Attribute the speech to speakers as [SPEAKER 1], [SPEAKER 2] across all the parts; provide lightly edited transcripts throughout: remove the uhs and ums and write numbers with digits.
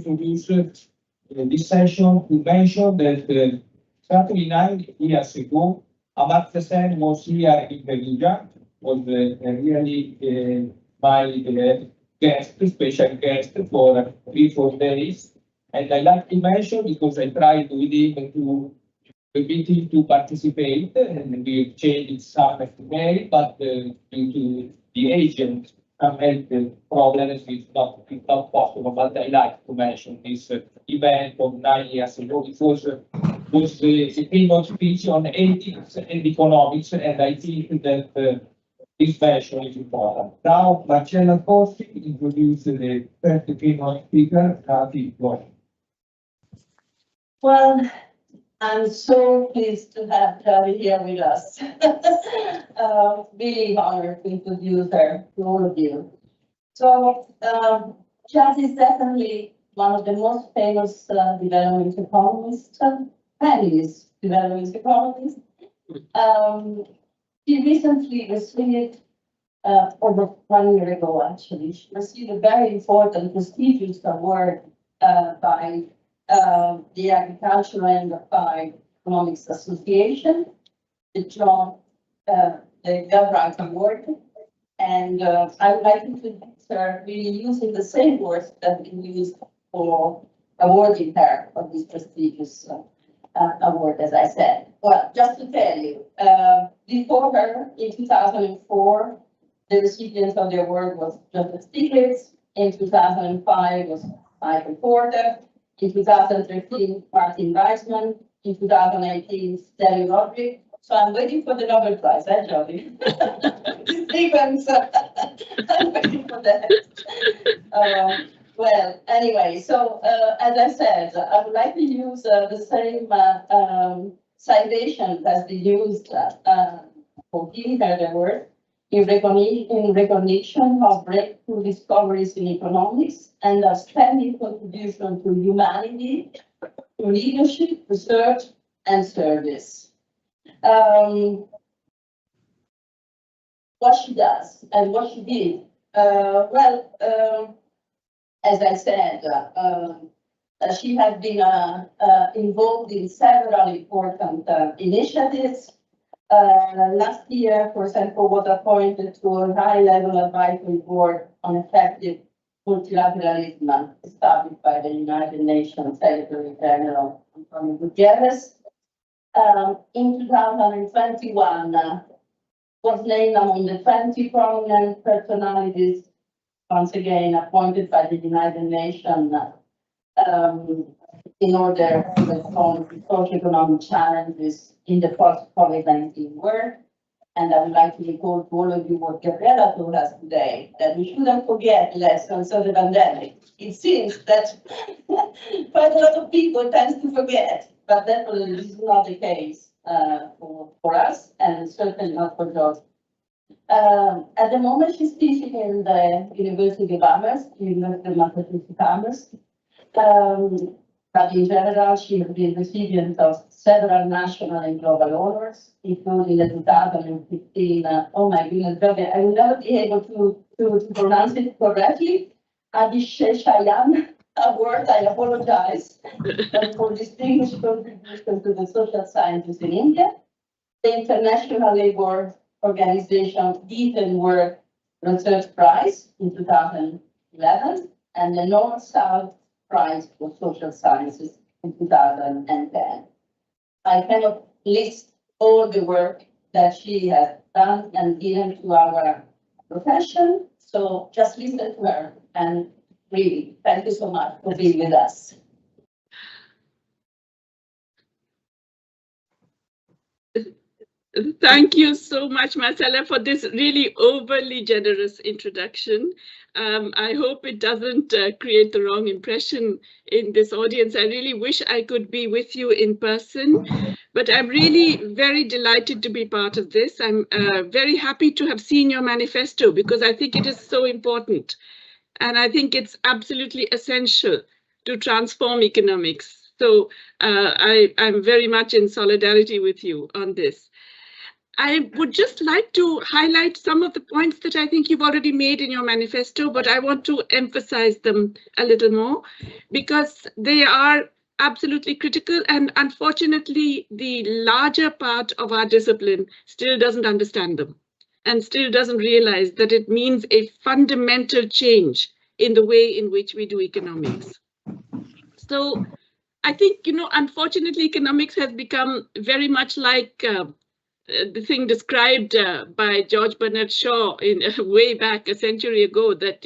[SPEAKER 1] introduce this session to mention that certainly 9 years ago, Amartya Sen was here in Perugia, was really my guest, special guest for 3-4 days. And I like to mention, because I tried with him to permit him to participate, and we exchanged some email, but due to the agent, some health problems, it's not possible. But I like to mention this event of 9 years ago. It was the keynote speech on ethics and economics, and I think that this mention is important. Now, Marcella Costi introduces the first keynote speaker, Ghosh.
[SPEAKER 2] Well, I'm so pleased to have Jayati here with us. Really honored to introduce her to all of you. So, Jayati is definitely one of the most famous development economists, feminist development economists. She recently received, over 1 year ago actually, she received a very important, prestigious award by the Agricultural and Applied Economics Association, the Ghosh Award. And I would like to introduce her really using the same words that we used for awarding her for this prestigious award, as I said. Well, just to tell you, before her, in 2004, the recipient of the award was Joseph Stiglitz. In 2005 was Michael Porter. In 2013, Martin Weissman. In 2018, Stanley Roderick. So I'm waiting for the Nobel Prize, Jody? Sequence. I'm waiting for that. Well, anyway, so as I said, I would like to use the same citation as they used for giving her the award in recognition of breakthrough discoveries in economics and a standing contribution to humanity, to leadership, research, and service. What she does and what she did. As I said, she has been involved in several important initiatives. Last year, for example, was appointed to a high-level advisory board on effective multilateralism established by the United Nations Secretary General Antonio Guterres. In 2021, was named among the 20 prominent personalities, once again appointed by the United Nations in order to respond to socioeconomic challenges in the post-COVID-19 world. And I would like to recall to all of you what Gabriela told us today, that we shouldn't forget lessons of the pandemic. It seems that quite a lot of people tend to forget, but definitely this is not the case for us, and certainly not for George. At the moment, she's teaching in the University of Amherst, University of Massachusetts Amherst. But in general, she has been recipient of several national and global honors, including the 2015, oh my goodness, I will never be able to pronounce it correctly, Adisheshayan Award, I apologize, for distinguished contribution to the social sciences in India, the International Labour Organization Eaton Work Research Prize in 2011, and the North-South Prize for Social Sciences in 2010. I cannot list all the work that she has done and given to our profession, so just listen to her, and really, thank you so much for being with us.
[SPEAKER 3] Thank you so much, Marcella, for this really overly generous introduction. I hope it doesn't create the wrong impression in this audience. I really wish I could be with you in person, but I'm really very delighted to be part of this. I'm very happy to have seen your manifesto, because I think it is so important. And I think it's absolutely essential to transform economics. So I'm very much in solidarity with you on this. I would just like to highlight some of the points that I think you've already made in your manifesto, but I want to emphasize them a little more because they are absolutely critical, and unfortunately, the larger part of our discipline still doesn't understand them and still doesn't realize that it means a fundamental change in the way in which we do economics. So I think, unfortunately, economics has become very much like the thing described by George Bernard Shaw in way back a century ago, that,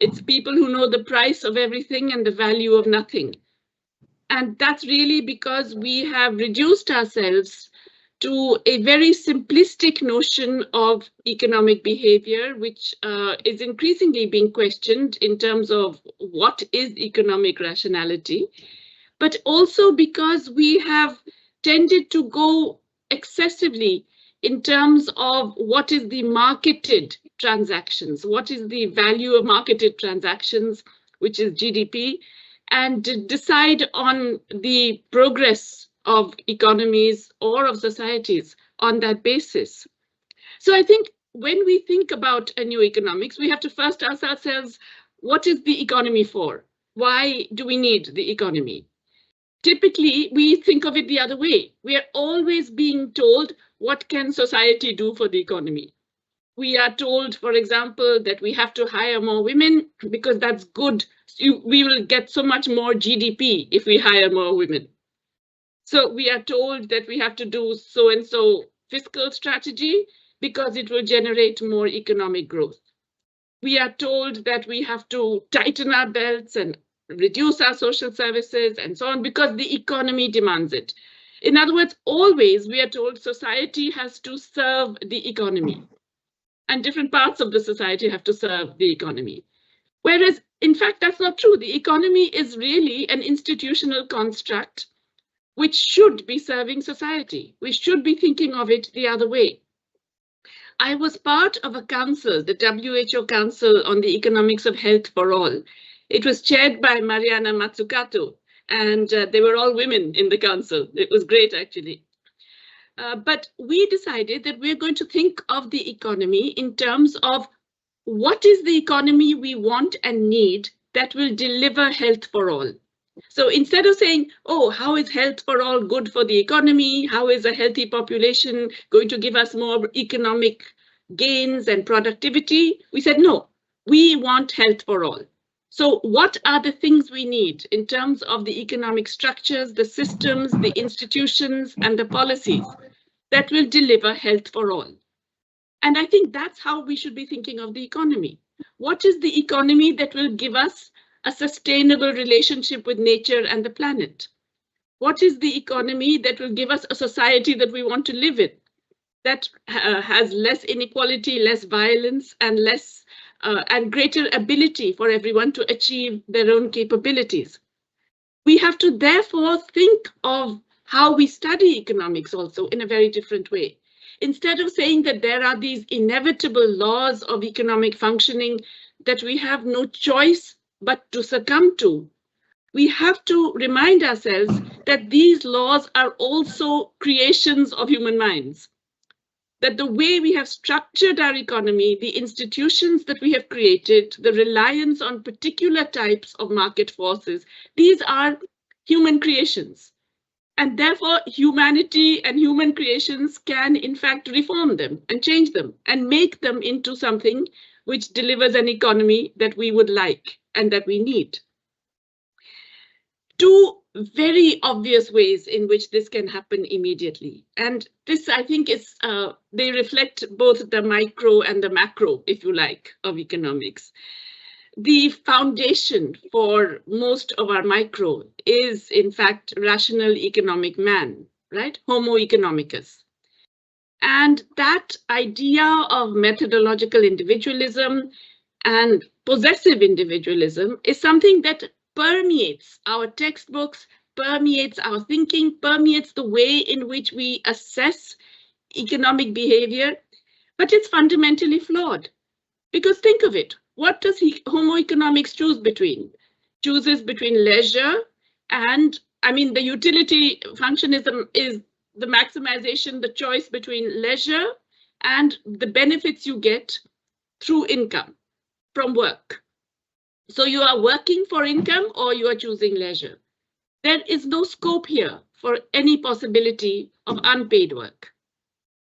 [SPEAKER 3] it's people who know the price of everything and the value of nothing. And that's really because we have reduced ourselves to a very simplistic notion of economic behavior, which is increasingly being questioned in terms of what is economic rationality, but also because we have tended to go excessively in terms of what is the marketed transactions, what is the value of marketed transactions, which is GDP, and decide on the progress of economies or of societies on that basis. So I think when we think about a new economics, we have to first ask ourselves, what is the economy for? Why do we need the economy? Typically, we think of it the other way. We are always being told, what can society do for the economy? We are told, for example, that we have to hire more women because that's good. We will get so much more GDP if we hire more women. So we are told that we have to do so-and-so fiscal strategy because it will generate more economic growth. We are told that we have to tighten our belts and reduce our social services and so on because the economy demands it. In other words, always we are told society has to serve the economy. And different parts of the society have to serve the economy. Whereas, in fact, that's not true. The economy is really an institutional construct which should be serving society. We should be thinking of it the other way. I was part of a council, the WHO Council on the Economics of Health for All. It was chaired by Mariana Mazzucato, and they were all women in the council. It was great, actually. But we decided that we're going to think of the economy in terms of what is the economy we want and need that will deliver health for all. So instead of saying, oh, how is health for all good for the economy? How is a healthy population going to give us more economic gains and productivity? We said, no, we want health for all. So what are the things we need in terms of the economic structures, the systems, the institutions, and the policies that will deliver health for all? And I think that's how we should be thinking of the economy. What is the economy that will give us a sustainable relationship with nature and the planet? What is the economy that will give us a society that we want to live in, that has less inequality, less violence, and less and greater ability for everyone to achieve their own capabilities? We have to therefore think of how we study economics also in a very different way. Instead of saying that there are these inevitable laws of economic functioning that we have no choice but to succumb to, we have to remind ourselves that these laws are also creations of human minds. That the way we have structured our economy, the institutions that we have created, the reliance on particular types of market forces, these are human creations. And therefore, humanity and human creations can, in fact, reform them and change them and make them into something which delivers an economy that we would like and that we need. Two very obvious ways in which this can happen immediately. And this, I think, is they reflect both the micro and the macro, if you like, of economics. The foundation for most of our micro is, in fact, rational economic man, right? Homo economicus. And that idea of methodological individualism and possessive individualism is something that permeates our textbooks, permeates our thinking, permeates the way in which we assess economic behavior, but it's fundamentally flawed. Because think of it, what does Homo economics choose between? Chooses between leisure and, I mean, the utility functionism is the maximization, the choice between leisure and the benefits you get through income from work. So you are working for income or you are choosing leisure. There is no scope here for any possibility of unpaid work,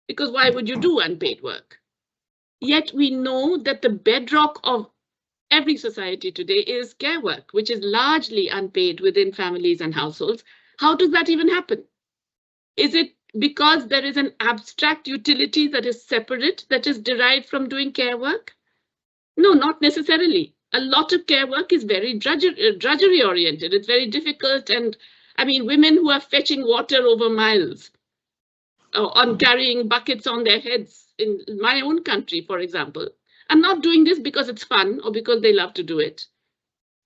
[SPEAKER 3] because why would you do unpaid work? Yet we know that the bedrock of every society today is care work, which is largely unpaid within families and households. How does that even happen? Is it because there is an abstract utility that is separate, that is derived from doing care work? No, not necessarily. A lot of care work is very drudgery oriented. It's very difficult. And I mean, women who are fetching water over miles on carrying buckets on their heads in my own country, for example, are not doing this because it's fun or because they love to do it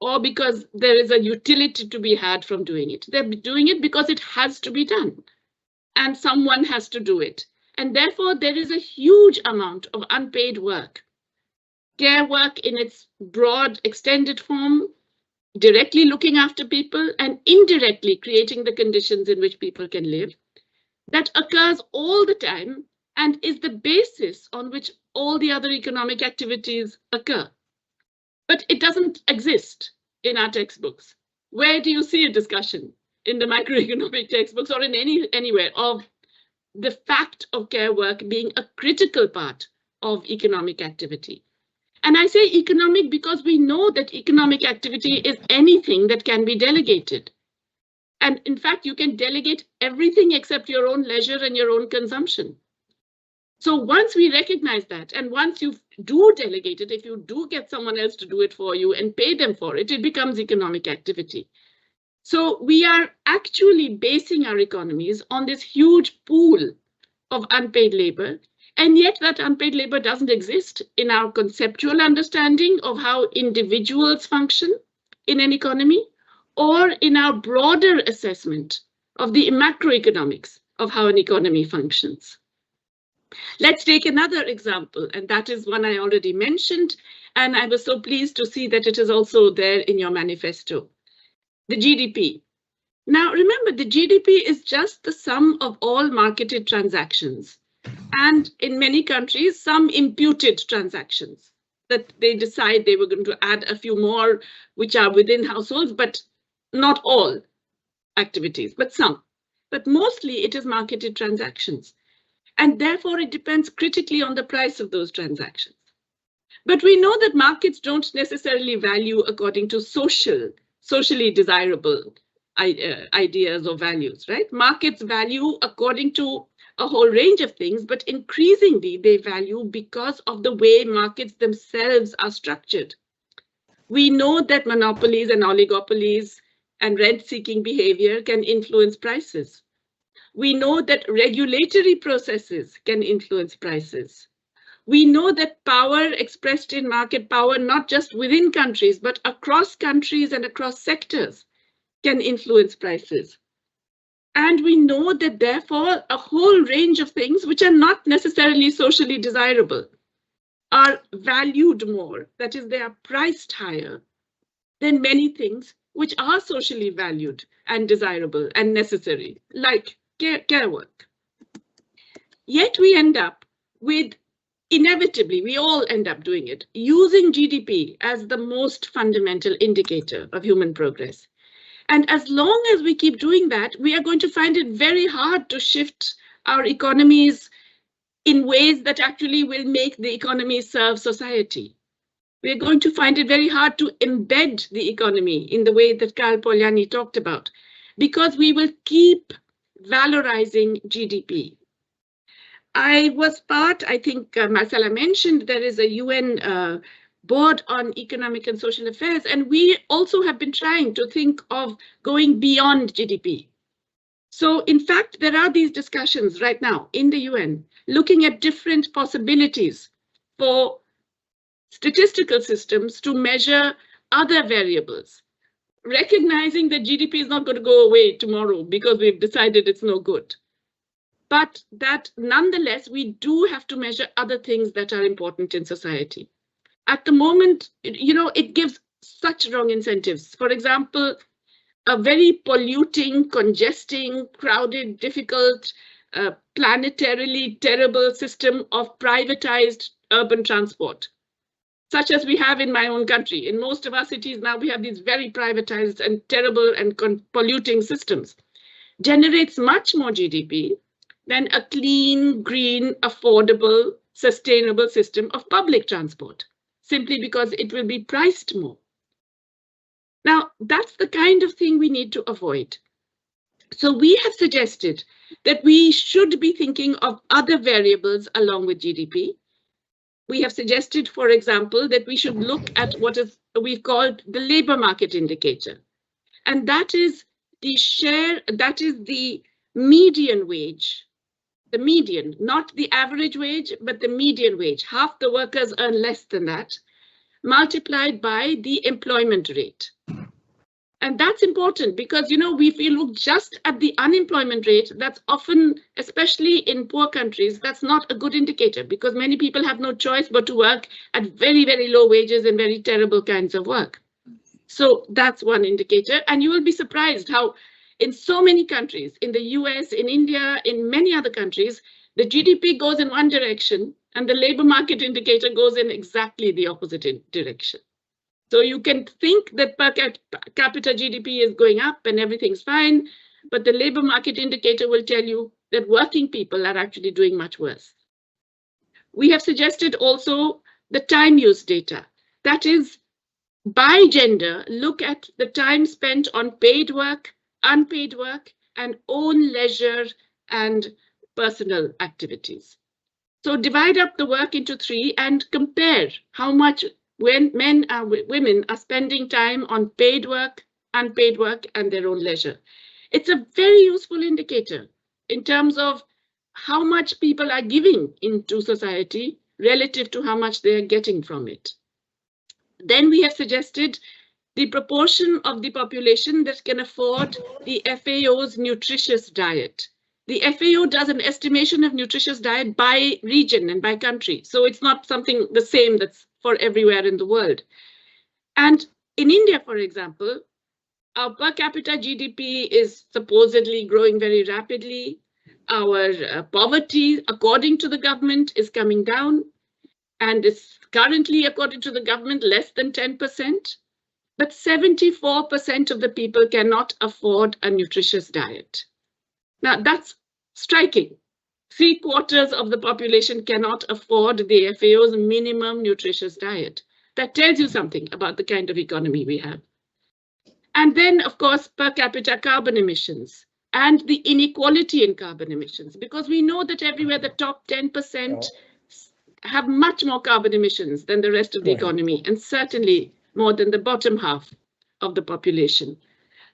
[SPEAKER 3] or because there is a utility to be had from doing it. They're doing it because it has to be done and someone has to do it. And therefore, there is a huge amount of unpaid work. Care work in its broad, extended form, directly looking after people and indirectly creating the conditions in which people can live, that occurs all the time and is the basis on which all the other economic activities occur. But it doesn't exist in our textbooks. Where do you see a discussion in the macroeconomic textbooks or in anywhere of the fact of care work being a critical part of economic activity? And I say economic because we know that economic activity is anything that can be delegated. And in fact, you can delegate everything except your own leisure and your own consumption. So once we recognize that, and once you do delegate it, if you do get someone else to do it for you and pay them for it, it becomes economic activity. So we are actually basing our economies on this huge pool of unpaid labor. And yet that unpaid labor doesn't exist in our conceptual understanding of how individuals function in an economy or in our broader assessment of the macroeconomics of how an economy functions. Let's take another example, and that is one I already mentioned, and I was so pleased to see that it is also there in your manifesto, the GDP. Now, remember, the GDP is just the sum of all marketed transactions. And in many countries, some imputed transactions that they decide they were going to add a few more, which are within households, but not all activities, but some. But mostly it is marketed transactions. And therefore, it depends critically on the price of those transactions. But we know that markets don't necessarily value according to socially desirable ideas or values, right? Markets value according to a whole range of things, but increasingly they value because of the way markets themselves are structured. We know that monopolies and oligopolies and rent-seeking behavior can influence prices. We know that regulatory processes can influence prices. We know that power expressed in market power, not just within countries, but across countries and across sectors, can influence prices. And we know that therefore a whole range of things which are not necessarily socially desirable are valued more, that is, they are priced higher than many things which are socially valued and desirable and necessary, like care work. Yet we end up with, inevitably, we all end up doing it, using GDP as the most fundamental indicator of human progress. And as long as we keep doing that, we are going to find it very hard to shift our economies in ways that actually will make the economy serve society. We're going to find it very hard to embed the economy in the way that Karl Polanyi talked about, because we will keep valorizing GDP. I was part, I think Marcella mentioned, there is a UN board on economic and social affairs, and we also have been trying to think of going beyond GDP. So in fact, there are these discussions right now in the UN, looking at different possibilities for statistical systems to measure other variables, recognizing that GDP is not going to go away tomorrow because we've decided it's no good. But that nonetheless, we do have to measure other things that are important in society. At the moment, you know, it gives such wrong incentives. For example, a very polluting, congesting, crowded, difficult planetarily terrible system of privatized urban transport, such as we have in my own country. In most of our cities now, we have these very privatized and terrible and polluting systems. Generates much more GDP than a clean, green, affordable, sustainable system of public transport, simply because it will be priced more. Now, that's the kind of thing we need to avoid. So we have suggested that we should be thinking of other variables along with GDP. We have suggested, for example, that we should look at what we've called the labor market indicator. And that is the share, that is the median wage, the median, not the average wage, but the median wage. Half the workers earn less than that, multiplied by the employment rate. And that's important because, you know, if we look just at the unemployment rate, that's often, especially in poor countries, that's not a good indicator because many people have no choice but to work at very, very low wages and very terrible kinds of work. So that's one indicator. And you will be surprised how in so many countries, in the US, in India, in many other countries, the GDP goes in one direction and the labor market indicator goes in exactly the opposite direction. So you can think that per capita GDP is going up and everything's fine, but the labor market indicator will tell you that working people are actually doing much worse. We have suggested also the time use data. That is, by gender, look at the time spent on paid work, unpaid work, and own leisure and personal activities. So divide up the work into three and compare how much when women are spending time on paid work, unpaid work, and their own leisure. It's a very useful indicator in terms of how much people are giving into society relative to how much they are getting from it. Then we have suggested the proportion of the population that can afford the FAO's nutritious diet. The FAO does an estimation of nutritious diet by region and by country. So it's not something the same that's for everywhere in the world. And in India, for example, our per capita GDP is supposedly growing very rapidly. Our poverty, according to the government, is coming down and is currently, according to the government, less than 10%. But 74% of the people cannot afford a nutritious diet. Now that's striking. 3/4 of the population cannot afford the FAO's minimum nutritious diet. That tells you something about the kind of economy we have. And then, of course, per capita carbon emissions and the inequality in carbon emissions, because we know that everywhere the top 10% have much more carbon emissions than the rest of the economy, and certainly more than the bottom half of the population.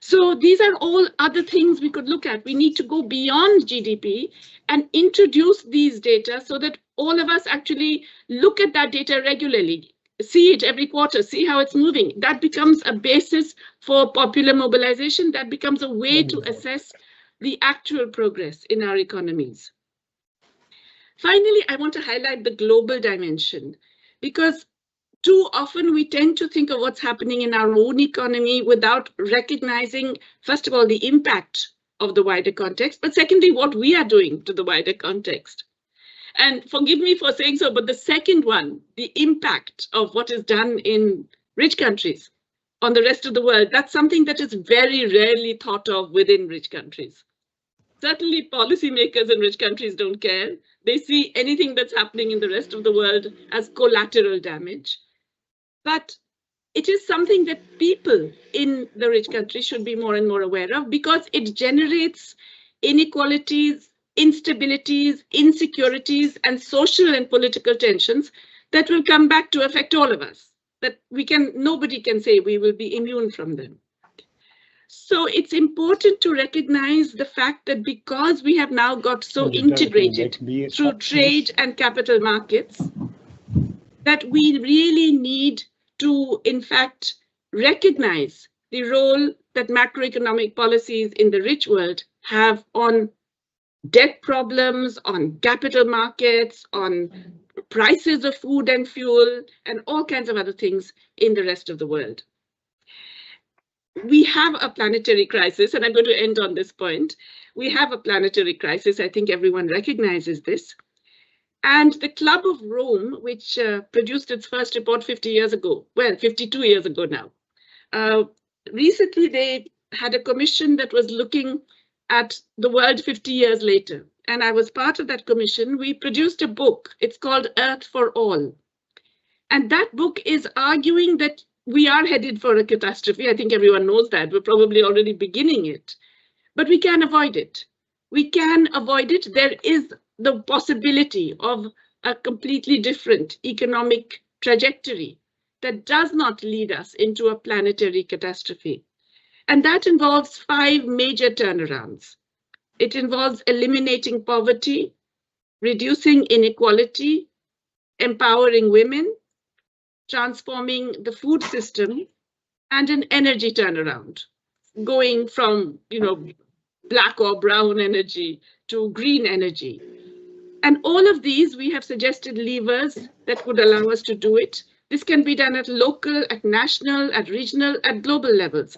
[SPEAKER 3] So these are all other things we could look at. We need to go beyond GDP and introduce these data so that all of us actually look at that data regularly, see it every quarter, see how it's moving. That becomes a basis for popular mobilization. That becomes a way to assess the actual progress in our economies. Finally, I want to highlight the global dimension, because too often we tend to think of what's happening in our own economy without recognizing, first of all, the impact of the wider context, but secondly, what we are doing to the wider context. And forgive me for saying so, but the second one, the impact of what is done in rich countries on the rest of the world, that's something that is very rarely thought of within rich countries. Certainly policymakers in rich countries don't care. They see anything that's happening in the rest of the world as collateral damage. But it is something that people in the rich countries should be more and more aware of, because it generates inequalities, instabilities, insecurities, and social and political tensions that will come back to affect all of us. That nobody can say we will be immune from them. So it's important to recognize the fact that because we have now got so integrated through trade and capital markets, that we really need to, in fact, recognize the role that macroeconomic policies in the rich world have on debt problems, on capital markets, on prices of food and fuel, and all kinds of other things in the rest of the world. we have a planetary crisis, and I'm going to end on this point. We have a planetary crisis. I think everyone recognizes this. And the Club of Rome, which produced its first report 50 years ago, well, 52 years ago now, recently they had a commission that was looking at the world 50 years later. And I was part of that commission. We produced a book. It's called Earth for All. And that book is arguing that we are headed for a catastrophe. I think everyone knows that. We're probably already beginning it. But we can avoid it. We can avoid it. There is the possibility of a completely different economic trajectory that does not lead us into a planetary catastrophe. And that involves 5 major turnarounds. It involves eliminating poverty, reducing inequality, empowering women, transforming the food system, and an energy turnaround, going from, black or brown energy to green energy. And all of these, we have suggested levers that would allow us to do it. This can be done at local, at national, at regional, at global levels.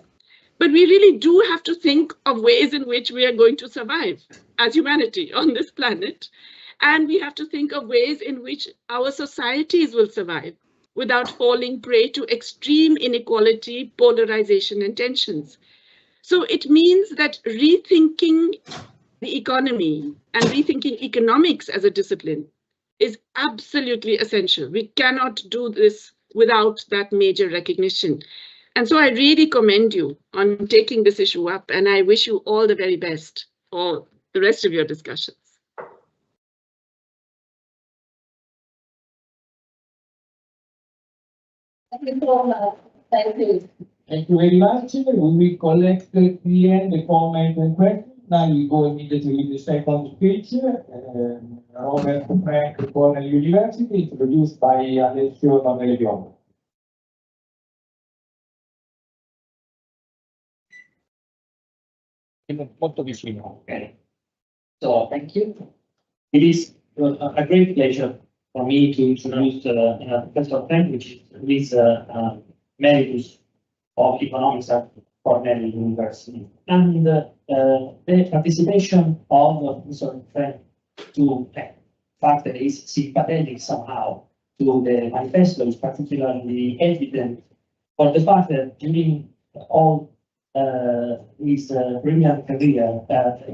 [SPEAKER 3] But we really do have to think of ways in which we are going to survive as humanity on this planet. And we have to think of ways in which our societies will survive without falling prey to extreme inequality, polarization, and tensions. So it means that rethinking the economy and rethinking economics as a discipline is absolutely essential. We cannot do this without that major recognition. And so I really commend you on taking this issue up, and I wish you all the very best for the rest of your discussions.
[SPEAKER 2] Thank you so much. Thank you.
[SPEAKER 1] Thank you very much. We will collect at the end the comment and questions. Now we go immediately with the second speech. Robert Frank, Cornell University, introduced by Alessio Novellione.
[SPEAKER 4] Molto vicino. Okay. So thank you. It is a great pleasure for me to introduce Professor Frank, which is emeritus of economics at Cornell University, and the participation of Professor Frank to the fact that he's sympathetic somehow to the manifesto is particularly evident for the fact that during all his brilliant career,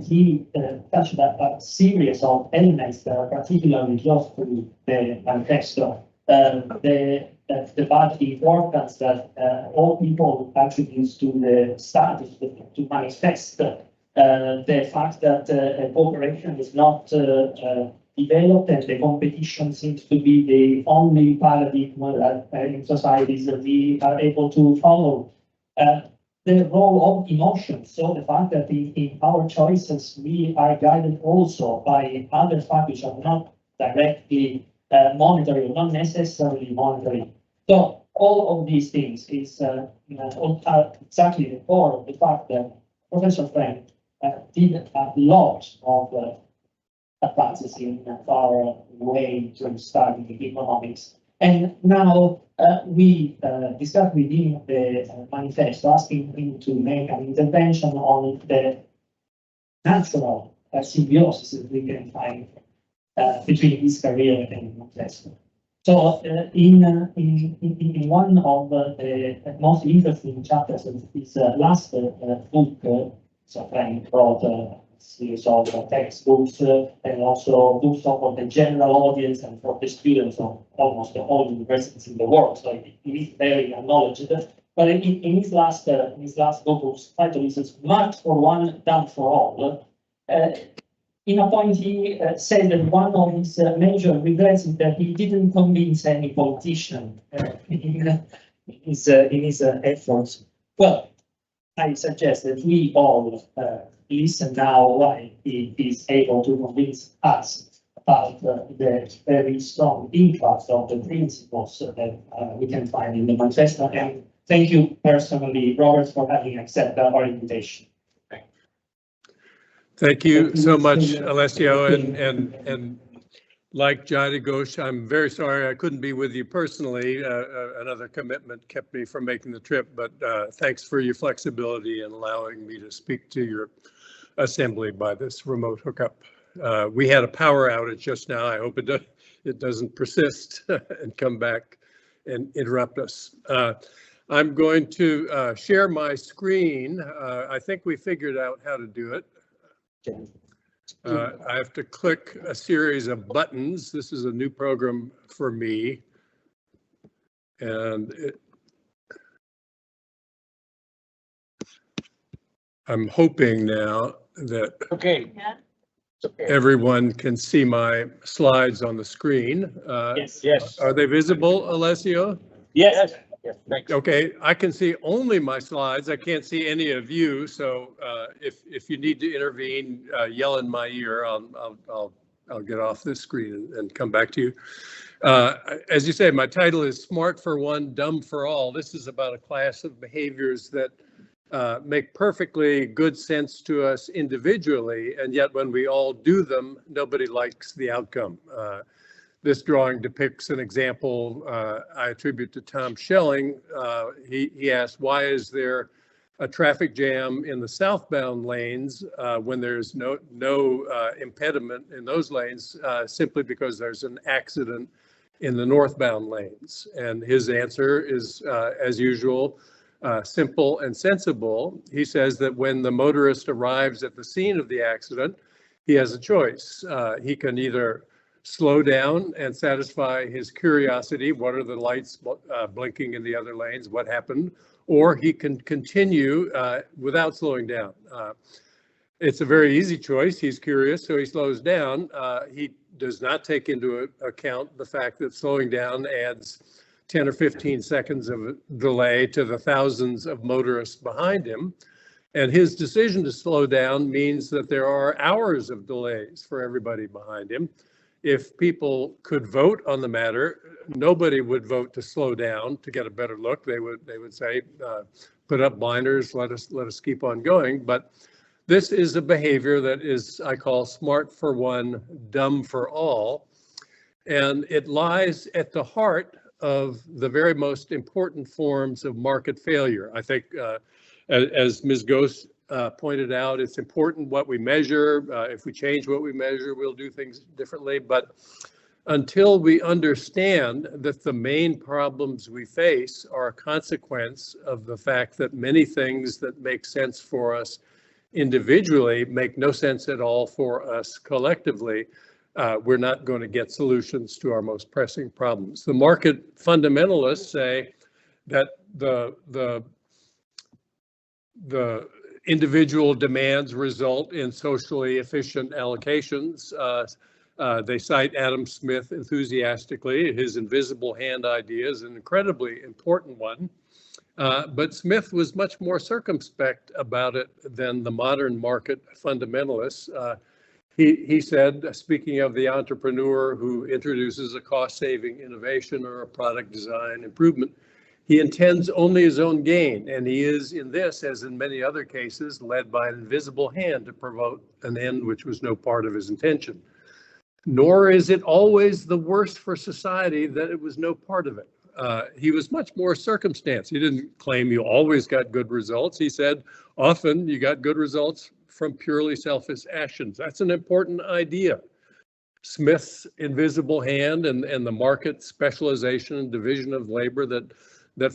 [SPEAKER 4] he touched a series of elements that are particularly close to the manifesto. The bad importance that all people attribute to the status to manifest, the fact that cooperation is not developed and the competition seems to be the only paradigm in societies that we are able to follow. The role of emotions, so the fact that in our choices we are guided also by other factors which are not directly monetary or not necessarily monetary. So all of these things is exactly the core of the fact that Professor Frank did a lot of advances in our way to study economics. And now we discussed within the manifesto, asking him to make an intervention on the natural symbiosis that we can find between his career and manifesto. So in one of the most interesting chapters of his last book, so Frank wrote a series of textbooks and also books for the general audience and for the students of almost all universities in the world. So he is very acknowledged. But in his last book, whose title is "Much for One, Done for All," in a point he said that one of his major regrets is that he didn't convince any politician in his efforts. Well, I suggest that we all listen now why he is able to convince us about the very strong impact of the principles that we can find in the manifesto. And thank you personally, Robert, for having accepted our invitation.
[SPEAKER 5] Thank you so much, Alessio, and Like Jayati, Ghosh, I'm very sorry I couldn't be with you personally. Another commitment kept me from making the trip, but thanks for your flexibility and allowing me to speak to your assembly by this remote hookup. We had a power outage just now. I hope it doesn't persist and come back and interrupt us. I'm going to share my screen. I think we figured out how to do it. I have to click a series of buttons. This is a new program for me. And I'm hoping now that everyone can see my slides on the screen.
[SPEAKER 1] Yes.
[SPEAKER 5] Are they visible, Alessio?
[SPEAKER 1] Yes. Thanks.
[SPEAKER 5] Okay, I can see only my slides. I can't see any of you. So if you need to intervene, yell in my ear. I'll get off this screen and come back to you. As you say, my title is Smart for One, Dumb for All. This is about a class of behaviors that make perfectly good sense to us individually, and yet when we all do them, nobody likes the outcome. This drawing depicts an example I attribute to Tom Schelling. He asked, why is there a traffic jam in the southbound lanes when there's no impediment in those lanes, simply because there's an accident in the northbound lanes? And his answer is, as usual, simple and sensible. He says that when the motorist arrives at the scene of the accident, he has a choice. He can either slow down and satisfy his curiosity. What are the lights blinking in the other lanes? What happened? Or he can continue without slowing down. It's a very easy choice. He's curious, so he slows down. He does not take into account the fact that slowing down adds 10 or 15 seconds of delay to the thousands of motorists behind him. And his decision to slow down means that there are hours of delays for everybody behind him. If people could vote on the matter, nobody would vote to slow down to get a better look. They would say, put up blinders, let us keep on going. But this is a behavior that is, I call, smart for one, dumb for all. And it lies at the heart of the very most important forms of market failure. I think, as Ms. Ghosh pointed out, it's important what we measure. If we change what we measure, we'll do things differently. But until we understand that the main problems we face are a consequence of the fact that many things that make sense for us individually make no sense at all for us collectively, we're not going to get solutions to our most pressing problems. The market fundamentalists say that the individual demands result in socially efficient allocations. They cite Adam Smith enthusiastically. His invisible hand idea is an incredibly important one. But Smith was much more circumspect about it than the modern market fundamentalists. He said, speaking of the entrepreneur who introduces a cost-saving innovation or a product design improvement, he intends only his own gain, and he is, in this, as in many other cases, led by an invisible hand to promote an end which was no part of his intention. Nor is it always the worst for society that it was no part of it. He was much more circumstance. He didn't claim you always got good results. He said, often you got good results from purely selfish actions. That's an important idea. Smith's invisible hand and the market specialization and division of labor that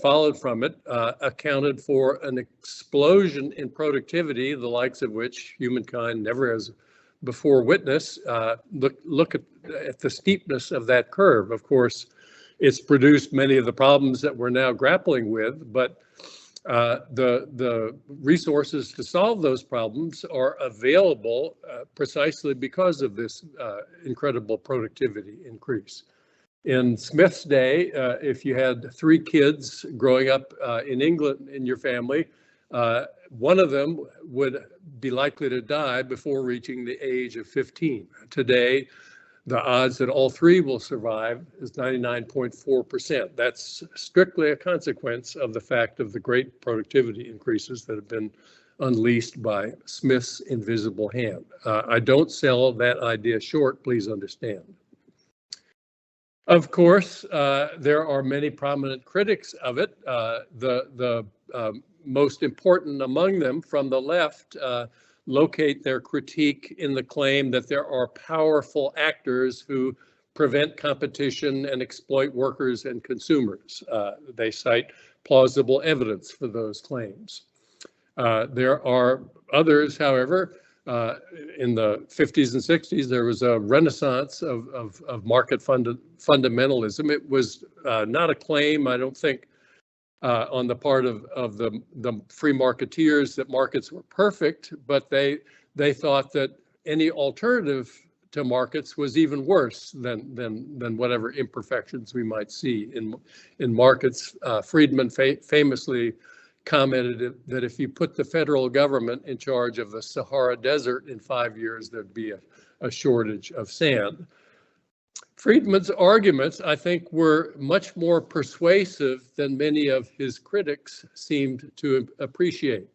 [SPEAKER 5] followed from it accounted for an explosion in productivity, the likes of which humankind never has before witnessed. Look at the steepness of that curve. Of course, it's produced many of the problems that we're now grappling with, but the resources to solve those problems are available precisely because of this incredible productivity increase. In Smith's day, if you had 3 kids growing up in England in your family, one of them would be likely to die before reaching the age of 15. Today, the odds that all 3 will survive is 99.4%. That's strictly a consequence of the fact of the great productivity increases that have been unleashed by Smith's invisible hand. I don't sell that idea short, please understand. Of course, there are many prominent critics of it. The most important among them from the left locate their critique in the claim that there are powerful actors who prevent competition and exploit workers and consumers. They cite plausible evidence for those claims. There are others, however. In the 50s and 60s, there was a renaissance of market fundamentalism. It was not a claim, I don't think, on the part of the free marketeers that markets were perfect, but they thought that any alternative to markets was even worse than whatever imperfections we might see in markets. Friedman famously commented that if you put the federal government in charge of the Sahara Desert in 5 years, there'd be a shortage of sand. Friedman's arguments, I think, were much more persuasive than many of his critics seemed to appreciate.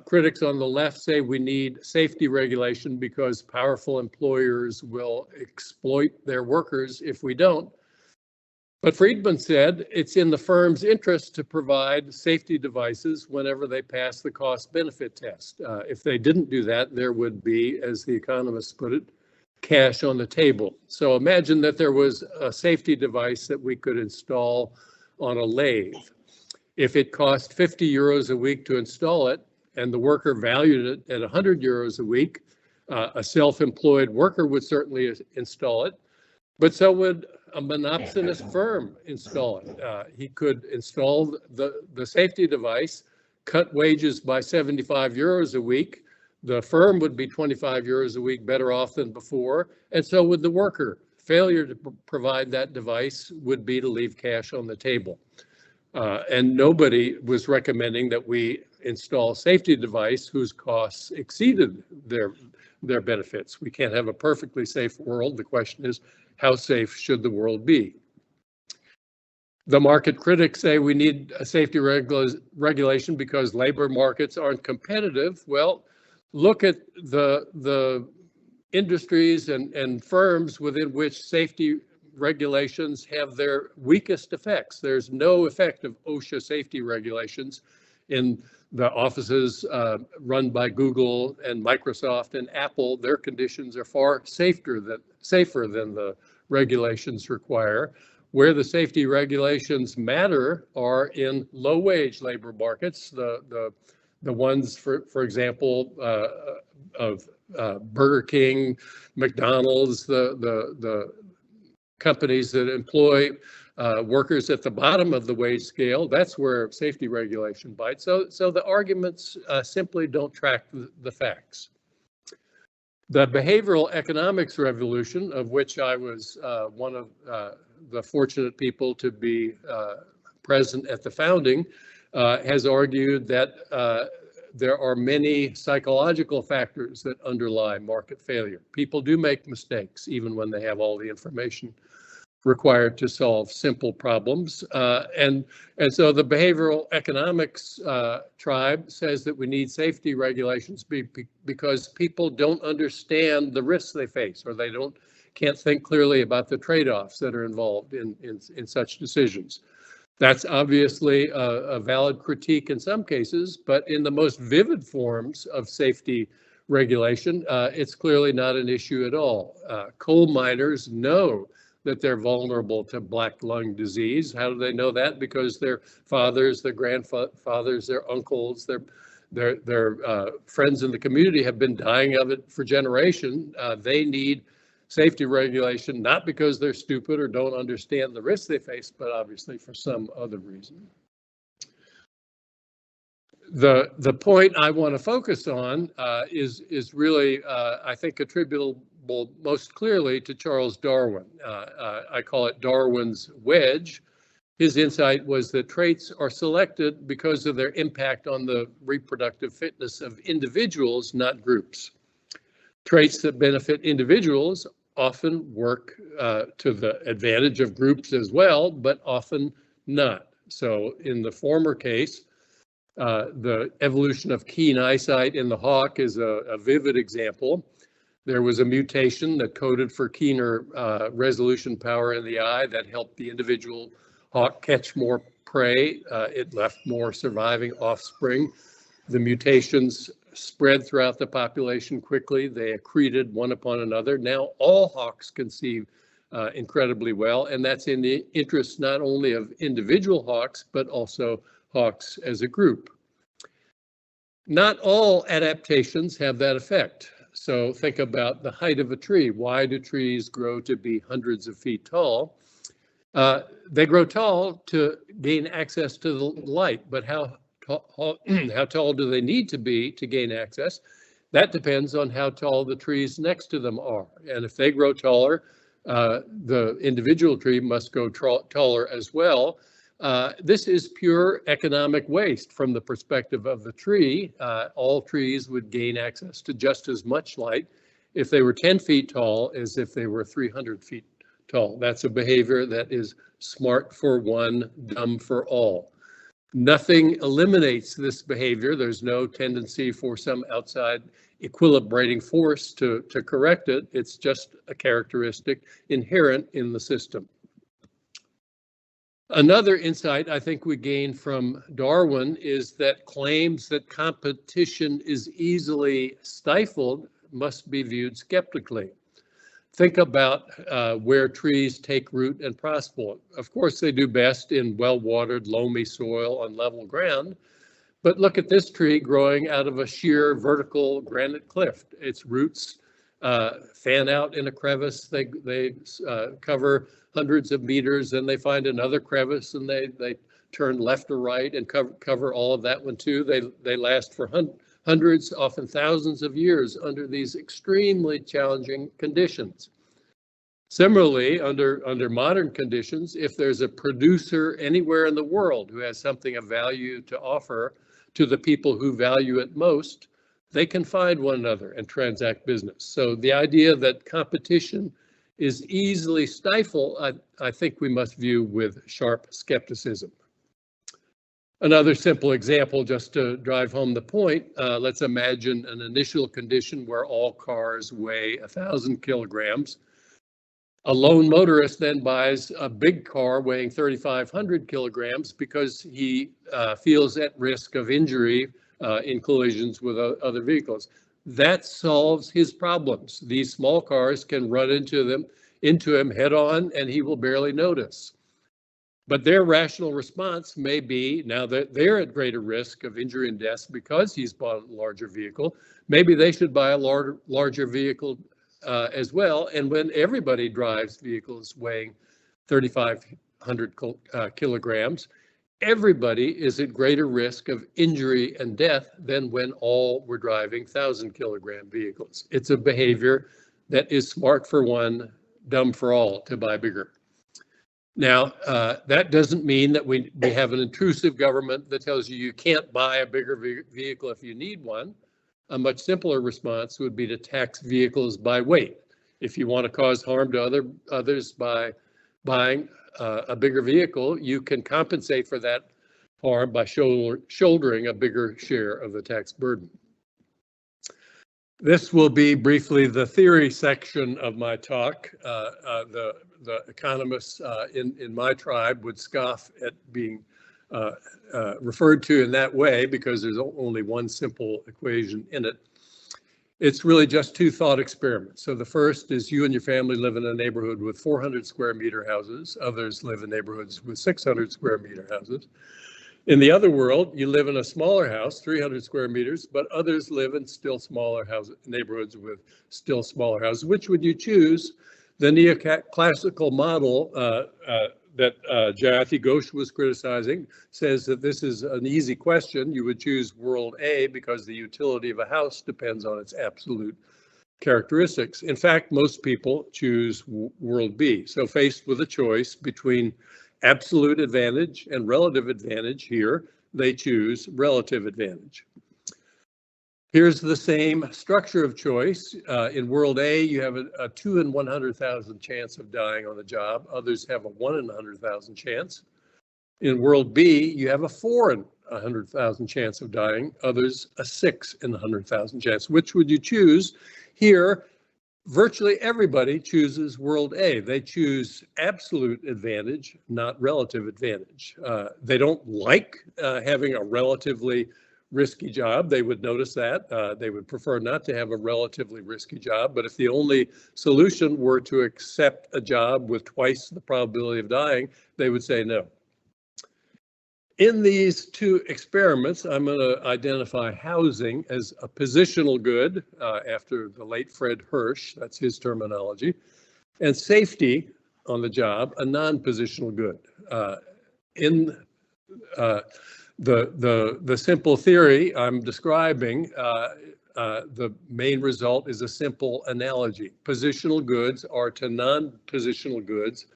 [SPEAKER 5] Critics on the left say we need safety regulation because powerful employers will exploit their workers if we don't. But Friedman said it's in the firm's interest to provide safety devices whenever they pass the cost-benefit test. If they didn't do that, there would be, as the economists put it, cash on the table. So imagine that there was a safety device that we could install on a lathe. If it cost 50 euros a week to install it, and the worker valued it at 100 euros a week, a self-employed worker would certainly install it, but so would a monopsonist firm install it. He could install the safety device, cut wages by 75 euros a week. The firm would be 25 euros a week better off than before, and so would the worker. Failure to provide that device would be to leave cash on the table. And nobody was recommending that we install a safety device whose costs exceeded their benefits. We can't have a perfectly safe world. The question is, how safe should the world be? The market critics say we need a safety regulation because labor markets aren't competitive. Well, look at the industries and firms within which safety regulations have their weakest effects. There's no effect of OSHA safety regulations in the offices run by Google and Microsoft and Apple. Their conditions are far safer than the regulations require. Where the safety regulations matter are in low-wage labor markets, the ones, for example, of Burger King, McDonald's, the companies that employ workers at the bottom of the wage scale. That's where safety regulation bites. So the arguments simply don't track the facts. The behavioral economics revolution, of which I was one of the fortunate people to be present at the founding, has argued that there are many psychological factors that underlie market failure. People do make mistakes, even when they have all the information required to solve simple problems. And so the behavioral economics tribe says that we need safety regulations because people don't understand the risks they face, or they can't think clearly about the trade-offs that are involved in such decisions. That's obviously a valid critique in some cases, but in the most vivid forms of safety regulation, it's clearly not an issue at all. Coal miners know that they're vulnerable to black lung disease. How do they know that? Because their fathers, their grandfathers, their uncles, their friends in the community have been dying of it for generations. They need safety regulation, not because they're stupid or don't understand the risks they face, but obviously for some other reason. The point I want to focus on is really, I think, attributable most clearly to Charles Darwin. I call it Darwin's wedge. His insight was that traits are selected because of their impact on the reproductive fitness of individuals, not groups. Traits that benefit individuals often work to the advantage of groups as well, but often not. So in the former case, the evolution of keen eyesight in the hawk is a vivid example. There was a mutation that coded for keener resolution power in the eye that helped the individual hawk catch more prey. It left more surviving offspring. The mutations spread throughout the population quickly. They accreted one upon another. Now all hawks can see incredibly well, and that's in the interest not only of individual hawks, but also hawks as a group. Not all adaptations have that effect. So think about the height of a tree. Why do trees grow to be hundreds of feet tall? They grow tall to gain access to the light, but how tall do they need to be to gain access? That depends on how tall the trees next to them are. And if they grow taller, the individual tree must go taller as well. This is pure economic waste from the perspective of the tree. All trees would gain access to just as much light if they were 10 feet tall as if they were 300 feet tall. That's a behavior that is smart for one, dumb for all. Nothing eliminates this behavior. There's no tendency for some outside equilibrating force to correct it. It's just a characteristic inherent in the system. Another insight I think we gain from Darwin is that claims that competition is easily stifled must be viewed skeptically. Think about where trees take root and prosper. Of course, they do best in well-watered, loamy soil on level ground. But look at this tree growing out of a sheer vertical granite cliff. Its roots fan out in a crevice. They cover hundreds of meters, and they find another crevice, and they turn left or right and cover all of that one too. They last for hundreds, often thousands of years under these extremely challenging conditions. Similarly, under modern conditions, if there's a producer anywhere in the world who has something of value to offer to the people who value it most, they can find one another and transact business. So the idea that competition is easily stifled, I think we must view with sharp skepticism. Another simple example, just to drive home the point, let's imagine an initial condition where all cars weigh 1,000 kilograms. A lone motorist then buys a big car weighing 3,500 kilograms because he feels at risk of injury in collisions with other vehicles. That solves his problems. These small cars can run into him head on, and he will barely notice. But their rational response may be, now that they're at greater risk of injury and death because he's bought a larger vehicle, maybe they should buy a larger vehicle as well. And when everybody drives vehicles weighing 3,500 kilograms, everybody is at greater risk of injury and death than when all were driving 1,000-kilogram vehicles. It's a behavior that is smart for one, dumb for all to buy bigger. Now, that doesn't mean that we have an intrusive government that tells you can't buy a bigger vehicle if you need one. A much simpler response would be to tax vehicles by weight. If you want to cause harm to others by buying a bigger vehicle, you can compensate for that harm by shouldering a bigger share of the tax burden. This will be briefly the theory section of my talk. The economists in my tribe would scoff at being referred to in that way because there's only one simple equation in it. It's really just two thought experiments. So the first is you and your family live in a neighborhood with 400 square meter houses. Others live in neighborhoods with 600 square meter houses. In the other world, you live in a smaller house, 300 square meters, but others live in still smaller neighborhoods with still smaller houses. Which would you choose? The neoclassical model that Jayati Ghosh was criticizing says that this is an easy question. You would choose world A because the utility of a house depends on its absolute characteristics. In fact, most people choose world B. So faced with a choice between absolute advantage and relative advantage here, they choose relative advantage. Here's the same structure of choice. In world A, you have a 2 in 100,000 chance of dying on the job. Others have a 1 in 100,000 chance. In world B, you have a 4 in 100,000 chance of dying. Others, a 6 in 100,000 chance. Which would you choose? Here, virtually everybody chooses world A. They choose absolute advantage, not relative advantage. They don't like having a relatively risky job. They would notice that. They would prefer not to have a relatively risky job. But if the only solution were to accept a job with twice the probability of dying, they would say no. In these two experiments, I'm going to identify housing as a positional good, after the late Fred Hirsch, that's his terminology, and safety on the job, a non-positional good. In the simple theory I'm describing, the main result is a simple analogy. Positional goods are to non-positional goods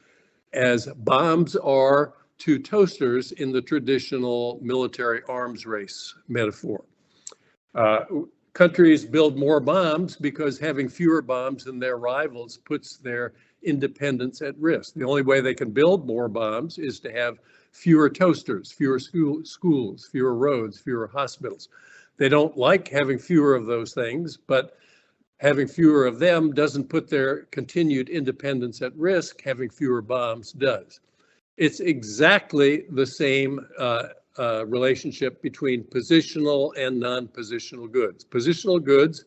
[SPEAKER 5] as bombs are to toasters in the traditional military arms race metaphor. Countries build more bombs because having fewer bombs than their rivals puts their independence at risk. The only way they can build more bombs is to have fewer toasters, fewer schools, fewer roads, fewer hospitals. They don't like having fewer of those things, but having fewer of them doesn't put their continued independence at risk. Having fewer bombs does. It's exactly the same relationship between positional and non-positional goods. Positional goods,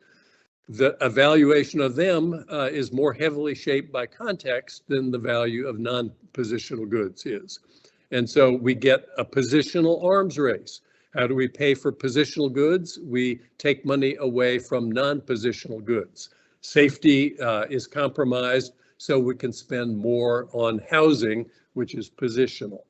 [SPEAKER 5] the evaluation of them is more heavily shaped by context than the value of non-positional goods is. And so we get a positional arms race. How do we pay for positional goods? We take money away from non-positional goods. Safety is compromised, so we can spend more on housing, which is positional.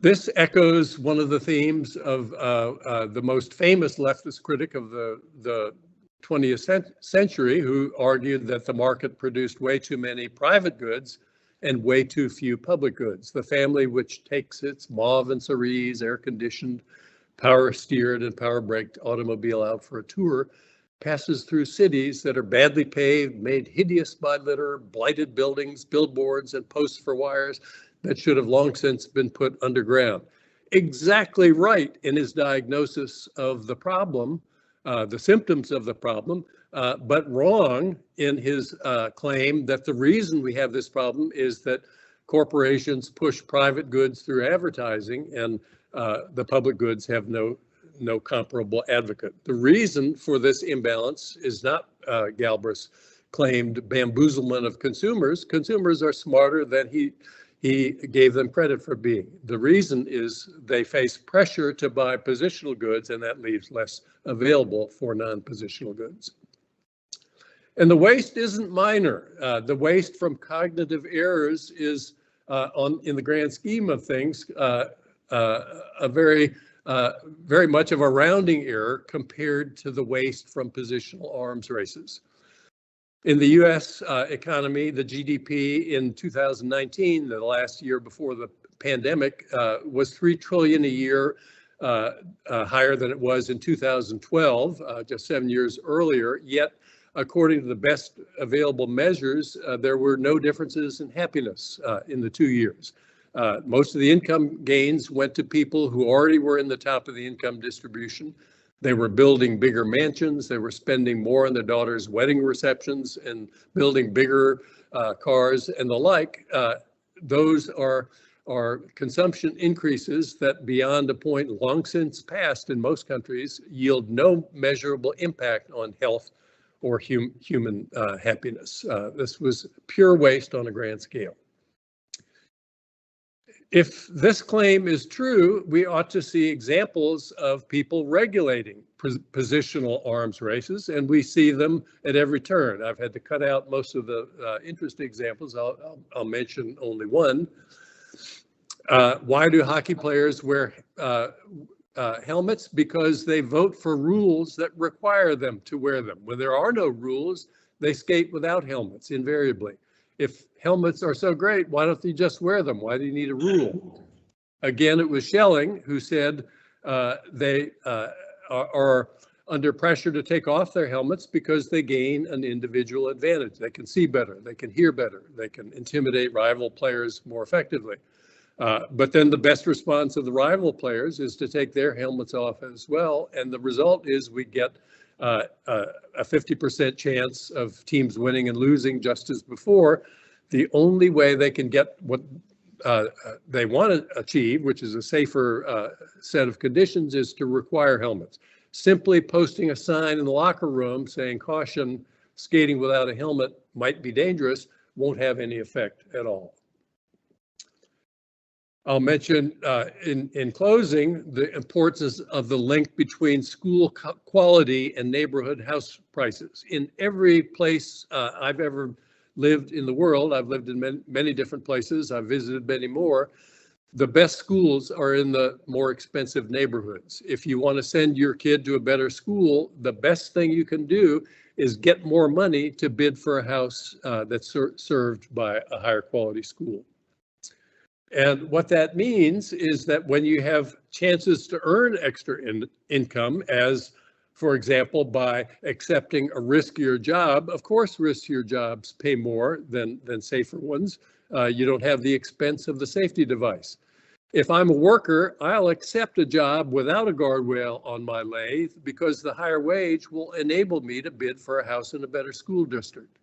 [SPEAKER 5] This echoes one of the themes of the most famous leftist critic of the 20th century, who argued that the market produced way too many private goods and way too few public goods. The family which takes its mauve and cerise, air-conditioned, power-steered and power-braked automobile out for a tour passes through cities that are badly paved, made hideous by litter, blighted buildings, billboards, and posts for wires that should have long since been put underground. Exactly right in his diagnosis of the problem, the symptoms of the problem, but wrong in his claim that the reason we have this problem is that corporations push private goods through advertising and the public goods have no comparable advocate. The reason for this imbalance is not Galbraith's claimed bamboozlement of consumers. Consumers are smarter than he gave them credit for being. The reason is they face pressure to buy positional goods, and that leaves less available for non-positional goods. And the waste isn't minor. The waste from cognitive errors is, in the grand scheme of things, a very much of a rounding error compared to the waste from positional arms races. In the US economy, the GDP in 2019, the last year before the pandemic, was $3 trillion a year, higher than it was in 2012, just 7 years earlier. Yet, according to the best available measures, there were no differences in happiness in the 2 years. Most of the income gains went to people who already were in the top of the income distribution. They were building bigger mansions. They were spending more on their daughters' wedding receptions and building bigger cars and the like. Those are consumption increases that, beyond a point long since passed in most countries, yield no measurable impact on health or human happiness. This was pure waste on a grand scale. If this claim is true, we ought to see examples of people regulating positional arms races, and we see them at every turn. I've had to cut out most of the interesting examples. I'll mention only one. Why do hockey players wear helmets? Because they vote for rules that require them to wear them. When there are no rules, they skate without helmets invariably. If helmets are so great, why don't they just wear them? Why do you need a rule? Again, it was Schelling who said they are under pressure to take off their helmets because they gain an individual advantage. They can see better, they can hear better, they can intimidate rival players more effectively. But then the best response of the rival players is to take their helmets off as well. And the result is we get a 50% chance of teams winning and losing just as before. The only way they can get what they want to achieve, which is a safer set of conditions, is to require helmets. Simply posting a sign in the locker room saying caution, skating without a helmet might be dangerous, won't have any effect at all. I'll mention in closing the importance of the link between school quality and neighborhood house prices. In every place I've ever lived in the world, I've lived in many different places, I've visited many more, the best schools are in the more expensive neighborhoods. If you want to send your kid to a better school, the best thing you can do is get more money to bid for a house that's served by a higher quality school. And what that means is that when you have chances to earn extra income, as for example, by accepting a riskier job, of course, riskier jobs pay more than safer ones. You don't have the expense of the safety device. If I'm a worker, I'll accept a job without a guardrail on my lathe because the higher wage will enable me to bid for a house in a better school district.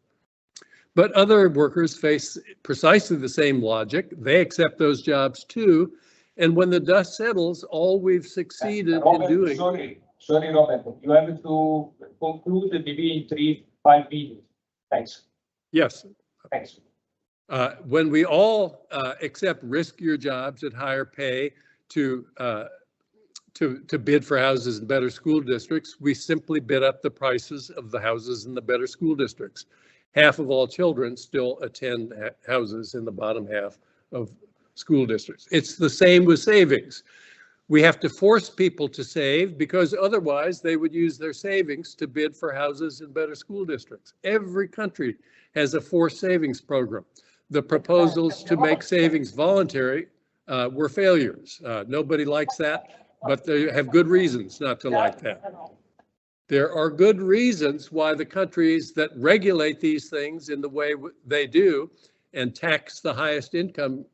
[SPEAKER 5] But other workers face precisely the same logic. They accept those jobs too. And when the dust settles, all we've succeeded in doing.
[SPEAKER 1] Sorry, Robert, you have to conclude maybe in 3-5 minutes. Thanks.
[SPEAKER 5] Yes.
[SPEAKER 1] Thanks.
[SPEAKER 5] When we all accept riskier jobs at higher pay to bid for houses in better school districts, we simply bid up the prices of the houses in the better school districts. Half of all children still attend houses in the bottom half of school districts. It's the same with savings. We have to force people to save because otherwise they would use their savings to bid for houses in better school districts. Every country has a forced savings program. The proposals to make savings voluntary were failures. Nobody likes that, but they have good reasons not to like that. There are good reasons why the countries that regulate these things in the way they do and tax the highest income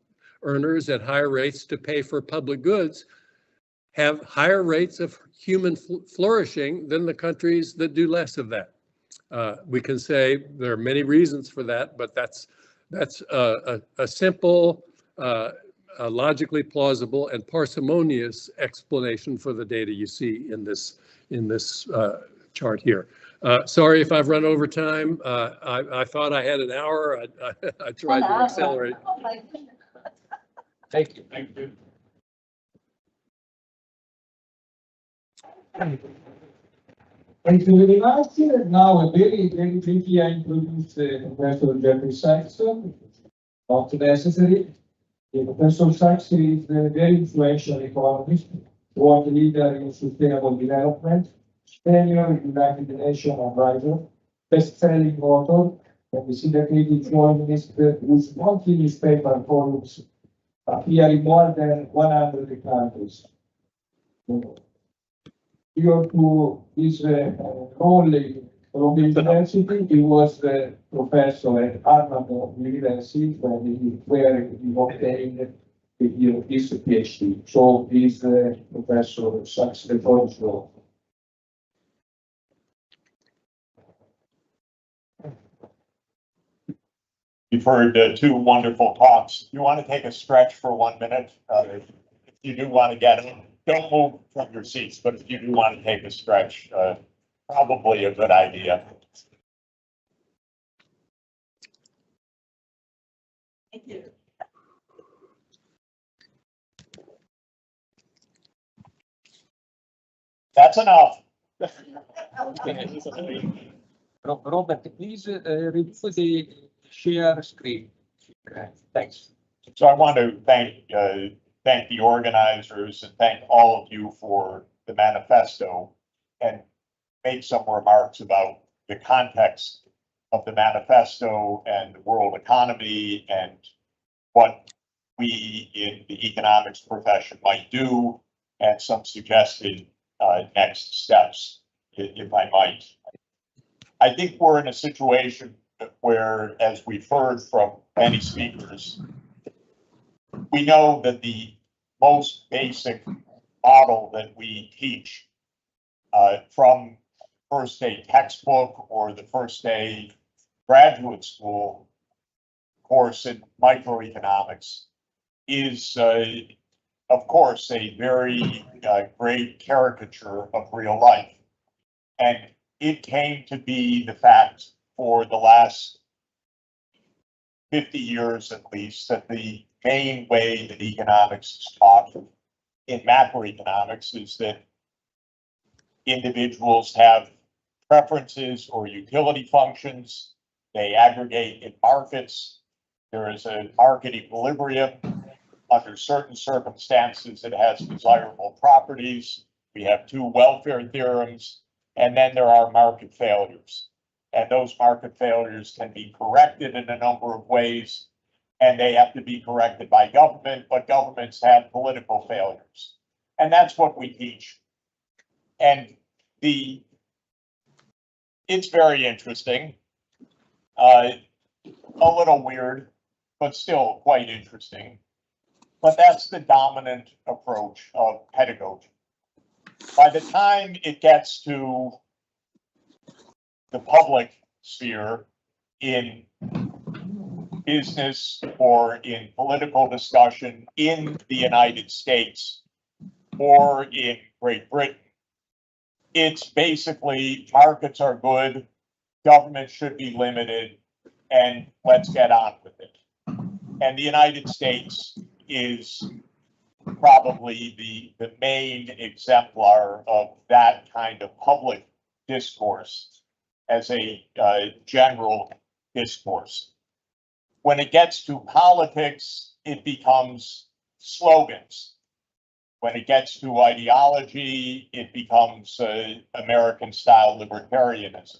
[SPEAKER 5] earners at higher rates to pay for public goods have higher rates of human flourishing than the countries that do less of that. We can say there are many reasons for that, but that's a simple, logically plausible and parsimonious explanation for the data you see in this chart here. Sorry if I've run over time. I thought I had an hour. I tried to accelerate.
[SPEAKER 1] Thank you. Thank you. Thank you very much. Now, very quickly, I introduce Professor Jeffrey Sachs. Not necessary. Professor Sachs is a very influential economist, world leader in sustainable development, senior United Nations advisor, best-selling author, and the syndicated journalist whose monthly newspaper columns appear in more than 100 countries. Prior to his role from the university, he was a professor at Harvard University, where he obtained his PhD. So he's Professor Sachs, the first law.
[SPEAKER 6] You've heard two wonderful talks. You want to take a stretch for 1 minute? If you do want to get in, don't move from your seats, but if you do want to take a stretch, probably a good idea.
[SPEAKER 2] Thank you.
[SPEAKER 6] That's enough.
[SPEAKER 1] Robert, please remove the share screen. Okay, thanks.
[SPEAKER 6] So I want to thank the organizers and thank all of you for the manifesto and make some remarks about the context of the manifesto and the world economy and what we in the economics profession might do and some suggested next steps, if I might. I think we're in a situation where, as we've heard from many speakers, we know that the most basic model that we teach from first day textbook or the first day graduate school course in microeconomics is, of course, a very great caricature of real life. And it came to be the fact for the last 50 years at least that the main way that economics is taught in macroeconomics is that individuals have preferences or utility functions. They aggregate in markets. There is a market equilibrium. Under certain circumstances, it has desirable properties. We have two welfare theorems, and then there are market failures. And those market failures can be corrected in a number of ways, and they have to be corrected by government, but governments have political failures. And that's what we teach. And it's very interesting, a little weird, but still quite interesting. But that's the dominant approach of pedagogy. By the time it gets to the public sphere in business or in political discussion in the United States or in Great Britain, it's basically markets are good, government should be limited, and let's get on with it. And the United States is probably the main exemplar of that kind of public discourse as a general discourse. When it gets to politics, it becomes slogans. When it gets to ideology, it becomes American-style libertarianism.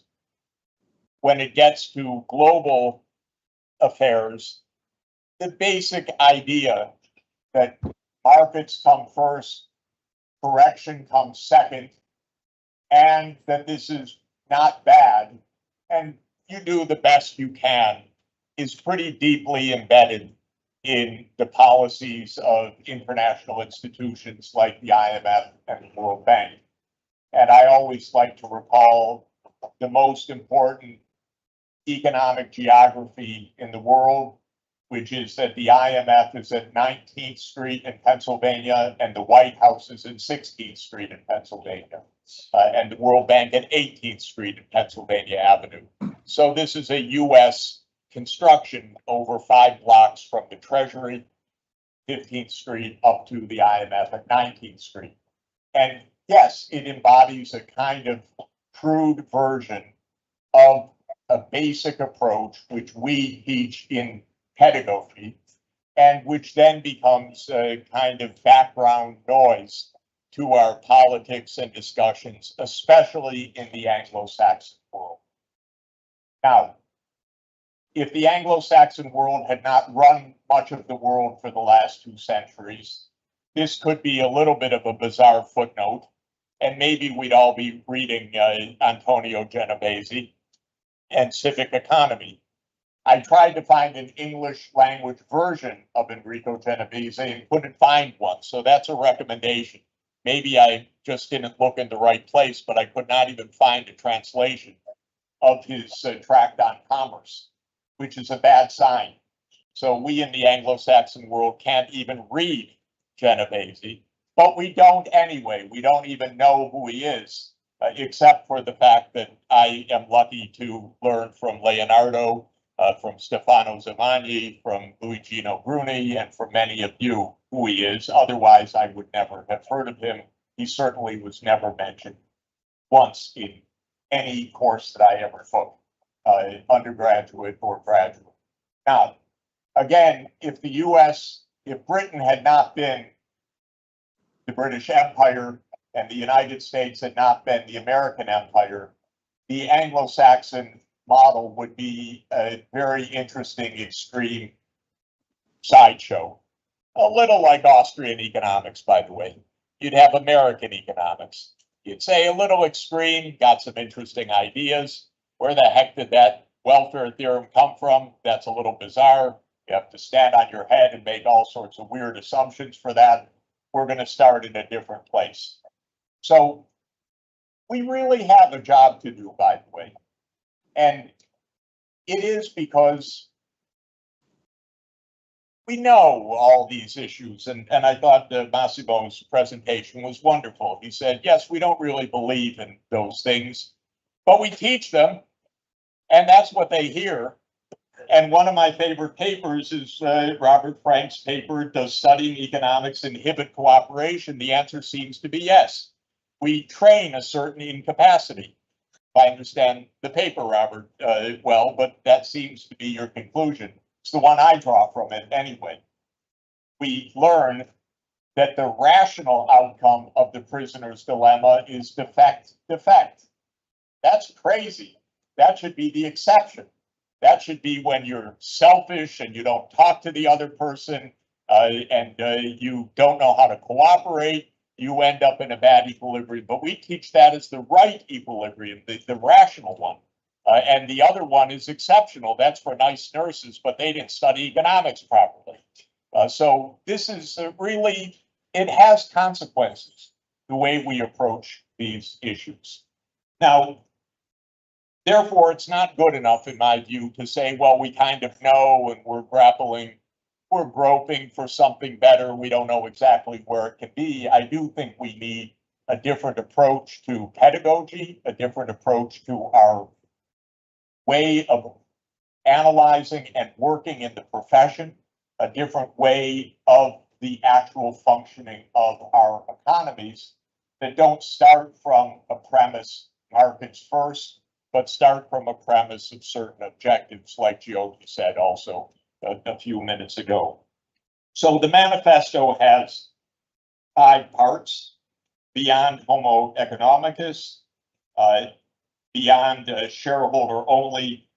[SPEAKER 6] When it gets to global affairs, the basic idea that markets come first, correction comes second, and that this is not bad, and you do the best you can, is pretty deeply embedded in the policies of international institutions like the IMF and the World Bank. And I always like to recall the most important economic geography in the world, which is that the IMF is at 19th Street in Pennsylvania and the White House is in 16th Street in Pennsylvania, and the World Bank at 18th Street in Pennsylvania Avenue. So this is a US construction over 5 blocks from the Treasury, 15th Street, up to the IMF at 19th Street. And yes, it embodies a kind of crude version of a basic approach which we teach in pedagogy, and which then becomes a kind of background noise to our politics and discussions, especially in the Anglo-Saxon world. Now, if the Anglo-Saxon world had not run much of the world for the last 2 centuries, this could be a little bit of a bizarre footnote, and maybe we'd all be reading Antonio Genovese and Civic Economy. I tried to find an English language version of Enrico Genovese and couldn't find one, so that's a recommendation. Maybe I just didn't look in the right place, but I could not even find a translation of his tract on commerce, which is a bad sign. So we in the Anglo-Saxon world can't even read Genovese, but we don't anyway. We don't even know who he is, except for the fact that I am lucky to learn from Leonardo, from Stefano Zamagni, from Luigino Bruni, and from many of you who he is. Otherwise, I would never have heard of him. He certainly was never mentioned once in any course that I ever took, undergraduate or graduate. Now, again, if Britain had not been the British Empire and the United States had not been the American Empire, the Anglo-Saxon model would be a very interesting, extreme sideshow. A little like Austrian economics, by the way. You'd have American economics. You'd say a little extreme, got some interesting ideas. Where the heck did that welfare theorem come from? That's a little bizarre. You have to stand on your head and make all sorts of weird assumptions for that. We're going to start in a different place. So we really have a job to do, by the way. And it is because we know all these issues. And I thought Massimo's presentation was wonderful. He said, yes, we don't really believe in those things, but we teach them. And that's what they hear. And one of my favorite papers is Robert Frank's paper, Does Studying Economics Inhibit Cooperation? The answer seems to be yes. We train a certain incapacity. I understand the paper, Robert, well, but that seems to be your conclusion. It's the one I draw from it anyway. We learn that the rational outcome of the prisoner's dilemma is defect. That's crazy. That should be the exception. That should be when you're selfish and you don't talk to the other person and you don't know how to cooperate. You end up in a bad equilibrium. But we teach that as the right equilibrium, the rational one. And the other one is exceptional. That's for nice nurses, but they didn't study economics properly. So this is really, it has consequences, the way we approach these issues. Now, therefore, it's not good enough, in my view, to say, well, we kind of know and we're groping for something better. We don't know exactly where it can be. I do think we need a different approach to pedagogy, a different approach to our way of analyzing and working in the profession, a different way of the actual functioning of our economies that don't start from a premise, markets first, but start from a premise of certain objectives, like Jayati said also a few minutes ago. So the manifesto has 5 parts: beyond homo economicus, beyond shareholder-only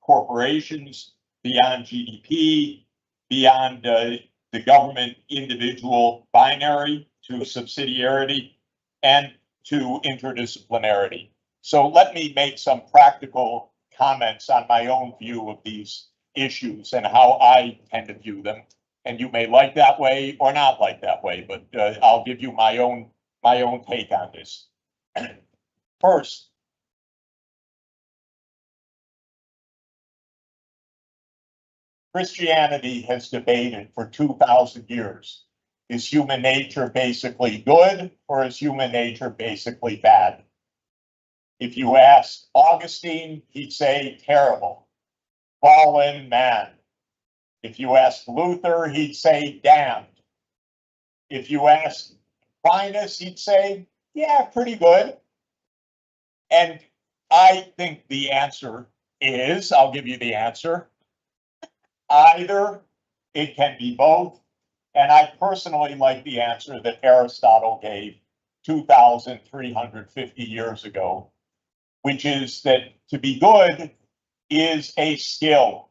[SPEAKER 6] corporations, beyond GDP, beyond the government-individual binary to subsidiarity, and to interdisciplinarity. So let me make some practical comments on my own view of these issues and how I tend to view them. And you may like that way or not like that way, but I'll give you my own take on this. First, Christianity has debated for 2,000 years. Is human nature basically good or is human nature basically bad? If you ask Augustine, he'd say terrible, fallen man. If you ask Luther, he'd say damned. If you ask Aquinas, he'd say, yeah, pretty good. And I think the answer is, I'll give you the answer, either it can be both. And I personally like the answer that Aristotle gave 2,350 years ago, which is that to be good is a skill.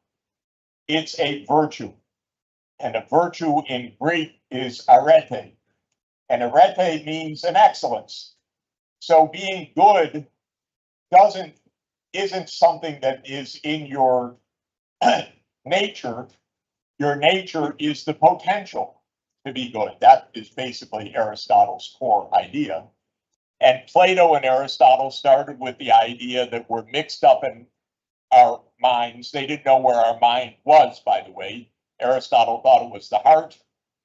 [SPEAKER 6] It's a virtue. And a virtue in Greek is arete. And arete means an excellence. So being good isn't something that is in your nature. Your nature is the potential to be good. That is basically Aristotle's core idea. And Plato and Aristotle started with the idea that we're mixed up in our minds. They didn't know where our mind was, by the way. Aristotle thought it was the heart.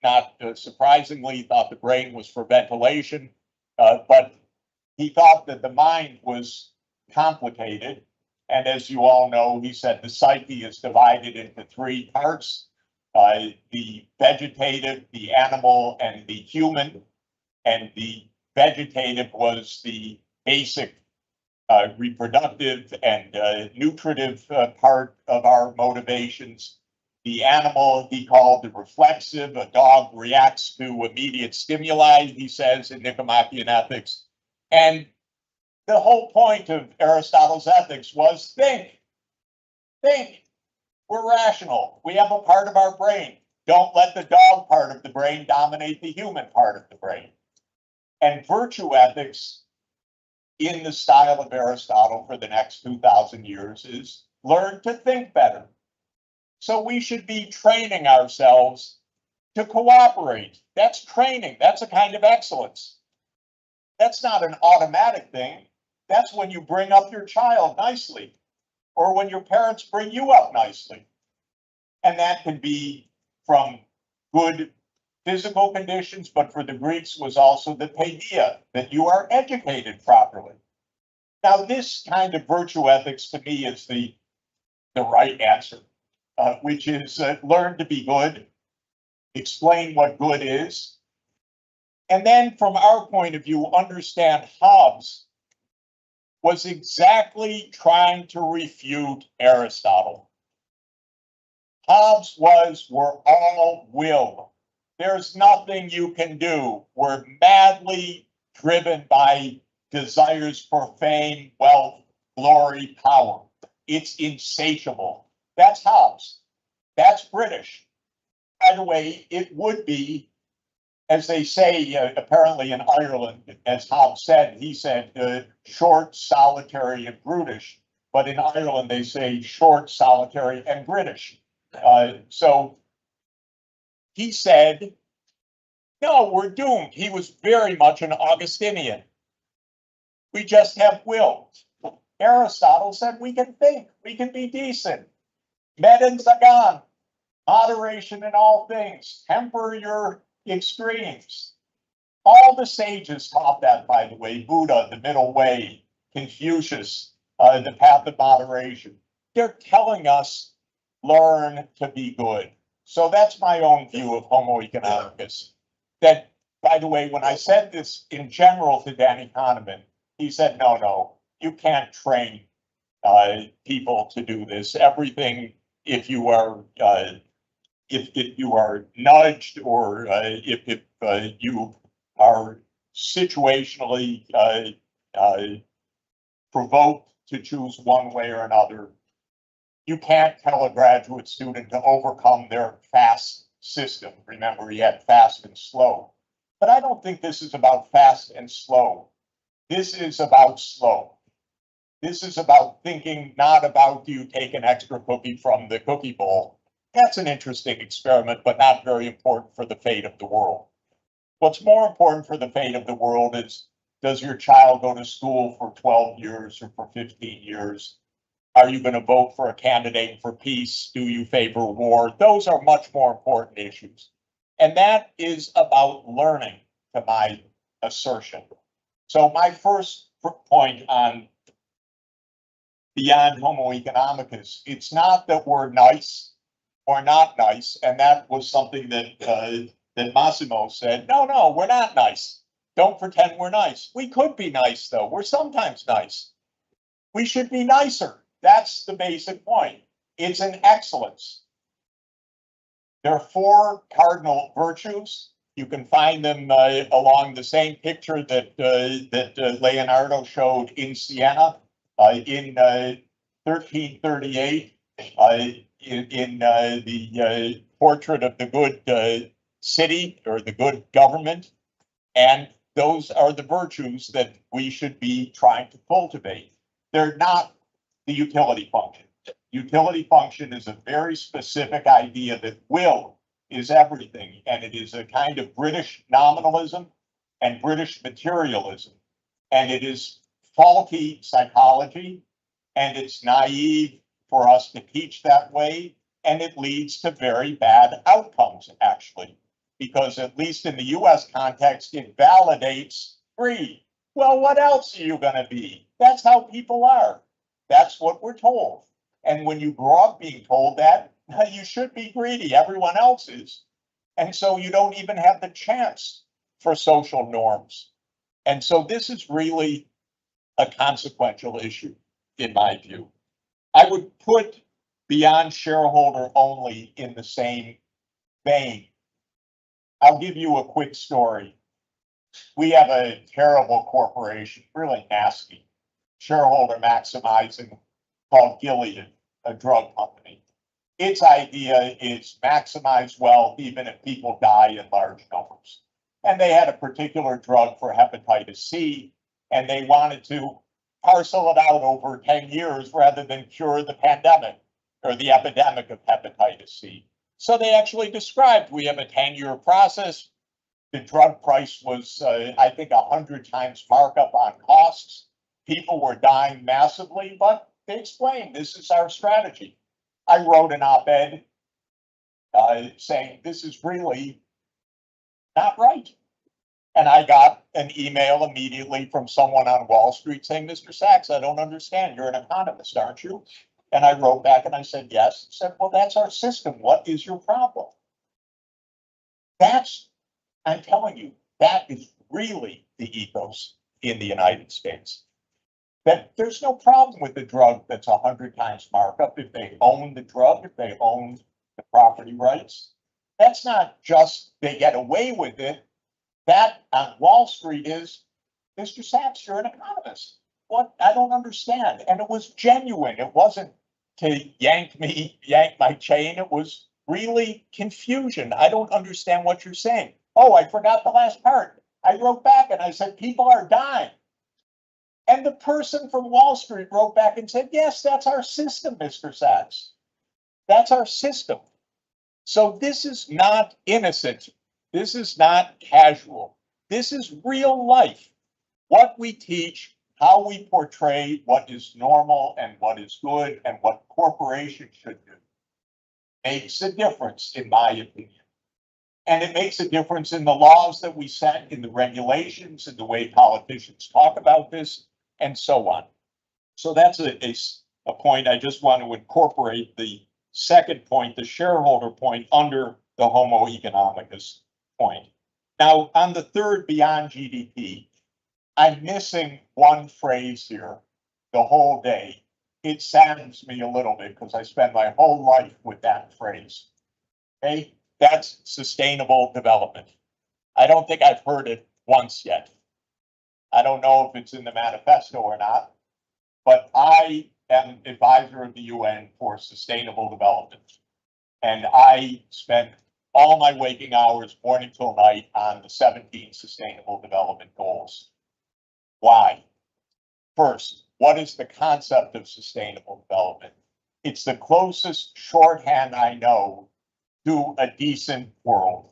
[SPEAKER 6] Not surprisingly, thought the brain was for ventilation. But he thought that the mind was complicated. And as you all know, he said the psyche is divided into 3 parts. The vegetative, the animal, and the human. And the vegetative was the basic reproductive and nutritive part of our motivations. The animal he called the reflexive. A dog reacts to immediate stimuli, he says in Nicomachean Ethics. And the whole point of Aristotle's ethics was think. We're rational. We have a part of our brain. Don't let the dog part of the brain dominate the human part of the brain. And virtue ethics, in the style of Aristotle for the next 2,000 years, is learn to think better. So we should be training ourselves to cooperate. That's training. That's a kind of excellence. That's not an automatic thing. That's when you bring up your child nicely, or when your parents bring you up nicely. And that can be from good physical conditions, but for the Greeks was also the paideia, that you are educated properly. Now, this kind of virtue ethics to me is the right answer, which is learn to be good, explain what good is, and then from our point of view, understand Hobbes was exactly trying to refute Aristotle. Hobbes was, we're all will. There's nothing you can do. We're madly driven by desires for fame, wealth, glory, power. It's insatiable. That's Hobbes. That's British. By the way, it would be, as they say, apparently in Ireland, as Hobbes said, he said short, solitary, and brutish. But in Ireland, they say short, solitary, and British. So he said, no, we're doomed. He was very much an Augustinian. We just have will. Aristotle said we can think, we can be decent. Medin Zagan, moderation in all things, temper your extremes. All the sages taught that, by the way. Buddha, the middle way, Confucius, the path of moderation. They're telling us, learn to be good. So that's my own view of Homo economicus. That, by the way, when I said this in general to Danny Kahneman, he said, no, you can't train people to do this. Everything, if you are nudged, or if you are situationally provoked to choose one way or another, you can't tell a graduate student to overcome their fast system. Remember, he had fast and slow. But I don't think this is about fast and slow. This is about slow. This is about thinking, not about, do you take an extra cookie from the cookie bowl? That's an interesting experiment, but not very important for the fate of the world. What's more important for the fate of the world is, does your child go to school for 12 years or for 15 years? Are you going to vote for a candidate for peace? Do you favor war? Those are much more important issues. And that is about learning, to my assertion. So my first point on beyond Homo economicus, it's not that we're nice or not nice. And that was something that Massimo said, no, we're not nice. Don't pretend we're nice. We could be nice, though. We're sometimes nice. We should be nicer. That's the basic point. It's an excellence. There are 4 cardinal virtues. You can find them along the same picture that Leonardo showed in Siena in 1338 in the portrait of the good city, or the good government. And those are the virtues that we should be trying to cultivate. They're not the utility function. Utility function is a very specific idea that will is everything, and it is a kind of British nominalism and British materialism, and it is faulty psychology, and it's naive for us to teach that way, and it leads to very bad outcomes, actually, because at least in the US context, it validates greed. Well, what else are you going to be? That's how people are. That's what we're told. And when you grow up being told that, you should be greedy. Everyone else is. And so you don't even have the chance for social norms. And so this is really a consequential issue, in my view. I would put beyond shareholder only in the same vein. I'll give you a quick story. We have a terrible corporation, really nasty, shareholder maximizing, called Gilead, a drug company. Its idea is maximize wealth even if people die in large numbers. And they had a particular drug for hepatitis C, and they wanted to parcel it out over 10 years rather than cure the pandemic or the epidemic of hepatitis C. So they actually described, we have a 10-year process. The drug price was, I think, 100 times markup on costs. People were dying massively, but they explained this is our strategy. I wrote an op-ed saying this is really not right. And I got an email immediately from someone on Wall Street saying, Mr. Sachs, I don't understand. You're an economist, aren't you? And I wrote back and I said, yes. He said, well, that's our system. What is your problem? That's, I'm telling you, that is really the ethos in the United States. That there's no problem with the drug that's 100 times markup if they own the drug, if they own the property rights. That's not just they get away with it. That on Wall Street is, Mr. Sachs, you're an economist. What? I don't understand. And it was genuine. It wasn't to yank my chain. It was really confusion. I don't understand what you're saying. Oh, I forgot the last part. I wrote back and I said, people are dying. And the person from Wall Street wrote back and said, yes, that's our system, Mr. Sachs. That's our system. So this is not innocent. This is not casual. This is real life. What we teach, how we portray what is normal and what is good and what corporations should do makes a difference, in my opinion. And it makes a difference in the laws that we set, in the regulations, in the way politicians talk about this, and so on. So that's a point I just want to incorporate the second point, the shareholder point, under the homo economicus point. Now, on the third, beyond GDP, I'm missing one phrase here the whole day. It saddens me a little bit because I spend my whole life with that phrase. Okay, that's sustainable development. I don't think I've heard it once yet. I don't know if it's in the manifesto or not, but I am advisor of the UN for sustainable development. And I spend all my waking hours, morning till night, on the 17 sustainable development goals. Why? First, what is the concept of sustainable development? It's the closest shorthand I know to a decent world.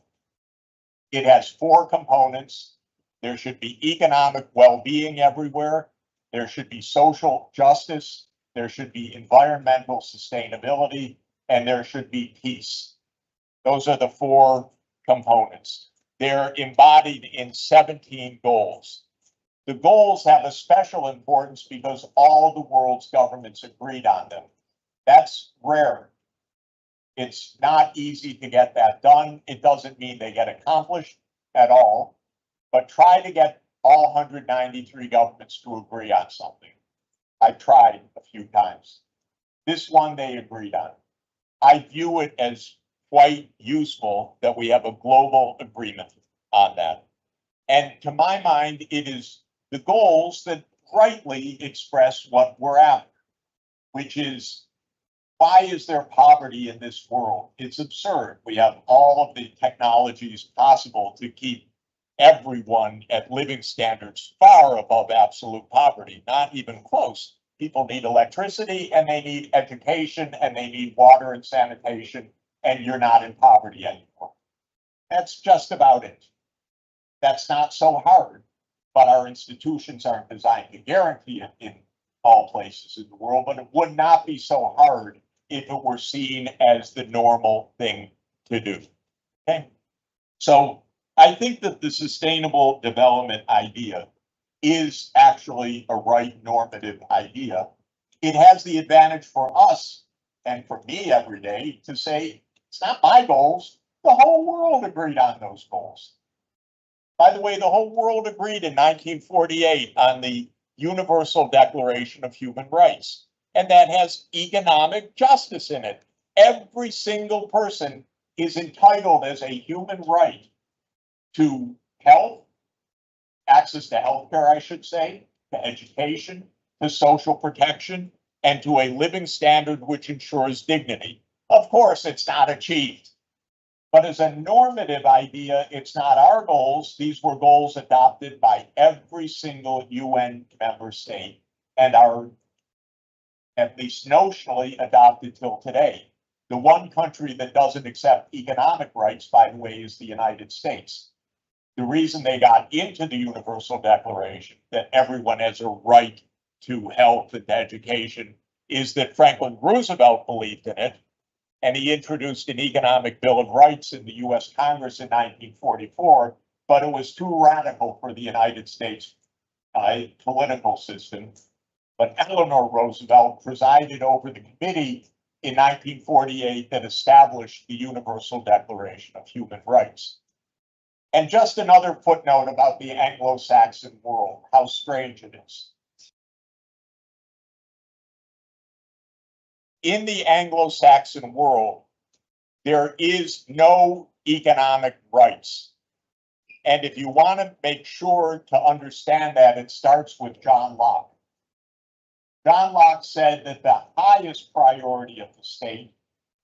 [SPEAKER 6] It has 4 components. There should be economic well-being everywhere. There should be social justice. There should be environmental sustainability, and there should be peace. Those are the 4 components. They're embodied in 17 goals. The goals have a special importance because all the world's governments agreed on them. That's rare. It's not easy to get that done. It doesn't mean they get accomplished at all, but try to get all 193 governments to agree on something. I tried a few times. This one they agreed on. I view it as quite useful that we have a global agreement on that. And to my mind, it is the goals that rightly express what we're after, which is, why is there poverty in this world? It's absurd. We have all of the technologies possible to keep everyone at living standards far above absolute poverty, not even close. People need electricity and they need education and they need water and sanitation, and you're not in poverty anymore. That's just about it. That's not so hard, but our institutions aren't designed to guarantee it in all places in the world, but it would not be so hard if it were seen as the normal thing to do. Okay, so I think that the sustainable development idea is actually a right normative idea. It has the advantage for us and for me every day to say, it's not my goals. The whole world agreed on those goals. By the way, the whole world agreed in 1948 on the Universal Declaration of Human Rights, and that has economic justice in it. Every single person is entitled as a human right to health, access to healthcare, I should say, to education, to social protection, and to a living standard which ensures dignity. Of course, it's not achieved, but as a normative idea, it's not our goals. These were goals adopted by every single UN member state and are at least notionally adopted till today. The one country that doesn't accept economic rights, by the way, is the United States. the reason they got into the Universal Declaration, that everyone has a right to health and education, is that Franklin Roosevelt believed in it, and he introduced an economic Bill of Rights in the US Congress in 1944, but it was too radical for the United States political system. But Eleanor Roosevelt presided over the committee in 1948 that established the Universal Declaration of Human Rights. And just another footnote about the Anglo-Saxon world, how strange it is. In the Anglo-Saxon world, there is no economic rights. And if you want to make sure to understand that, it starts with John Locke. John Locke said that the highest priority of the state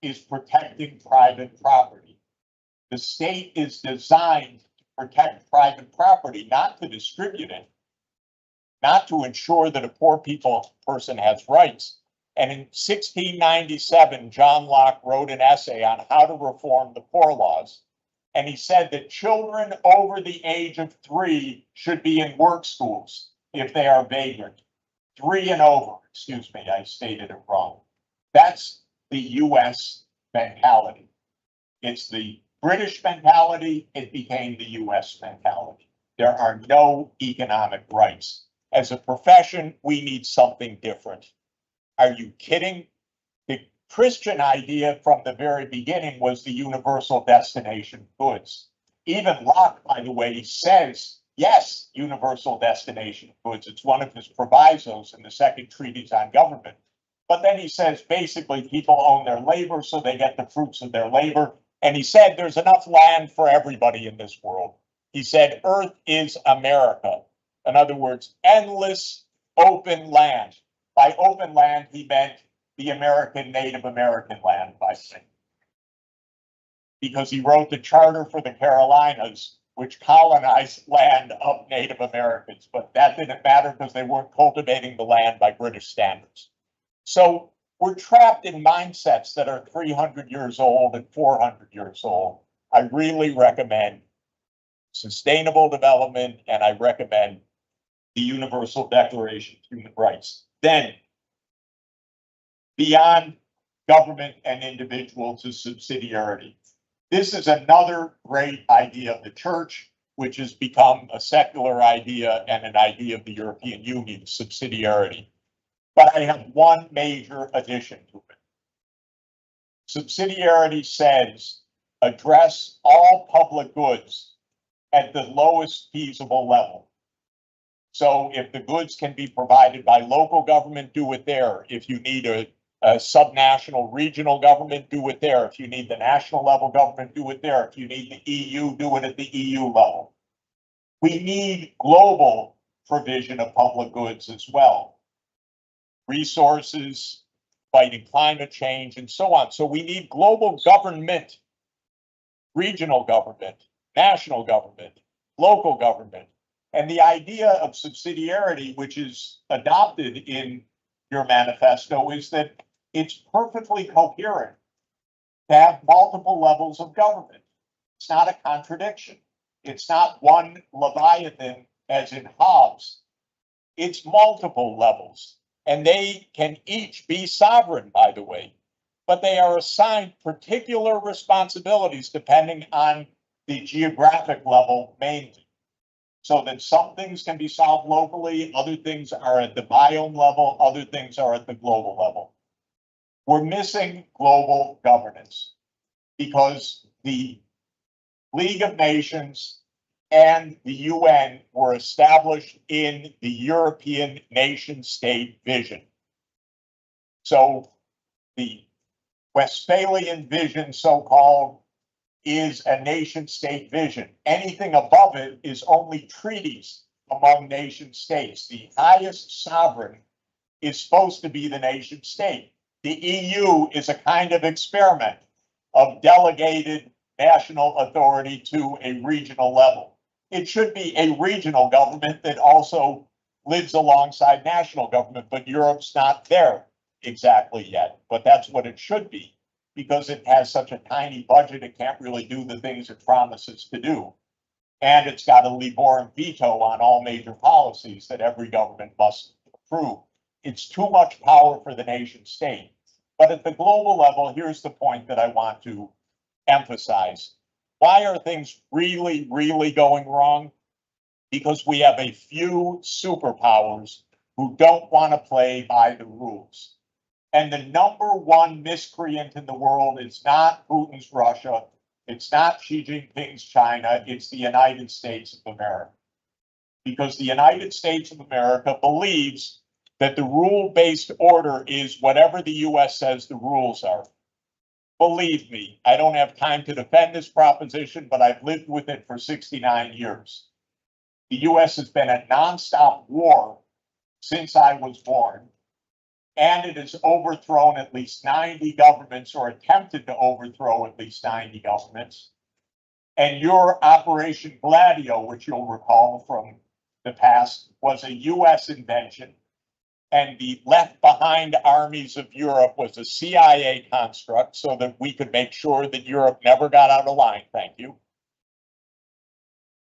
[SPEAKER 6] is protecting private property. The state is designed to protect private property, not to distribute it, not to ensure that a poor person has rights. And in 1697, John Locke wrote an essay on how to reform the poor laws. And he said that children over the age of 3 should be in work schools if they are vagrant. 3 and over, excuse me, I stated it wrong. That's the US mentality. It's the British mentality, it became the US mentality. There are no economic rights. As a profession, we need something different. Are you kidding? The Christian idea from the very beginning was the universal destination goods. Even Locke, by the way, says, yes, universal destination goods. It's one of his provisos in the second treatise on government. But then he says, basically, people own their labor, so they get the fruits of their labor. And he said, there's enough land for everybody in this world. He said, Earth is America. In other words, endless open land. By open land, he meant the Native American land, by saying. Because he wrote the Charter for the Carolinas, which colonized land of Native Americans, but that didn't matter because they weren't cultivating the land by British standards. So we're trapped in mindsets that are 300 years old and 400 years old. I really recommend sustainable development, and I recommend the Universal Declaration of Human Rights. Then, beyond government and individuals is subsidiarity. This is another great idea of the church, which has become a secular idea and an idea of the European Union, subsidiarity. But I have one major addition to it. Subsidiarity says address all public goods at the lowest feasible level. So if the goods can be provided by local government, do it there. If you need a subnational regional government, do it there. If you need the national level government, do it there. If you need the EU, do it at the EU level. We need global provision of public goods as well. Resources, fighting climate change, and so on. So we need global government, regional government, national government, local government. And the idea of subsidiarity, which is adopted in your manifesto, is that it's perfectly coherent to have multiple levels of government. It's not a contradiction. It's not one Leviathan as in Hobbes. It's multiple levels. And they can each be sovereign, by the way, but they are assigned particular responsibilities depending on the geographic level mainly. So that some things can be solved locally, other things are at the biome level, other things are at the global level. We're missing global governance because the League of Nations and the UN were established in the European nation-state vision. So the Westphalian vision, so-called, is a nation-state vision. Anything above it is only treaties among nation-states. The highest sovereign is supposed to be the nation-state. The EU is a kind of experiment of delegated national authority to a regional level. It should be a regional government that also lives alongside national government, but Europe's not there exactly yet. But that's what it should be. Because it has such a tiny budget, it can't really do the things it promises to do. and it's got a Liborum veto on all major policies that every government must approve. It's too much power for the nation state. But at the global level, here's the point that I want to emphasize. Why are things really, really going wrong? Because we have a few superpowers who don't want to play by the rules. And the number one miscreant in the world is not Putin's Russia. It's not Xi Jinping's China. It's the United States of America. Because the United States of America believes that the rule-based order is whatever the US says the rules are. Believe me, I don't have time to defend this proposition, but I've lived with it for 69 years. The US has been at nonstop war since I was born, and it has overthrown at least 90 governments, or attempted to overthrow at least 90 governments. And your Operation Gladio, which you'll recall from the past, was a US invention. And the left behind armies of Europe was a CIA construct so that we could make sure that Europe never got out of line. Thank you.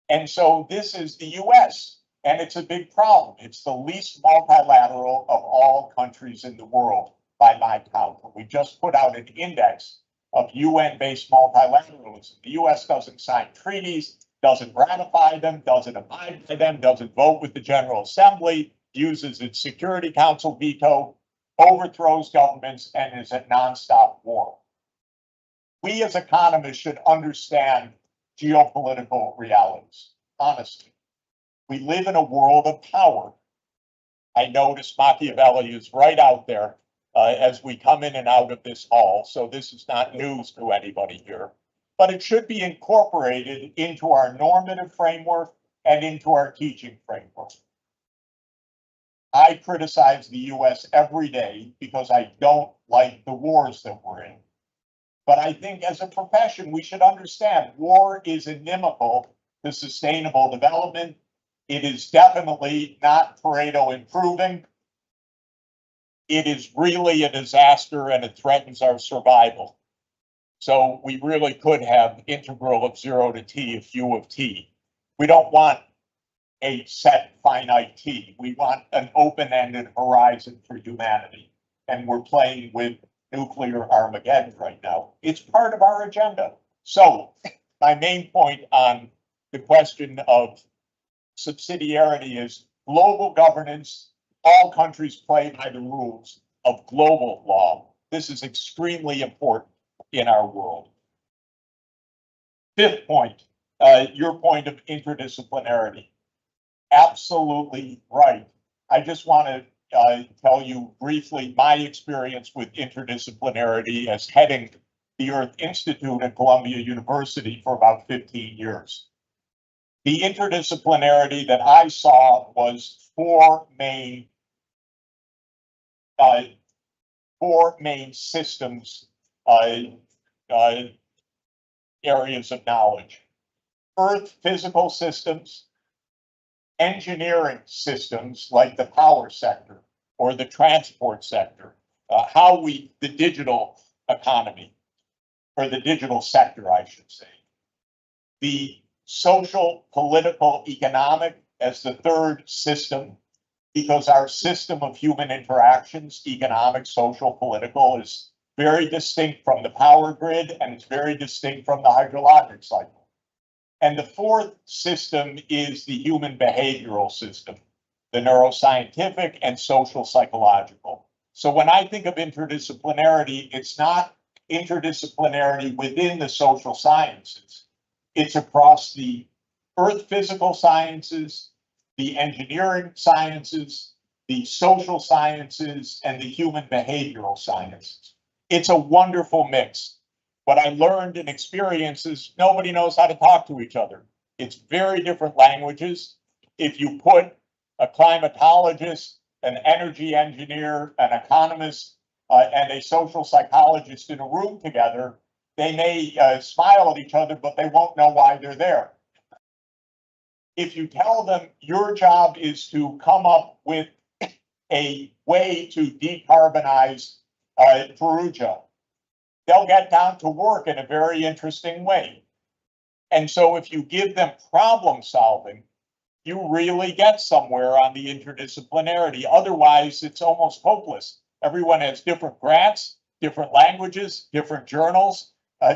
[SPEAKER 6] And so this is the US, and it's a big problem. It's the least multilateral of all countries in the world by my count. We just put out an index of UN-based multilateralism. The US doesn't sign treaties, doesn't ratify them, doesn't abide by them, doesn't vote with the General Assembly, uses its Security Council veto, overthrows governments, and is at nonstop war. We as economists should understand geopolitical realities, honestly. We live in a world of power. I notice Machiavelli is right out there as we come in and out of this hall, so this is not news to anybody here. But it should be incorporated into our normative framework and into our teaching framework. I criticize the US every day because I don't like the wars that we're in. But I think as a profession, we should understand war is inimical to sustainable development. It is definitely not Pareto improving. It is really a disaster, and it threatens our survival. So we really could have integral of 0 to t of u of t. We don't want a set finite t. We want an open-ended horizon for humanity. And we're playing with nuclear Armageddon right now. It's part of our agenda. So my main point on the question of subsidiarity is global governance. All countries play by the rules of global law. This is extremely important in our world. Fifth point, your point of interdisciplinarity. Absolutely right. I just want to tell you briefly my experience with interdisciplinarity as heading the Earth Institute at Columbia University for about 15 years. The interdisciplinarity that I saw was four main systems, areas of knowledge. Earth physical systems, engineering systems like the power sector or the transport sector, the digital economy, or the digital sector, I should say. The social, political, economic as the third system, because our system of human interactions, economic, social, political, is very distinct from the power grid, and it's very distinct from the hydrologic cycle. And the fourth system is the human behavioral system, the neuroscientific and social psychological. So when I think of interdisciplinarity, it's not interdisciplinarity within the social sciences. It's across the earth physical sciences, the engineering sciences, the social sciences, and the human behavioral sciences. It's a wonderful mix. What I learned and experienced is nobody knows how to talk to each other. It's very different languages. If you put a climatologist, an energy engineer, an economist, and a social psychologist in a room together, they may smile at each other, but they won't know why they're there. If you tell them your job is to come up with a way to decarbonize Perugia, they'll get down to work in a very interesting way. And so if you give them problem solving, you really get somewhere on the interdisciplinarity. Otherwise, it's almost hopeless. Everyone has different grants, different languages, different journals,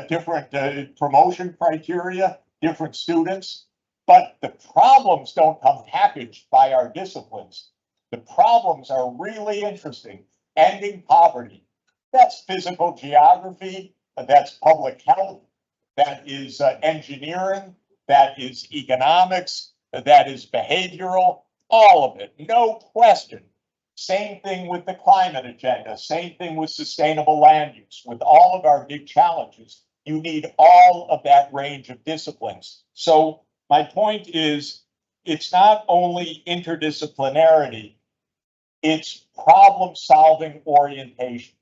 [SPEAKER 6] different promotion criteria, different students. But the problems don't come packaged by our disciplines. The problems are really interesting. Ending poverty. That's physical geography. That's public health. That is engineering. That is economics. That is behavioral. All of it. No question. Same thing with the climate agenda. Same thing with sustainable land use. With all of our big challenges, you need all of that range of disciplines. So my point is, it's not only interdisciplinarity, it's problem-solving orientation.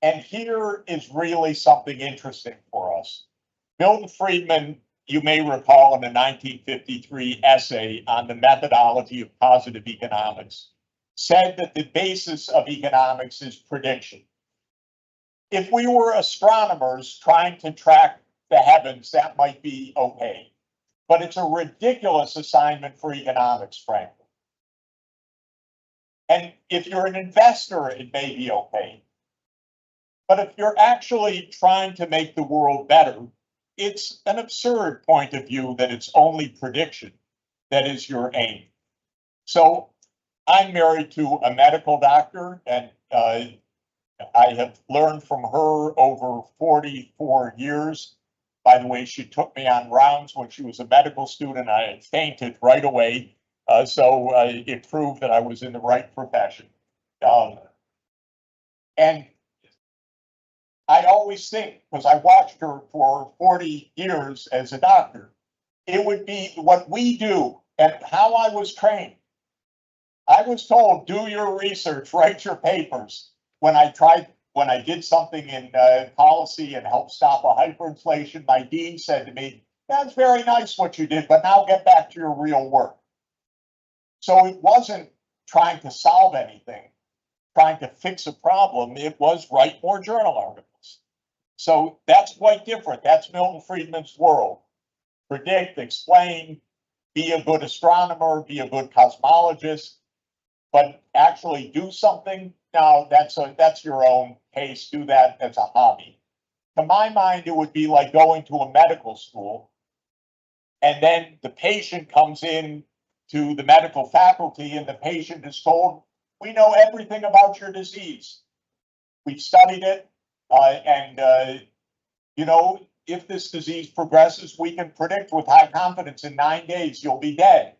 [SPEAKER 6] And here is really something interesting for us. Milton Friedman, you may recall, in a 1953 essay on the methodology of positive economics, said that the basis of economics is prediction. If we were astronomers trying to track the heavens, that might be okay. But it's a ridiculous assignment for economics, frankly. And if you're an investor, it may be okay. But if you're actually trying to make the world better, it's an absurd point of view that it's only prediction that is your aim. So I'm married to a medical doctor, and I have learned from her over 44 years. By the way, she took me on rounds when she was a medical student. I had fainted right away. So it proved that I was in the right profession. And I always think, because I watched her for 40 years as a doctor, it would be what we do and how I was trained. I was told, do your research, write your papers. When I did something in policy and helped stop a hyperinflation, my dean said to me, that's very nice what you did, but now get back to your real work. So it wasn't trying to solve anything, trying to fix a problem. It was write more journal articles. So that's quite different. That's Milton Friedman's world. Predict, explain, be a good astronomer, be a good cosmologist, but actually do something. Now that's your own case. Do that as a hobby. To my mind, it would be like going to a medical school, and then the patient comes in to the medical faculty, and the patient is told, we know everything about your disease. We've studied it, and you know, if this disease progresses, we can predict with high confidence in 9 days you'll be dead.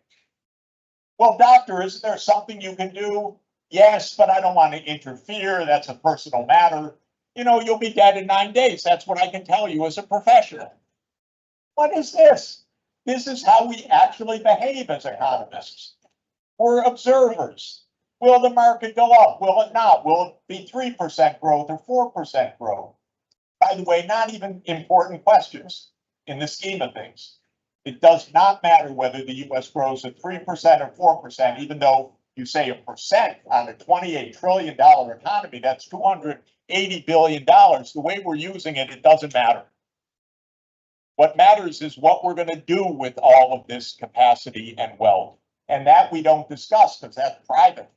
[SPEAKER 6] Well, doctor, isn't there something you can do? Yes, but I don't want to interfere. That's a personal matter. You know, you'll be dead in 9 days. That's what I can tell you as a professional. What is this? This is how we actually behave as economists. We're observers. Will the market go up? Will it not? Will it be 3% growth or 4% growth? By the way, not even important questions in the scheme of things. It does not matter whether the US grows at 3% or 4%, even though you say a percent on a $28 trillion economy, that's $280 billion. The way we're using it, it doesn't matter. What matters is what we're going to do with all of this capacity and wealth. And that we don't discuss because that's private.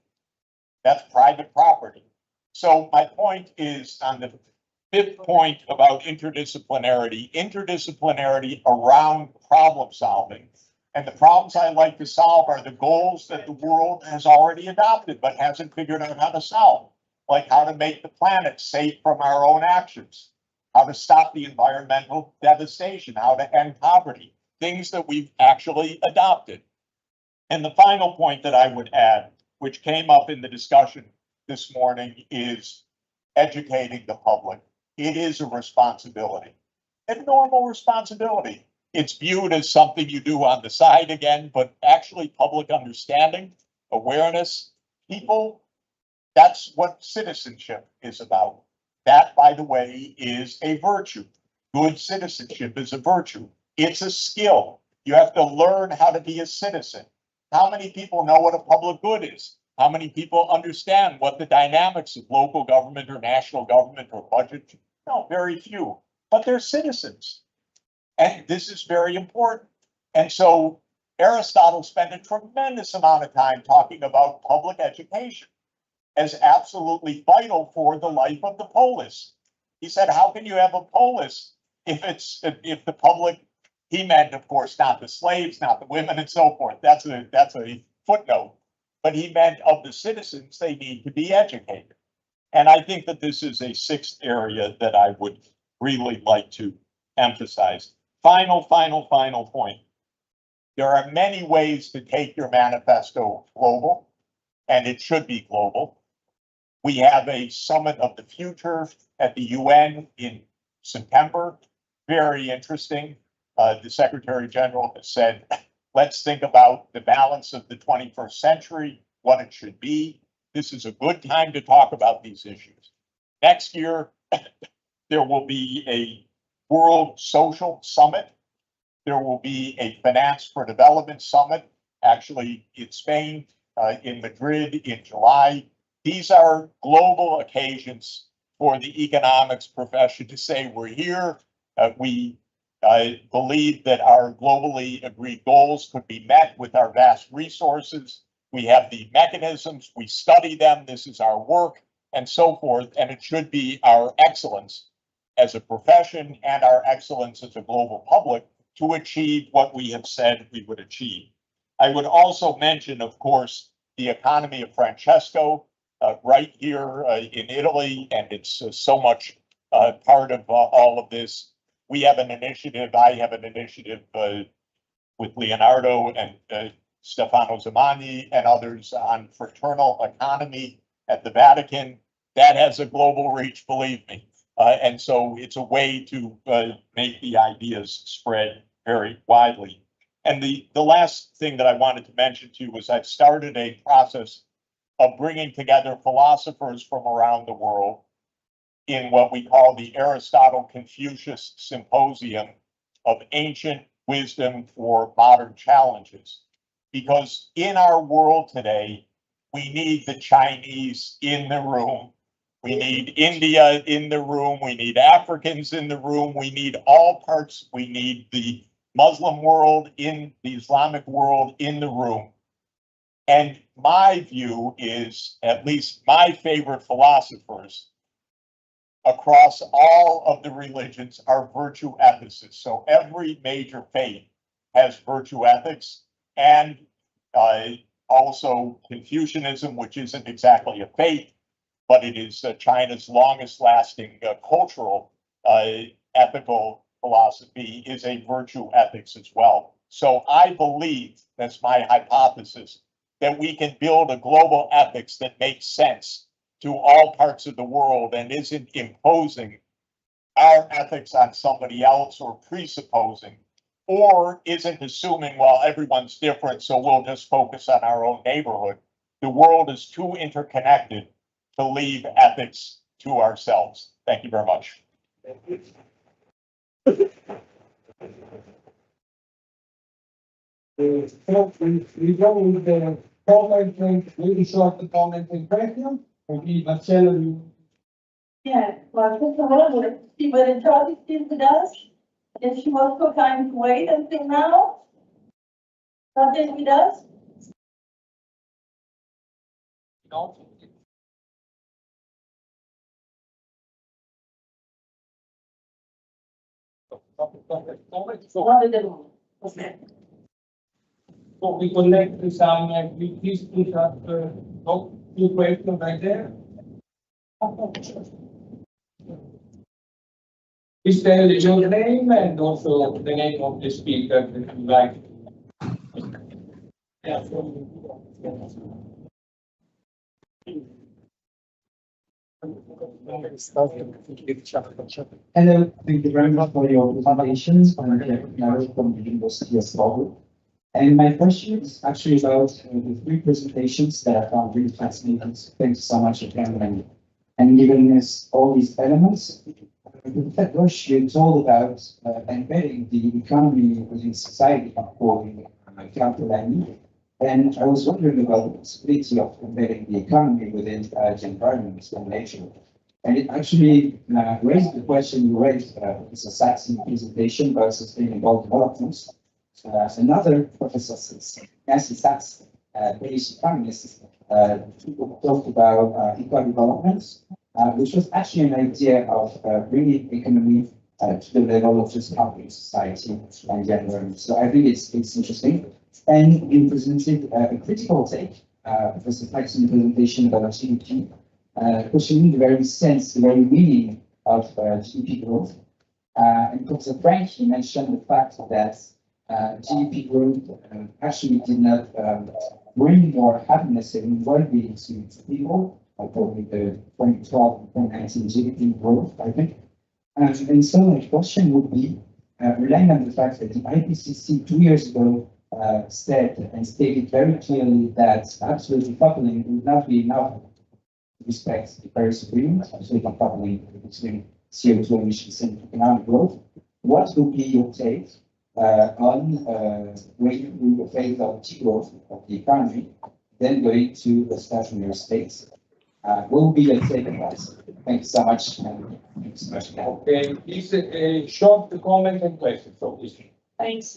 [SPEAKER 6] That's private property. So my point is on the fifth point about interdisciplinarity around problem solving. And the problems I like to solve are the goals that the world has already adopted, but hasn't figured out how to solve, like how to make the planet safe from our own actions, how to stop the environmental devastation, how to end poverty, things that we've actually adopted. And the final point that I would add, which came up in the discussion this morning, is educating the public. It is a responsibility, a normal responsibility. It's viewed as something you do on the side again, but actually public understanding, awareness, people, that's what citizenship is about. That, by the way, is a virtue. Good citizenship is a virtue. It's a skill. You have to learn how to be a citizen. How many people know what a public good is? How many people understand what the dynamics of local government or national government or budget? No, very few, but they're citizens. And this is very important. And so Aristotle spent a tremendous amount of time talking about public education as absolutely vital for the life of the polis. He said, how can you have a polis if the public, he meant, of course, not the slaves, not the women and so forth. That's a footnote. But he meant of the citizens, they need to be educated. And I think that this is a sixth area that I would really like to emphasize. Final point. There are many ways to take your manifesto global, and it should be global. We have a summit of the future at the UN in September. Very interesting. The Secretary General has said, let's think about the balance of the 21st century, what it should be. This is a good time to talk about these issues. Next year, there will be a World Social Summit. There will be a Finance for Development Summit, actually in Spain, in Madrid in July. These are global occasions for the economics profession to say we're here. We believe that our globally agreed goals could be met with our vast resources. We have the mechanisms, we study them, this is our work, and so forth, and it should be our excellence as a profession and our excellence as a global public to achieve what we have said we would achieve. I would also mention, of course, the economy of Francesco, right here in Italy, and it's so much part of all of this. We have an initiative, I have an initiative with Leonardo and Stefano Zamani and others on fraternal economy at the Vatican. That has a global reach, believe me. And so it's a way to make the ideas spread very widely. And the last thing that I wanted to mention to you was I've started a process of bringing together philosophers from around the world in what we call the Aristotle Confucius Symposium of Ancient Wisdom for Modern Challenges. Because in our world today, we need the Chinese in the room. We need India in the room. We need Africans in the room. We need all parts. We need the Muslim world in the Islamic world in the room. And my view is, at least my favorite philosophers across all of the religions are virtue ethicists. So every major faith has virtue ethics, and also Confucianism, which isn't exactly a faith, but it is China's longest lasting cultural ethical philosophy, is a virtue ethics as well. So I believe, that's my hypothesis, that we can build a global ethics that makes sense to all parts of the world and isn't imposing our ethics on somebody else or presupposing, or isn't assuming, well, everyone's different, so we'll just focus on our own neighborhood. The world is too interconnected to leave ethics to ourselves. Thank you very much.
[SPEAKER 1] So we go with the comment, really short comment and question. Maybe Marcello, you.
[SPEAKER 2] Yeah, well, first of all, I would like to see whether Jayati is still with us. If she was so kind to wait until now. Not there with us.
[SPEAKER 1] No.
[SPEAKER 2] Not in the room. Okay.
[SPEAKER 1] So we collect some, please put up, few questions right there. Please tell your name and also the name of the speaker that you like. Yeah.
[SPEAKER 7] Hello, thank you very much for your presentations. I'm Nehru from the University of Seoul. And my question is actually about the three presentations that I found really fascinating. Thanks so much for coming and giving us all these elements. At Ghosh, you told about embedding the economy within society according to Lenny. And I was wondering about the possibility of embedding the economy within the environment and nature. And it actually raised the question you raised, Professor Sachs in the presentation about sustainable development. Another Professor Sachs, British economist, talked about equal development, which was actually an idea of bringing economy to the level of just helping society and the environment. So I think it's interesting. And we presented a critical take, Professor Sachs in the presentation about GDP, questioning the very sense, the very meaning of GDP growth. And Professor Frank, he mentioned the fact that GDP growth actually did not bring more happiness and well-being to people, probably the 2012 and 2019 GDP growth, I think. And so my question would be, relying on the fact that the IPCC 2 years ago said and stated very clearly that absolute decoupling would not be enough to respect the Paris Agreement, absolute decoupling between CO2 emissions and economic growth. What would be your take on when we phase out growth of the economy, then going to the stationary states? Will be a take on that. Thank you so much.
[SPEAKER 1] Okay, please a short comment and question. So please.
[SPEAKER 8] Thanks.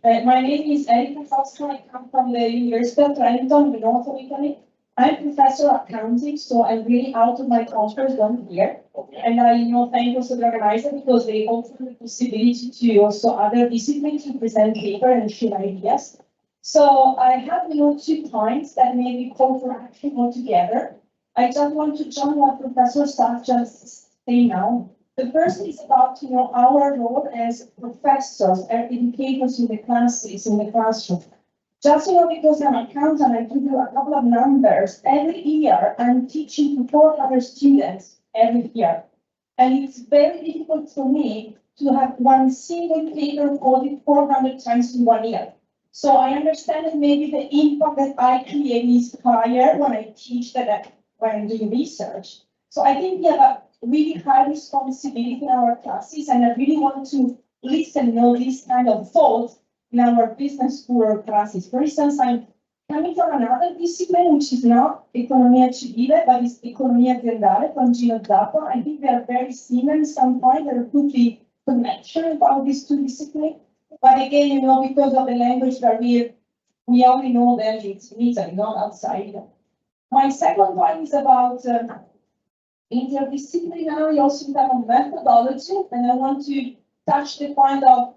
[SPEAKER 8] My name is Erika Foster. I come from the University of Trento in the north of Italy. I'm professor of accounting, so I'm really out of my comfort zone here. And I thank also the organizer because they offer the possibility to also other disciplines to present paper and share ideas. So I have 2 points that maybe call for action altogether. I just want to join what Professor Sachs just saying now. The first is about our role as professors, as educators in the classes, in the classroom. Just because I'm an accountant, I give you a couple of numbers. Every year, I'm teaching to 400 students every year. And it's very difficult for me to have one single paper coded 400 times in 1 year. So I understand that maybe the impact that I create is higher when I teach that when I'm doing research. So I think we have a really high responsibility in our classes, and I really want to listen, this kind of thoughts in our business school or classes. For instance, I'm coming from another discipline, which is not Economia Civile, but it's Economia dell'Are from Ghosh. I think they are very similar in some point. There could be connection about these 2 disciplines. But again, because of the language barrier, we only know that it's in Italy, not outside. My second point is about interdisciplinary, also in terms of methodology, and I want to touch the point of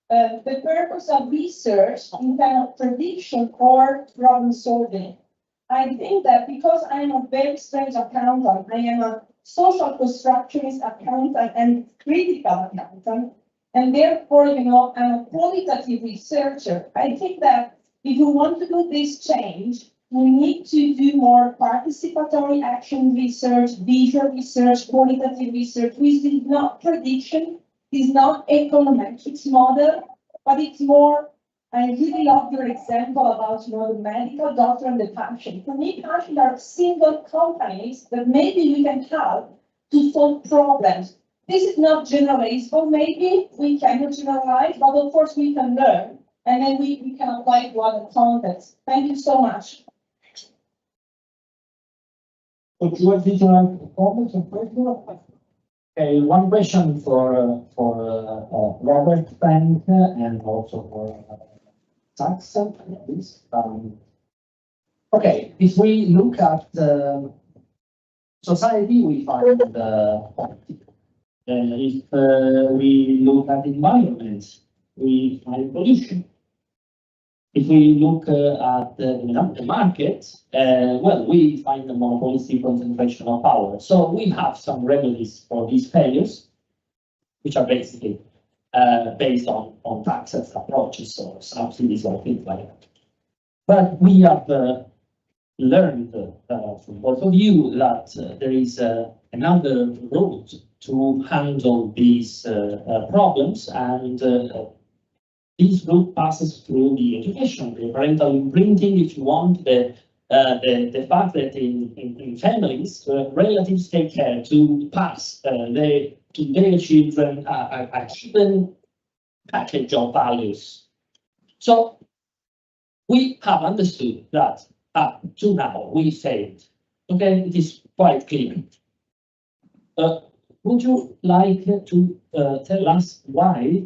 [SPEAKER 8] the purpose of research in terms of prediction or problem solving. I think that because I am a very strange accountant, I am a social constructionist accountant and critical accountant, and therefore, I'm a qualitative researcher. I think that if we want to do this change, we need to do more participatory action research, visual research, qualitative research, which is not prediction, is not econometrics model, but it's more, I really love your example about the medical doctor and the patient. For me, patients are single companies that maybe we can help to solve problems. This is not generalizable, maybe we cannot generalize, but of course we can learn, and then we can apply to other contexts. Thank you so much.
[SPEAKER 1] So do you have additional comments and questions? Okay, one question for Robert, thank, and also for Sachs, please.
[SPEAKER 9] Okay, if we look at society, we find if we look at environment, we find pollution. If we look at the market, well, we find a monopolistic concentration of power. So we have some remedies for these failures, which are basically based on taxes approaches or subsidies or things like that. But we have learned from both of you that there is another route to handle these problems, and this route passes through the education, the parental imprinting, if you want, the fact that in families, relatives take care to pass to their children a given package of values. So we have understood that up to now we failed. Okay, it is quite clear. would you like to tell us why?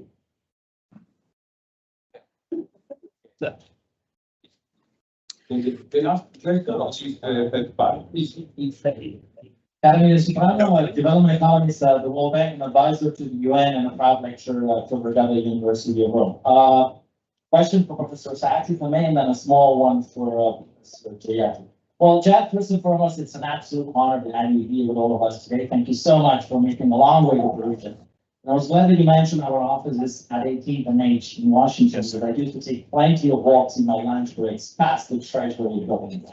[SPEAKER 1] The last question is first part.
[SPEAKER 9] It's
[SPEAKER 7] Academy Soprano, development economist at the World Bank, an advisor to the UN, and a proud lecturer at the University of Rome. Question for Professor Sachs, if I may, and then a small one for Professor Jayati. Well, Jeff, first and foremost, it's an absolute honor to have you here with all of us today. Thank you so much for making a long way to Perugia. And I was glad that you mentioned our offices at 18th and H in Washington, so that I used to take plenty of walks in my lunch breaks past the Treasury building.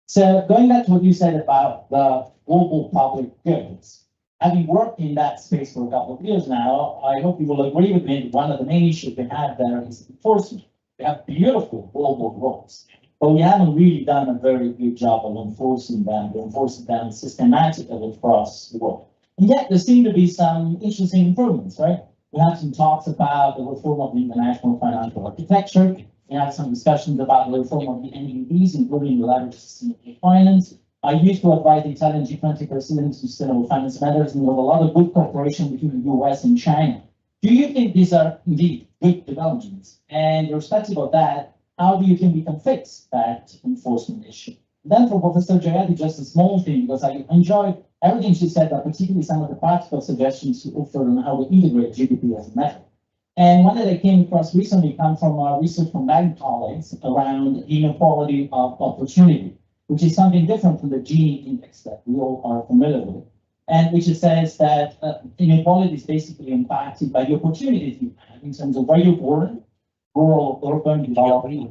[SPEAKER 7] So going back to what you said about the global public goods, having worked in that space for a couple of years now, I hope you will agree with me that one of the main issues we have there is enforcement. We have beautiful global rules, but we haven't really done a very good job of enforcing them systematically across the world. And yet there seem to be some interesting improvements, right? We have some talks about the reform of the international financial architecture. We have some discussions about the reform of the NEDs, including the leverage sustainable finance. I used to advise the Italian G20 president on sustainable finance matters, and there was a lot of good cooperation between the US and China. Do you think these are indeed good developments? And irrespective of that, how do you think we can fix that enforcement issue? Then for Professor Jayati, just a small thing, because I enjoyed everything she said, but particularly some of the practical suggestions she offered on how we integrate GDP as a measure. And one that I came across recently comes from research from bank colleagues around inequality of opportunity, which is something different from the Gini index that we all are familiar with, and which says that inequality is basically impacted by the opportunities you have in terms of where you're born, rural, urban, developing,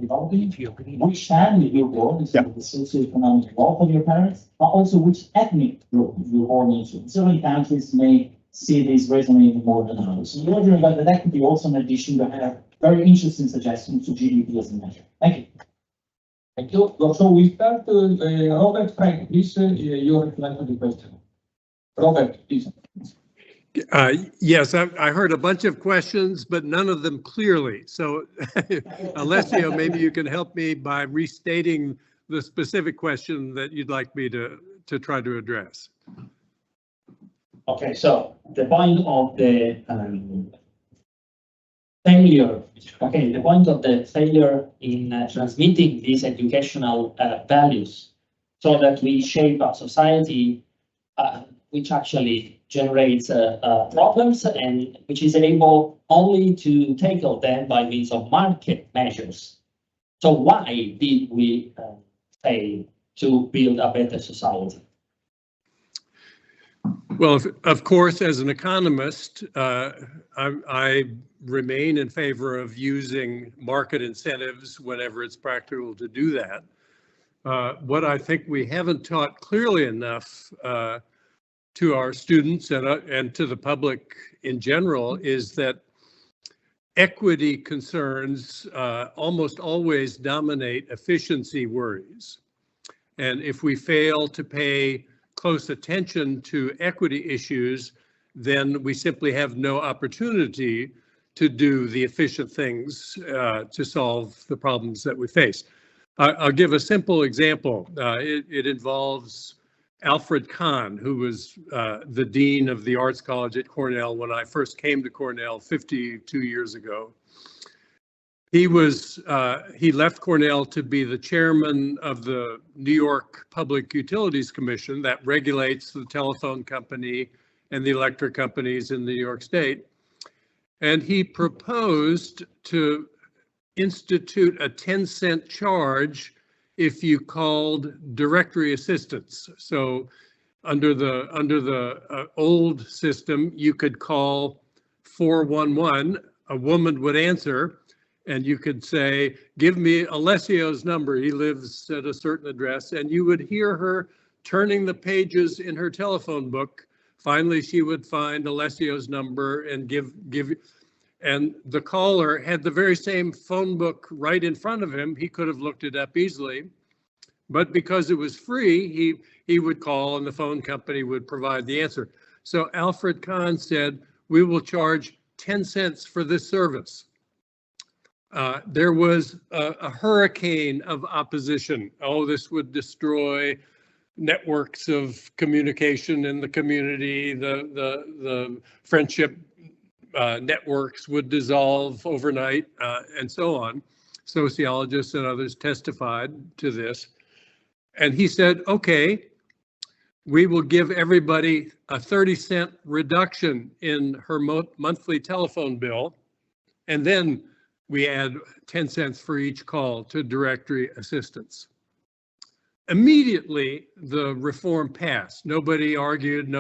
[SPEAKER 7] which family you're born, in terms of the socioeconomic wealth of your parents, but also which ethnic group you're born into. Certain countries may see this resonating more than others. So I'm wondering whether that could be also an addition to have very interesting suggestions to GDP as a measure. Thank you.
[SPEAKER 1] Thank you. So we start, Robert Frank, please, your reply to the question. Robert, please.
[SPEAKER 5] Yes, I heard a bunch of questions, but none of them clearly. So Alessio, maybe you can help me by restating the specific question that you'd like me to try to address.
[SPEAKER 9] Okay, so the point of the failure, the point of the failure in transmitting these educational values so that we shape a society which actually generates problems and which is able only to tackle them by means of market measures. So why did we fail to build a better society?
[SPEAKER 5] Well, of course, as an economist, I remain in favor of using market incentives whenever it's practical to do that. What I think we haven't taught clearly enough to our students and to the public in general is that equity concerns almost always dominate efficiency worries. And if we fail to pay close attention to equity issues, then we simply have no opportunity to do the efficient things to solve the problems that we face. I'll give a simple example. It involves Alfred Kahn, who was the dean of the Arts College at Cornell when I first came to Cornell 52 years ago. He left Cornell to be the chairman of the New York Public Utilities Commission that regulates the telephone company and the electric companies in New York State. And he proposed to institute a 10-cent charge if you called directory assistance. So under the old system, you could call 411, a woman would answer, and you could say, give me Alessio's number, he lives at a certain address, and you would hear her turning the pages in her telephone book. Finally, she would find Alessio's number and give, and the caller had the very same phone book right in front of him. He could have looked it up easily, but because it was free, he would call and the phone company would provide the answer. So Alfred Kahn said, we will charge 10 cents for this service. There was a hurricane of opposition. Oh, this would destroy networks of communication in the community, the friendship networks would dissolve overnight, and so on. Sociologists and others testified to this. And he said, okay, we will give everybody a 30-cent reduction in her monthly telephone bill, and then we add 10 cents for each call to directory assistance. Immediately, the reform passed. Nobody argued,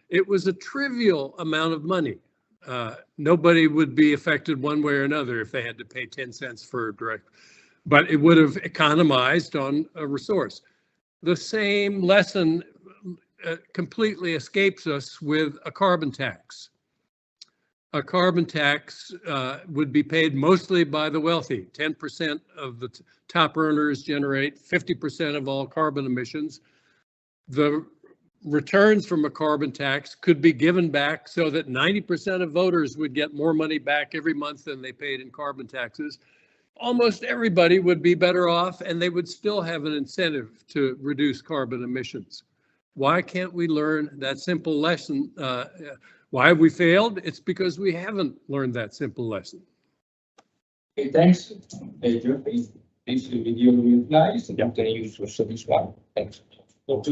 [SPEAKER 5] it was a trivial amount of money. Nobody would be affected one way or another if they had to pay 10 cents for a direct, but it would have economized on a resource. The same lesson completely escapes us with a carbon tax. A carbon tax would be paid mostly by the wealthy. 10% of the top earners generate 50% of all carbon emissions. The returns from a carbon tax could be given back so that 90% of voters would get more money back every month than they paid in carbon taxes. Almost everybody would be better off, and they would still have an incentive to reduce carbon emissions. Why can't we learn that simple lesson? Why have we failed? It's because we haven't learned that simple lesson.
[SPEAKER 1] Okay, thanks, Pedro. This video replies, and you can use also this one. Thanks.
[SPEAKER 6] Let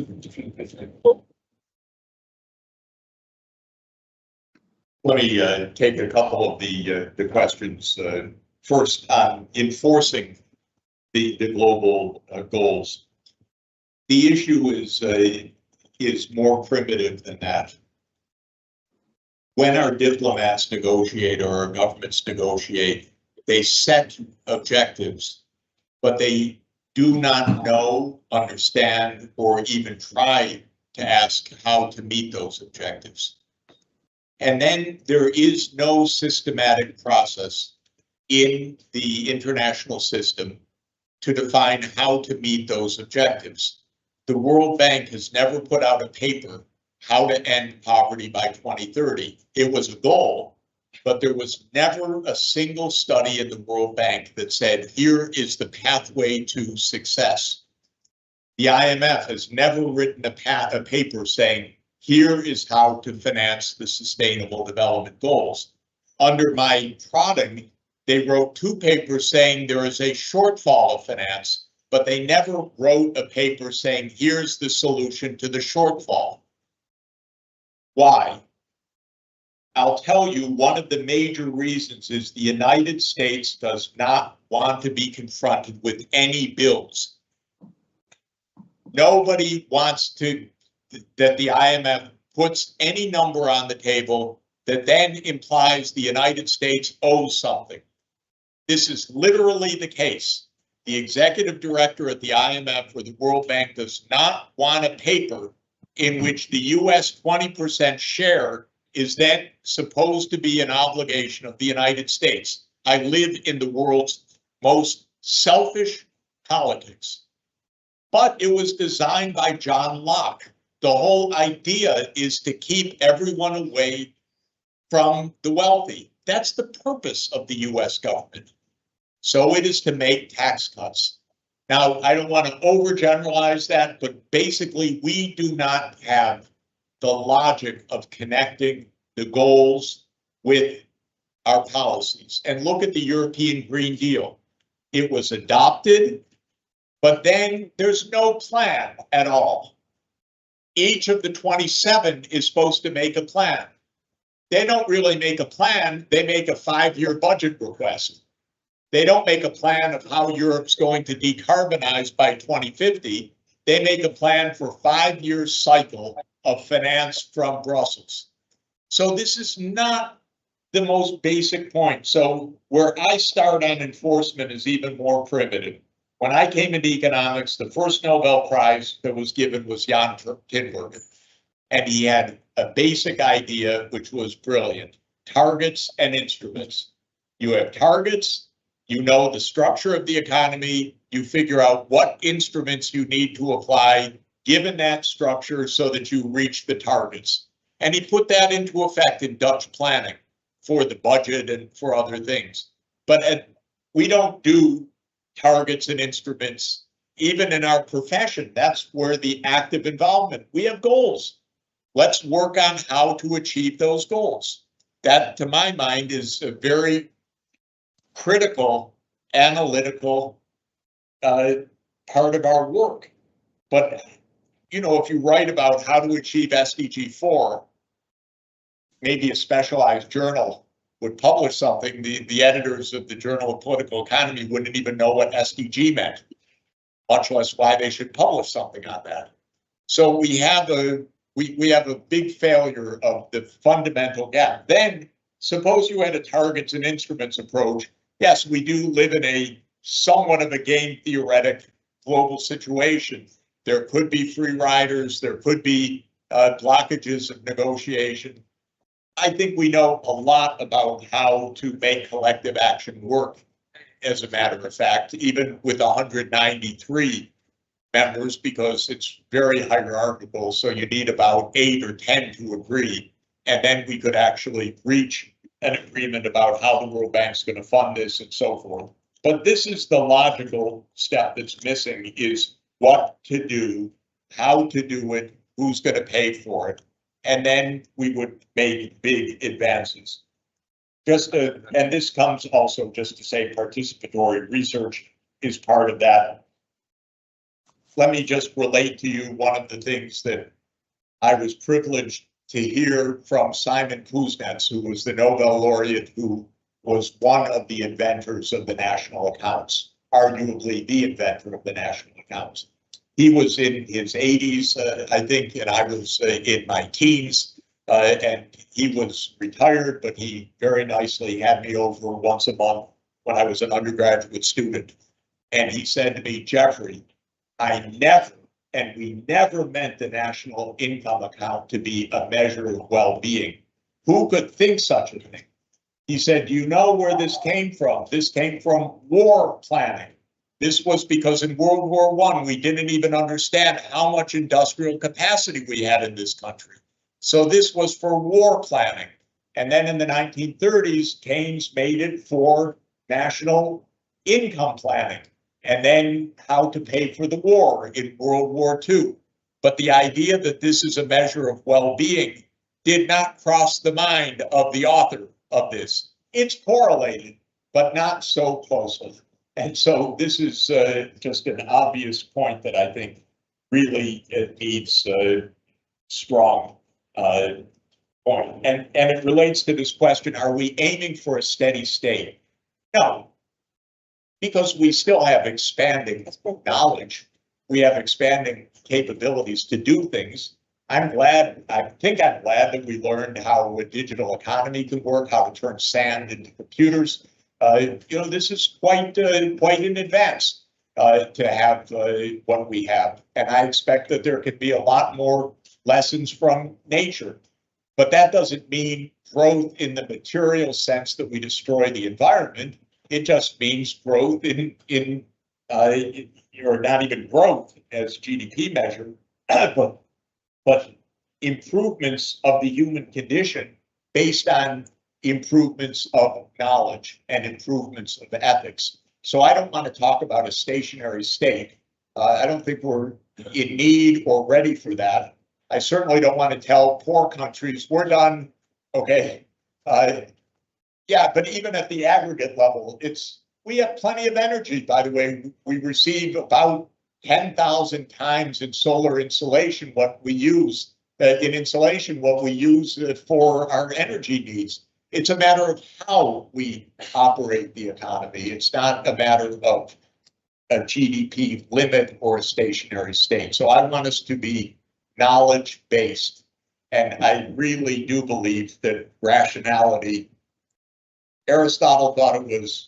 [SPEAKER 6] me take a couple of the questions. First, on enforcing the global goals. The issue is more primitive than that. When our diplomats negotiate or our governments negotiate, they set objectives, but they do not know, understand, or even try to ask how to meet those objectives. And then there is no systematic process in the international system to define how to meet those objectives. The World Bank has never put out a paper, how to end poverty by 2030. It was a goal, but there was never a single study in the World Bank that said, here is the pathway to success. The IMF has never written a paper saying, here is how to finance the Sustainable Development Goals. Under my prodding, they wrote 2 papers saying there is a shortfall of finance, but they never wrote a paper saying, here's the solution to the shortfall. Why? I'll tell you, one of the major reasons is the United States does not want to be confronted with any bills. Nobody wants to, that the IMF puts any number on the table that then implies the United States owes something. This is literally the case. The executive director at the IMF or the World Bank does not want a paper in which the US 20% share is then supposed to be an obligation of the United States. I live in the world's most selfish politics. But it was designed by John Locke. The whole idea is to keep everyone away from the wealthy. That's the purpose of the US government. So it is to make tax cuts. Now, I don't want to overgeneralize that, but basically we do not have the logic of connecting the goals with our policies. And look at the European Green Deal. It was adopted, but then there's no plan at all. Each of the 27 is supposed to make a plan. They don't really make a plan, they make a 5-year budget request. They don't make a plan of how Europe's going to decarbonize by 2050. They make a plan for a 5-year cycle of finance from Brussels. So this is not the most basic point. So where I start on enforcement is even more primitive. When I came into economics, the first Nobel Prize that was given was Jan Tinbergen. And he had a basic idea, which was brilliant: targets and instruments. You have targets, you know the structure of the economy, you figure out what instruments you need to apply given that structure so that you reach the targets. And he put that into effect in Dutch planning for the budget and for other things. But we don't do targets and instruments even in our profession, that's where the active involvement, we have goals. Let's work on how to achieve those goals. That, to my mind, is a very critical, analytical part of our work. But, you know, if you write about how to achieve SDG 4, maybe a specialized journal would publish something, the editors of the Journal of Political Economy wouldn't even know what SDG meant, much less why they should publish something on that. So we have a big failure of the fundamental gap. Then suppose you had a targets and instruments approach. Yes, we do live in a somewhat of a game theoretic global situation. There could be free riders, there could be blockages of negotiation. I think we know a lot about how to make collective action work, as a matter of fact, even with 193 members, because it's very hierarchical. So you need about 8 or 10 to agree. And then we could actually reach an agreement about how the World Bank's going to fund this and so forth. But this is the logical step that's missing, is what to do, how to do it, who's going to pay for it. And then we would make big advances. And this comes also just to say participatory research is part of that. Let me just relate to you one of the things that I was privileged to hear from Simon Kuznets, who was the Nobel laureate, who was one of the inventors of the national accounts, arguably the inventor of the national accounts. He was in his 80s, I think, and I was in my teens, and he was retired, but he very nicely had me over once a month when I was an undergraduate student. And he said to me, Jeffrey, we never meant the national income account to be a measure of well-being. Who could think such a thing? He said, do you know where this came from? This came from war planning. This was because in World War I, we didn't even understand how much industrial capacity we had in this country. So this was for war planning. And then in the 1930s, Keynes made it for national income planning, and then how to pay for the war in World War II. But the idea that this is a measure of well-being did not cross the mind of the author of this. It's correlated, but not so closely. And so this is just an obvious point that I think really needs a strong point. And it relates to this question, are we aiming for a steady state? No, because we still have expanding knowledge. We have expanding capabilities to do things. I think I'm glad that we learned how a digital economy can work, how to turn sand into computers. This is quite an advance to have what we have. And I expect that there could be a lot more lessons from nature. But that doesn't mean growth in the material sense that we destroy the environment. It just means growth or not even growth as GDP measure, but improvements of the human condition based on improvements of knowledge and improvements of ethics. So I don't want to talk about a stationary state. I don't think we're in need or ready for that. I certainly don't want to tell poor countries, we're done, okay. Yeah, but even at the aggregate level, we have plenty of energy, by the way. We receive about 10,000 times in solar insulation what we use, in insulation, what we use for our energy needs. It's a matter of how we operate the economy. It's not a matter of a GDP limit or a stationary state. So I want us to be knowledge-based. And I really do believe that rationality, Aristotle thought it was,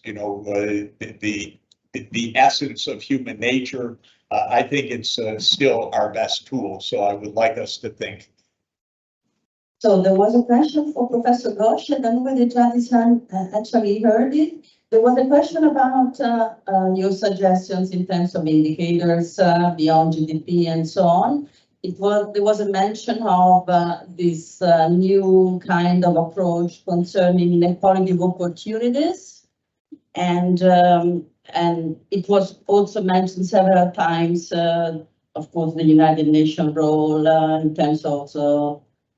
[SPEAKER 6] the essence of human nature. I think it's still our best tool. So I would like us to think.
[SPEAKER 2] So there was a question for Professor Ghosh, and then when Jayati actually heard it, there was a question about your suggestions in terms of indicators beyond GDP and so on. There was a mention of this new kind of approach concerning inequality of opportunities. And And it was also mentioned several times, of course, the United Nations role in terms of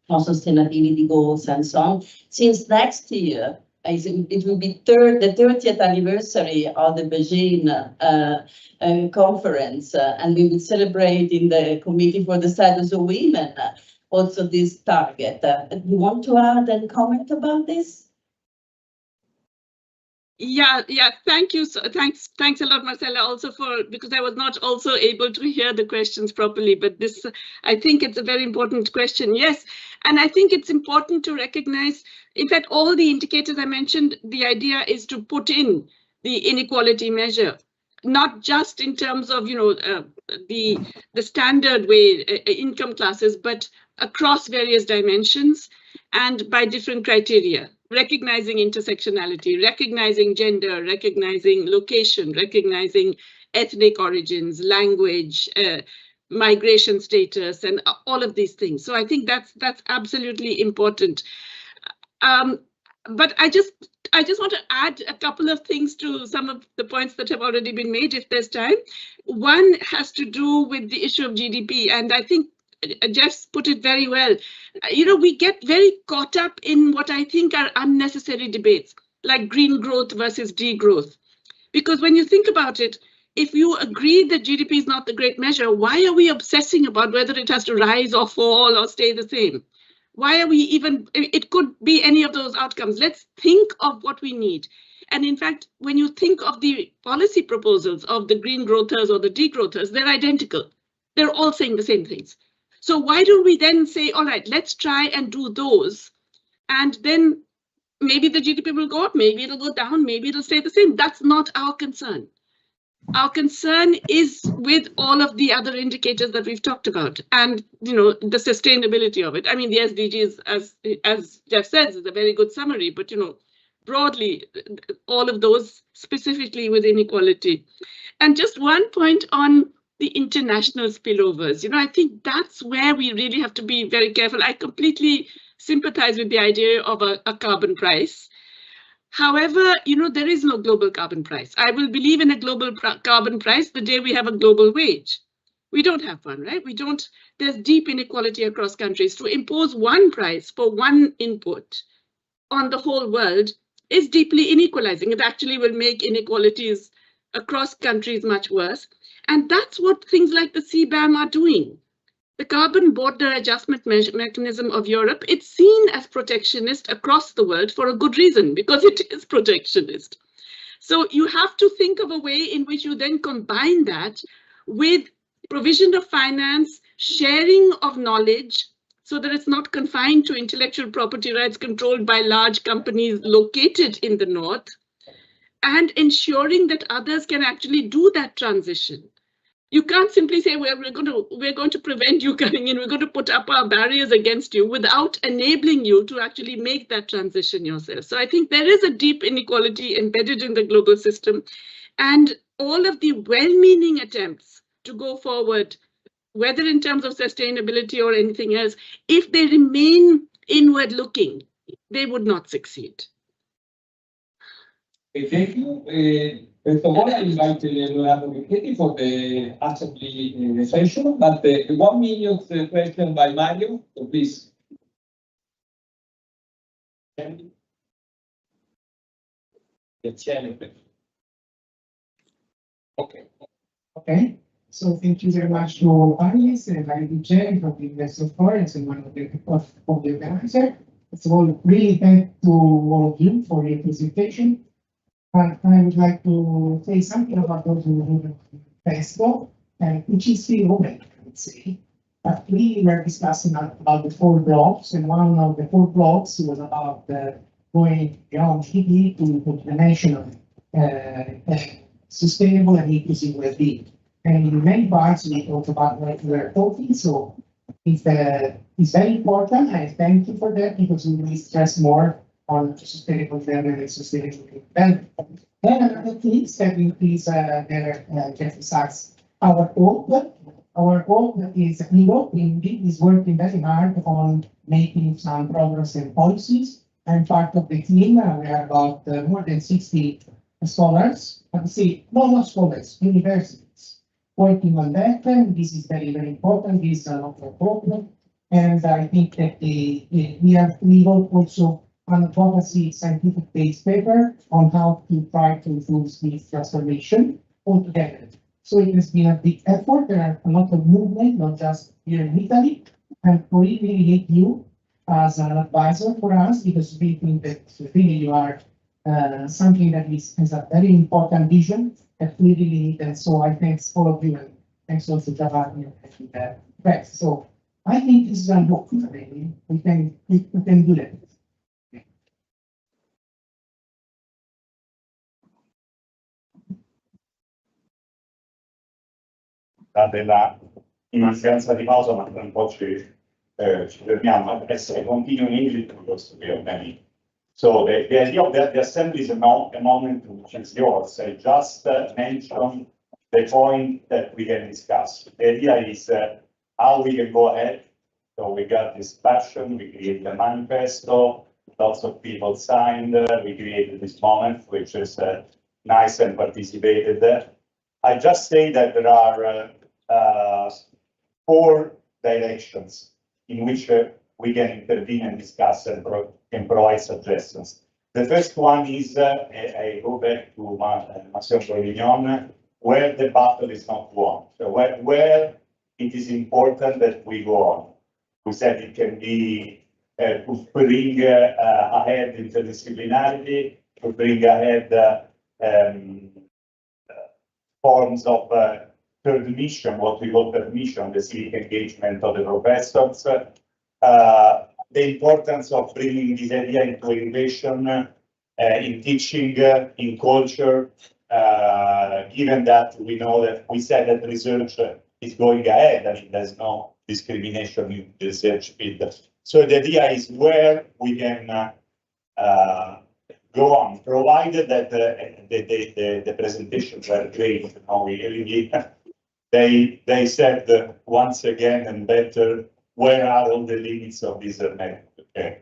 [SPEAKER 2] sustainability goals and so on. Since next year, it will be the 30th anniversary of the Beijing conference, and we will celebrate in the Committee for the Status of Women also this target. You want to add and comment about this?
[SPEAKER 3] Yeah, thank you. So thanks a lot, Marcella, also because I was not also able to hear the questions properly, but this, I think it's a very important question. Yes, and I think it's important to recognize, in fact, all the indicators I mentioned, the idea is to put in the inequality measure, not just in terms of, the standard way income classes, but across various dimensions and by different criteria. Recognizing intersectionality, recognizing gender, recognizing location, recognizing ethnic origins, language, migration status, and all of these things. So I think that's absolutely important. But I just want to add a couple of things to some of the points that have already been made, if there's time. One has to do with the issue of GDP, and I think Jeff's put it very well. We get very caught up in what I think are unnecessary debates, like green growth versus degrowth. Because when you think about it, if you agree that GDP is not the great measure, why are we obsessing about whether it has to rise or fall or stay the same? Why are we even, it could be any of those outcomes. Let's think of what we need. And in fact, when you think of the policy proposals of the green growthers or the degrowthers, they're identical. They're all saying the same things. So why don't we then say, all right, let's try and do those, and then maybe the GDP will go up, maybe it'll go down, maybe it'll stay the same. That's not our concern. Our concern is with all of the other indicators that we've talked about and, the sustainability of it. I mean, the SDGs, as Jeff says, is a very good summary, but, broadly, all of those specifically with inequality. And just one point on the international spillovers. I think that's where we really have to be very careful. I completely sympathize with the idea of a carbon price. However, there is no global carbon price. I will believe in a global carbon price the day we have a global wage. We don't have one, right? There's deep inequality across countries. To impose one price for one input on the whole world is deeply inequalizing. It actually will make inequalities across countries much worse. And that's what things like the CBAM are doing. The carbon border adjustment mechanism of Europe, it's seen as protectionist across the world for a good reason, because it is protectionist. So you have to think of a way in which you then combine that with provision of finance, sharing of knowledge, so that it's not confined to intellectual property rights controlled by large companies located in the north, and ensuring that others can actually do that transition. You can't simply say, well, we're going to prevent you coming in, we're going to put up our barriers against you without enabling you to actually make that transition yourself. So I think there is a deep inequality embedded in the global system, and all of the well-meaning attempts to go forward, whether in terms of sustainability or anything else, if they remain inward looking, they would not succeed.
[SPEAKER 1] Thank you. First of all, I invite Leonardo Michetti for the assembly session, but 1 minute question by Mario, so please.
[SPEAKER 10] Okay, so thank you very much to all panelists, and I'm Jerry from the Investor Forums and one of the organizers. First of all, really thank to all of you for your presentation. I would like to say something about those who have Manifesto, which is still open, I would say. But we were discussing about the 4 blocks, and one of the 4 blocks was about going beyond GDP to the dimension of sustainable and inclusive well-being. And in many parts, we talked about what we were talking, so it's very important, and I thank you for that, because we will stress more on sustainable development and sustainable development. And another thing is that we please Jeff Sachs, our hope is Europe indeed is working very hard on making some progress in policies. I'm part of the team. We are about more than 60 scholars, not scholars, universities working on that. And this is very, very important. This is a lot of problem. And I think that we wrote also an advocacy scientific-based paper on how to try to improve this transformation altogether. So it has been a big effort. There are a lot of movement, not just here in Italy. And we really need you as an advisor for us, because we think that really you are something that has a very important vision that we really need. And so I thanks all of you, and thanks also to Jayati and the press. So I think this is a book. Really. We can do that.
[SPEAKER 6] Della mancanza di pausa, ma tra un po' ci fermiamo. Continue in English because we have many. So the idea of the assembly is a moment which is yours. I just mentioned the point that we can discuss. The idea is how we can go ahead. So we got this passion, we created a manifesto, lots of people signed, we created this moment, which is nice and participated. I just say that there are 4 directions in which we can intervene and discuss and provide suggestions. The first one is, I go back to Monsieur Bourguignon, where the battle is not won. So where it is important that we go on. We said it can be to bring ahead interdisciplinarity, to bring ahead forms of third mission, what we call third mission, the civic engagement of the professors, the importance of bringing this idea into innovation in teaching, in culture, given that we know that we said that research is going ahead. I mean, there's no discrimination in the research field. So the idea is where we can go on, provided that the presentations are great. You know, we really, they said once again and better, where are all the limits of this method? Okay,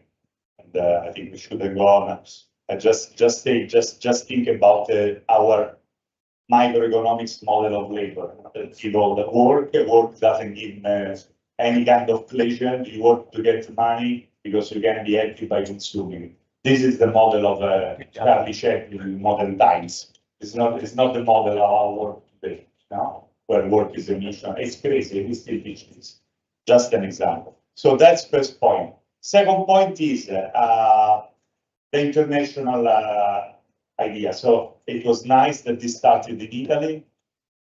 [SPEAKER 6] and I think we shouldn't go on. Just think about our microeconomics model of labor. People that work doesn't give any kind of pleasure. You work to get money because you can be happy by consuming. This is the model of Charlie Chaplin in modern times. It's not the model of our work today. No, where work is a mission. It's crazy. We still teach this. Just an example. So that's first point. Second point is the international idea. So it was nice that this started in Italy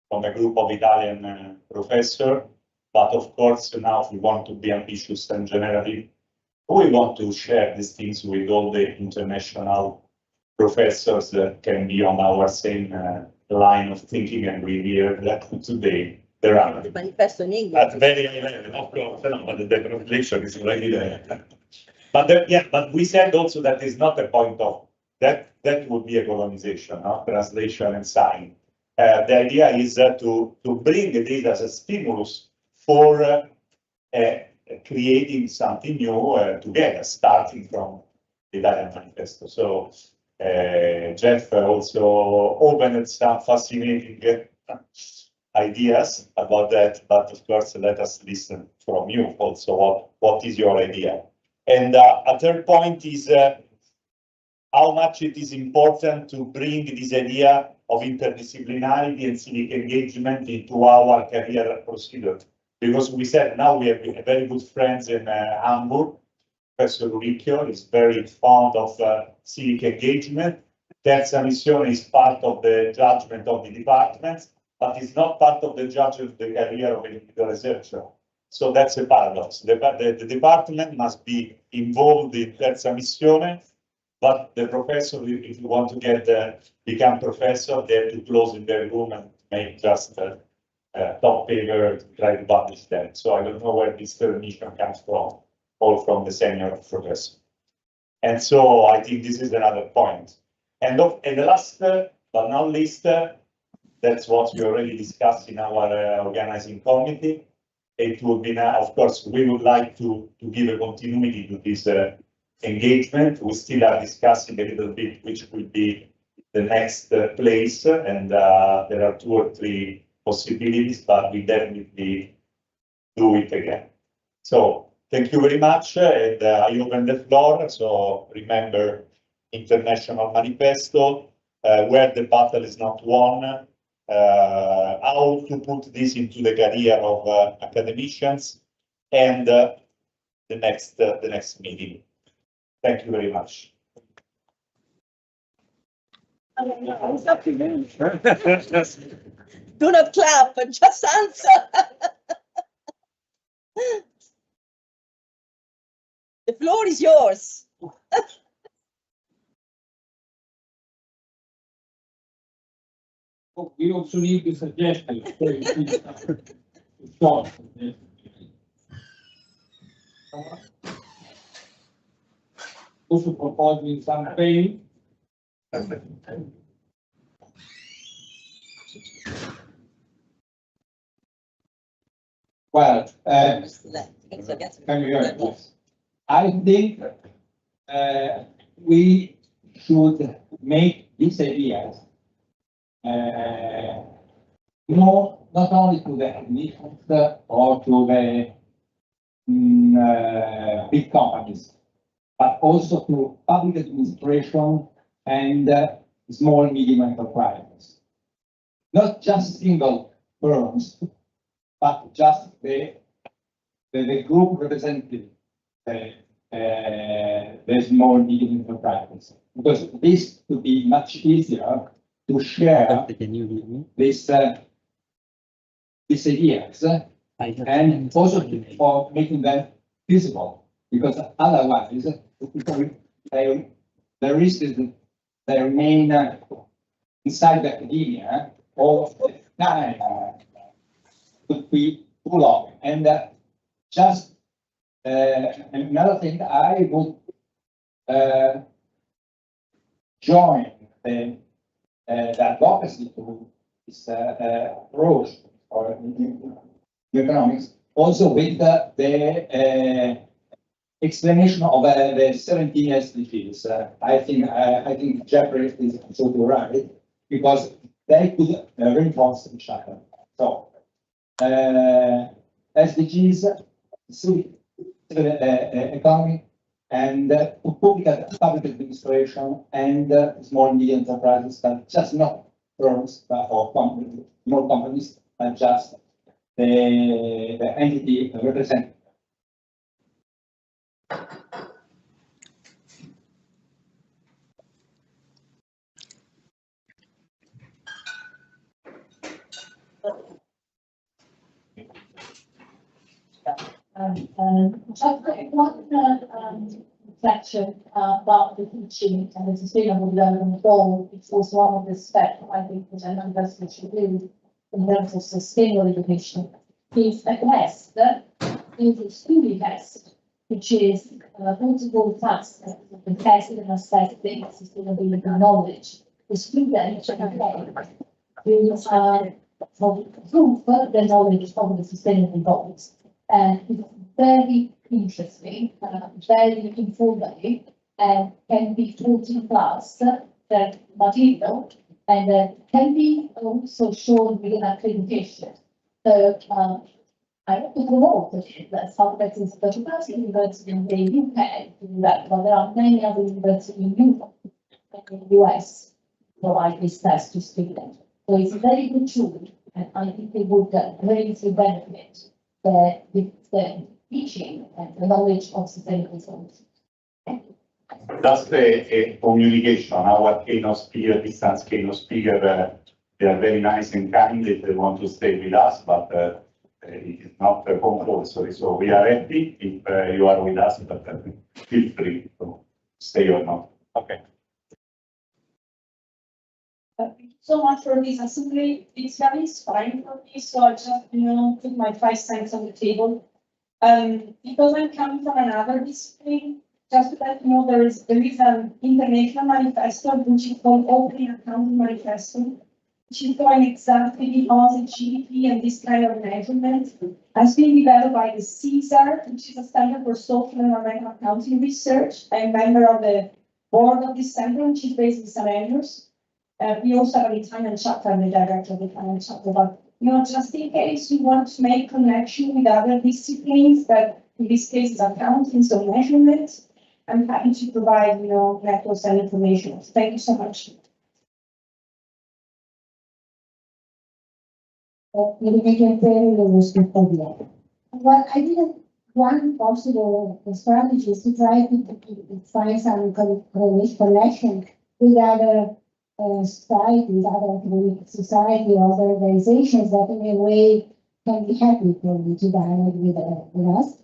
[SPEAKER 6] from a group of Italian professors. But of course, now if we want to be ambitious and generally, we want to share these things with all the international professors that can be on our same line of thinking, and we hear that today there are.
[SPEAKER 2] The Manifesto in English.
[SPEAKER 6] At very high level, of course, no, but the translation is already there. But yeah, but we said also that is not a point of that would be a colonization, no? Translation and sign. The idea is to bring this as a stimulus for creating something new together, starting from the Italian Manifesto. So Jeff also opened some fascinating ideas about that, but of course, let us listen from you also. What is your idea? And a third point is how much it is important to bring this idea of interdisciplinarity and civic engagement into our career procedure. Because we said now we have very good friends in Hamburg. Professor Riccio is very fond of civic engagement. Terza Missione is part of the judgment of the departments, but it's not part of the judgment of the career of an individual researcher. So that's a paradox. The department must be involved in Terza Missione, but the professor, if you want to become professor, they have to close in their room and make just top paper to try to publish them. So I don't know where this third mission comes from, all from the senior professor. And so I think this is another point. And the last but not least, that's what we already discussed in our organizing committee. It would be now, of course, we would like to give a continuity to this engagement. We still are discussing a little bit which will be the next place, and there are 2 or 3 possibilities, but we definitely do it again. So thank you very much, and I open the floor. So remember, International Manifesto, where the battle is not won, how to put this into the career of academicians, and the next meeting. Thank you very much.
[SPEAKER 2] Do not clap, but just answer. The floor is yours.
[SPEAKER 1] We also need the suggestions. Stop. Also proposing some pain. Well, can you hear me? Yes. I think we should make these ideas more not only to the admissions or to the big companies, but also to public administration and small and medium enterprises. Not just single firms, but just the group representing the small and medium enterprises, because this could be much easier to share these ideas and also for making them feasible, because otherwise the risk is that they remain inside the academia or the time could be too long. And just another thing, I would join the advocacy to this approach or economics, also with the explanation of the 17 SDGs. I think Jeffrey is absolutely right, because they could reinforce each other. So SDGs, economy, and public administration, and small and medium enterprises, but just not firms or companies, small companies, but just the entity represented.
[SPEAKER 8] Just one reflection about the teaching and the sustainable development goal. It's also one of the steps I think that an university should do in terms of sustainable education. Is a test, is a study test, which is multiple tasks, the test and assessing sustainability knowledge. The student will prove the knowledge of the sustainable goals. And it's very interesting, very informative, and can be 14 plus that material, and can be also shown with an accreditation. So I want to promote that Southwest Institute University in the UK, but there are many other universities in Europe and in the US provide this test to students. So it's a very good tool, and I think it would greatly benefit the teaching and the knowledge of sustainable solutions.
[SPEAKER 6] Just a communication. Our keynote speaker, distance keynote speaker, they are very nice and kind if they want to stay with us, but it is not compulsory. So we are happy if you are with us, but feel free to stay or not. Okay.
[SPEAKER 8] Thank you so much for this assembly. It's very inspiring for me, so I just, put my 5 cents on the table. Because I'm coming from another discipline, just to let you know, there is an international manifesto, which is called Open Accounting Manifesto, which is going exactly because the GDP and this kind of measurement has been developed by the CSAR, which is a standard for social and environmental accounting research. I'm a member of the board of this center, which is based in St. Andrews. We also have an Italian chapter, I'm the director of the Italian chapter, but just in case you want to make connection with other disciplines, that in this case is accounting, so measurement, I'm happy to provide, methods and information. Thank you so much.
[SPEAKER 11] Well, I think one possible strategy is to try to find some connection with other societies, other economic society, other organizations that in a way can be happy for me to dialogue with us.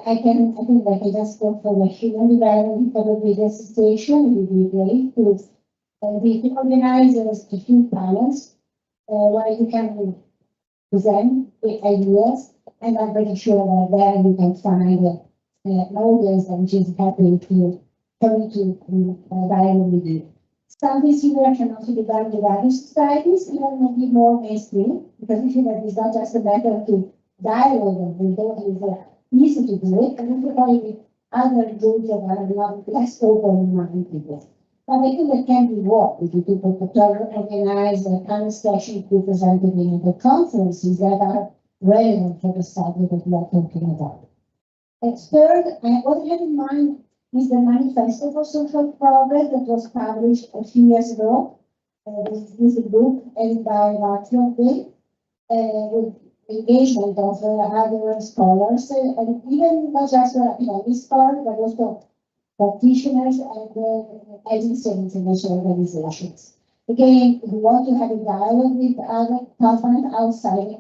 [SPEAKER 11] I think I can just go for the human development, probably the situation would be great to the organizers a few panels where you can present the ideas, and I'm pretty sure that there you can find an audience which is happy to come to dialogue with you. Some research can also be done with other societies, even maybe more mainstream, because we feel that it's not just a matter to dialogue with those who are easy to do it, and probably with other groups that are not less open-minded people. But I think that can be worked if you could organize a kind of session to be presented in the conferences that are relevant for the subject that we are talking about. And third, what I have in mind is the Manifesto for Social Progress that was published a few years ago. This is a book edited by Martin with engagement of other scholars, and even not just academic scholars, but also practitioners and agencies and international organizations. Again, if you want to have a dialogue with other companies outside,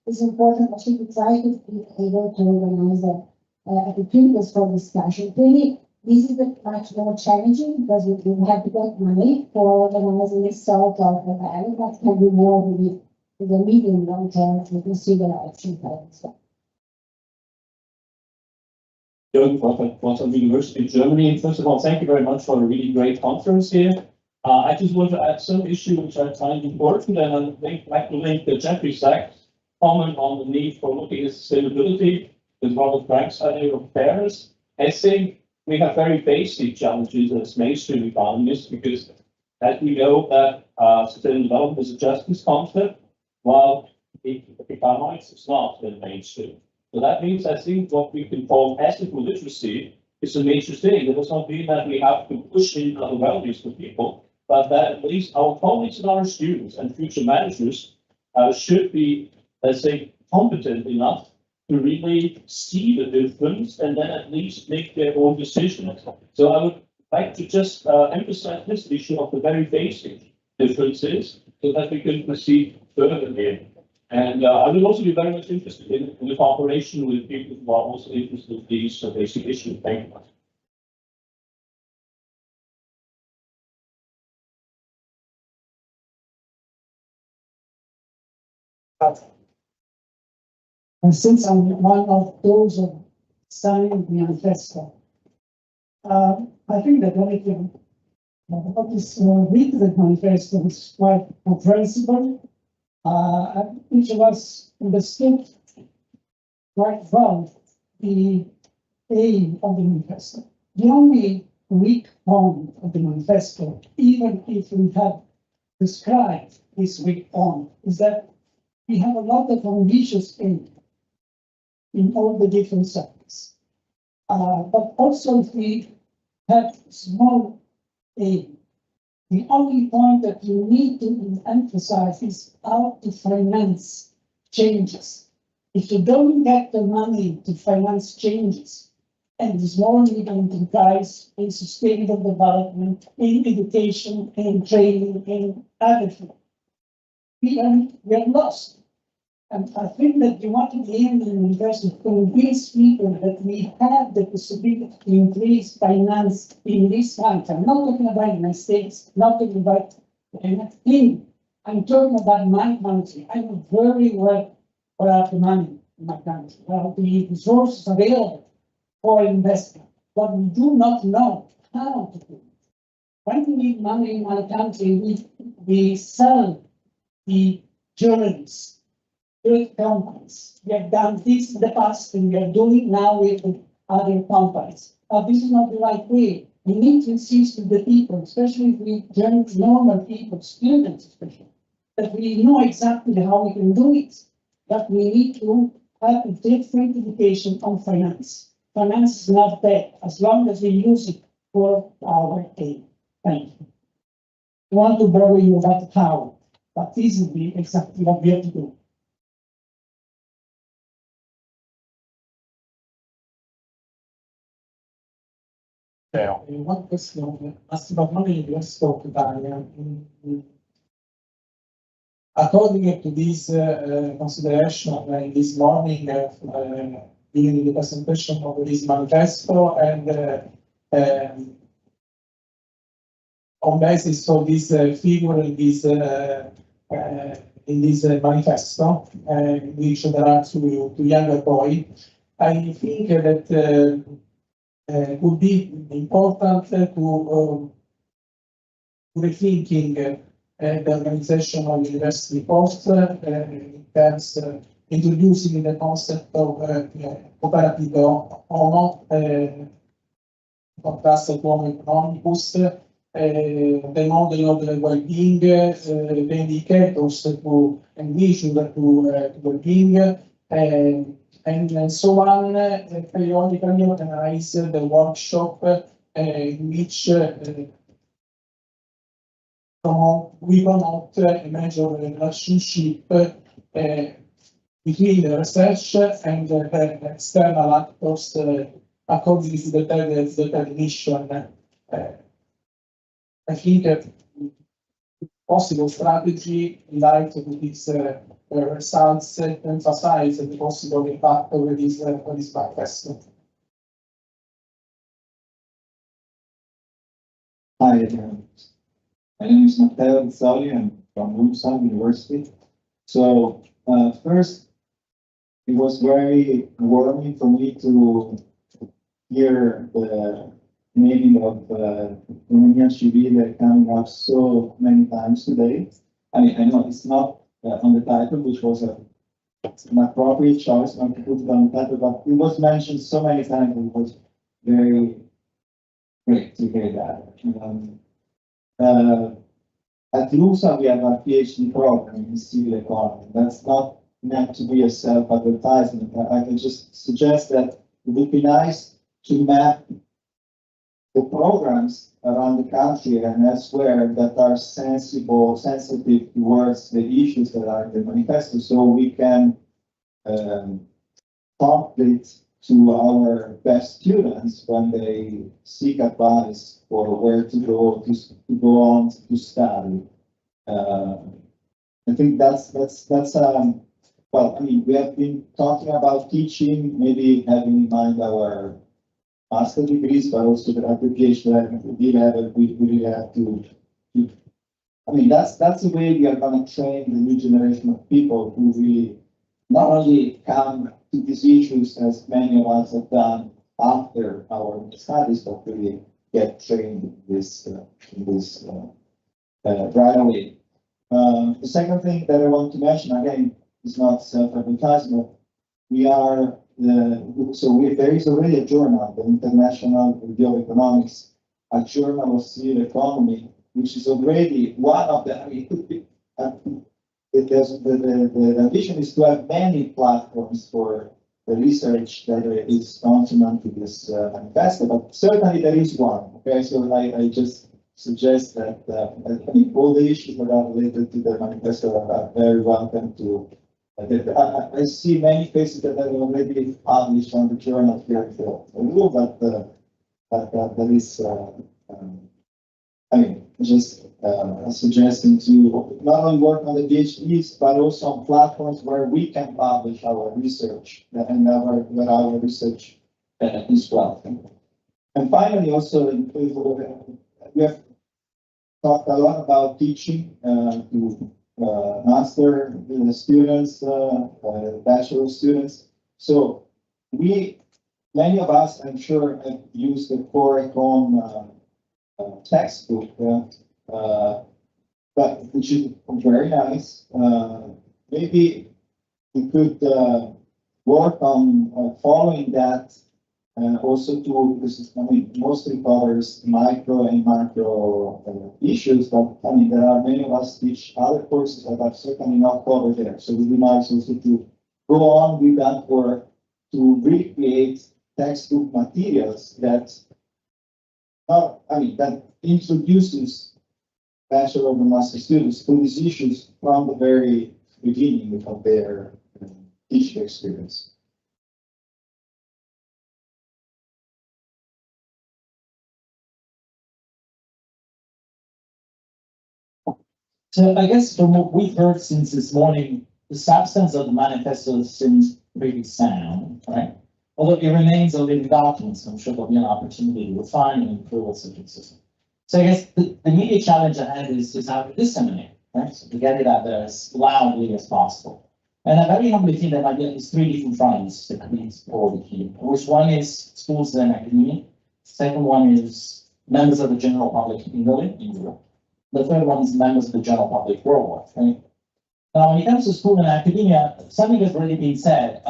[SPEAKER 11] it's important also to try to be able to organize opportunities for discussion. Clearly, this is much more challenging because you have to get money for organizing this sort of dialogue, but can be more with the medium long term to consider action plans.
[SPEAKER 9] Jürgen from University of Germany. First of all, thank you very much for a really great conference here. I just want to add some issue which I find important, and I'd like to link the Jeffrey Sachs comment on the need for looking at sustainability with Robert Frank's idea of fairness. I think we have very basic challenges as mainstream economists, because as we know that sustainable development is a justice concept, while economics is not in mainstream. So that means I think what we can call ethical literacy is a major thing. It does not mean that we have to push in other values to people, but that at least our colleagues and our students and future managers should be, let's say, competent enough to really see the difference and then at least make their own decisions. So I would like to just emphasize this issue of the very basic differences so that we can proceed further here. And I will also be very much interested in the cooperation with people who are also interested in these basic issues. Thank you much.
[SPEAKER 10] And since I'm one of those who signed the manifesto, I think that everything what is written in the manifesto is quite comprehensible. Each of us understood quite well the aim of the manifesto. The only weak point of the manifesto, even if we have described this weak point, is that we have a lot of ambitious aims in all the different sectors. But also if we have small aim, the only point that you need to emphasize is how to finance changes. If you don't get the money to finance changes, and the small medium enterprise in sustainable development, in education, in training, in everything, we are lost. And I think that you want to be in the university to convince people that we have the possibility to increase finance in this country. I'm not talking about the United States, not talking about anything. I'm talking about my country. I know very well where the money in my country, where the resources available for investment, but we do not know how to do it. When we need money in my country, we sell the journalists. Good companies. We have done this in the past and we are doing now with other companies. This is not the right way. we need to insist with the people, especially with young, normal people, students especially, that we know exactly how we can do it, but we need to have a different education on finance. Finance is not bad as long as we use it for our aim. Thank you. I want to borrow you about how, but this will be exactly what we have to do. One question, Massimo Money, you spoke about, according to this consideration this morning, during the presentation of this manifesto, and on basis of this figure in this manifesto, which there are two younger boys, I think that would be important to rethinking the organization of university posts in terms introducing the concept of cooperative homo, contrasted homo economicus, the model of the well-being, the indicators to measure to well-being, and so on, periodically organize the workshop in which we promote a major relationship between the research and the external actors according to the third mission. I think that possible strategy in light of these results emphasize the possible impact of this manifesto.
[SPEAKER 12] Hi, my name is Matteo Rizzoli. I'm from Uppsala University. So first, it was very warming for me to hear the naming of Civile coming up so many times today. I mean, I know it's not on the title, which was an appropriate choice not to put it on the title, but it was mentioned so many times. It was very great to hear that. At LUSA, we have a PhD program in civil economy. That's not meant to be a self-advertisement. I can just suggest that it would be nice to map the programs around the country and elsewhere that are sensitive towards the issues that are in the manifesto, so we can talk it to our best students when they seek advice for where to go on to study. I think that's well, I mean, we have been talking about teaching, maybe having in mind our master degrees, but also the application at the level we really have to. I mean, that's the way we are going to train the new generation of people who really not only come to these issues as many of us have done after our studies, but really get trained in this right away. The second thing that I want to mention, again, is not self-advertisement. We are there is already a journal, the International Review of Economics, a journal of civil economy, which is already one of the. I mean, it could be. The ambition is to have many platforms for the research that is consonant to this manifesto, but certainly there is one. Okay, so I just suggest that I think all the issues that are related to the manifesto are very welcome to. I see many cases that are already published on the journal here in the room, but there is. I mean, just a suggestion to not only work on the PhDs, but also on platforms where we can publish our research and where our research is welcome. And finally, also, we have talked a lot about teaching to master students, bachelor students. So many of us, I'm sure, have used the core econ textbook, but which is very nice. Maybe we could work on following that also to, this is, I mean, mostly covers micro and macro issues, but I mean, there are many of us teach other courses that are certainly not covered there. So it would be nice also to go on with that work to recreate textbook materials that, that introduces bachelor and master students to these issues from the very beginning of their teaching experience.
[SPEAKER 9] So I guess from what we've heard since this morning, the substance of the manifesto seems pretty sound, right? Although it remains a living document, so I'm sure there'll be an opportunity to refine and improve its system. So I guess the immediate challenge ahead is how to disseminate, right? So to get it out there as loudly as possible. And I very humbly think that might be at least three different fronts that we explore here, which one is schools and academia. Second one is members of the general public in Europe. The third one is members of the general public worldwide, right? Now, when it comes to school and academia, something has already been said.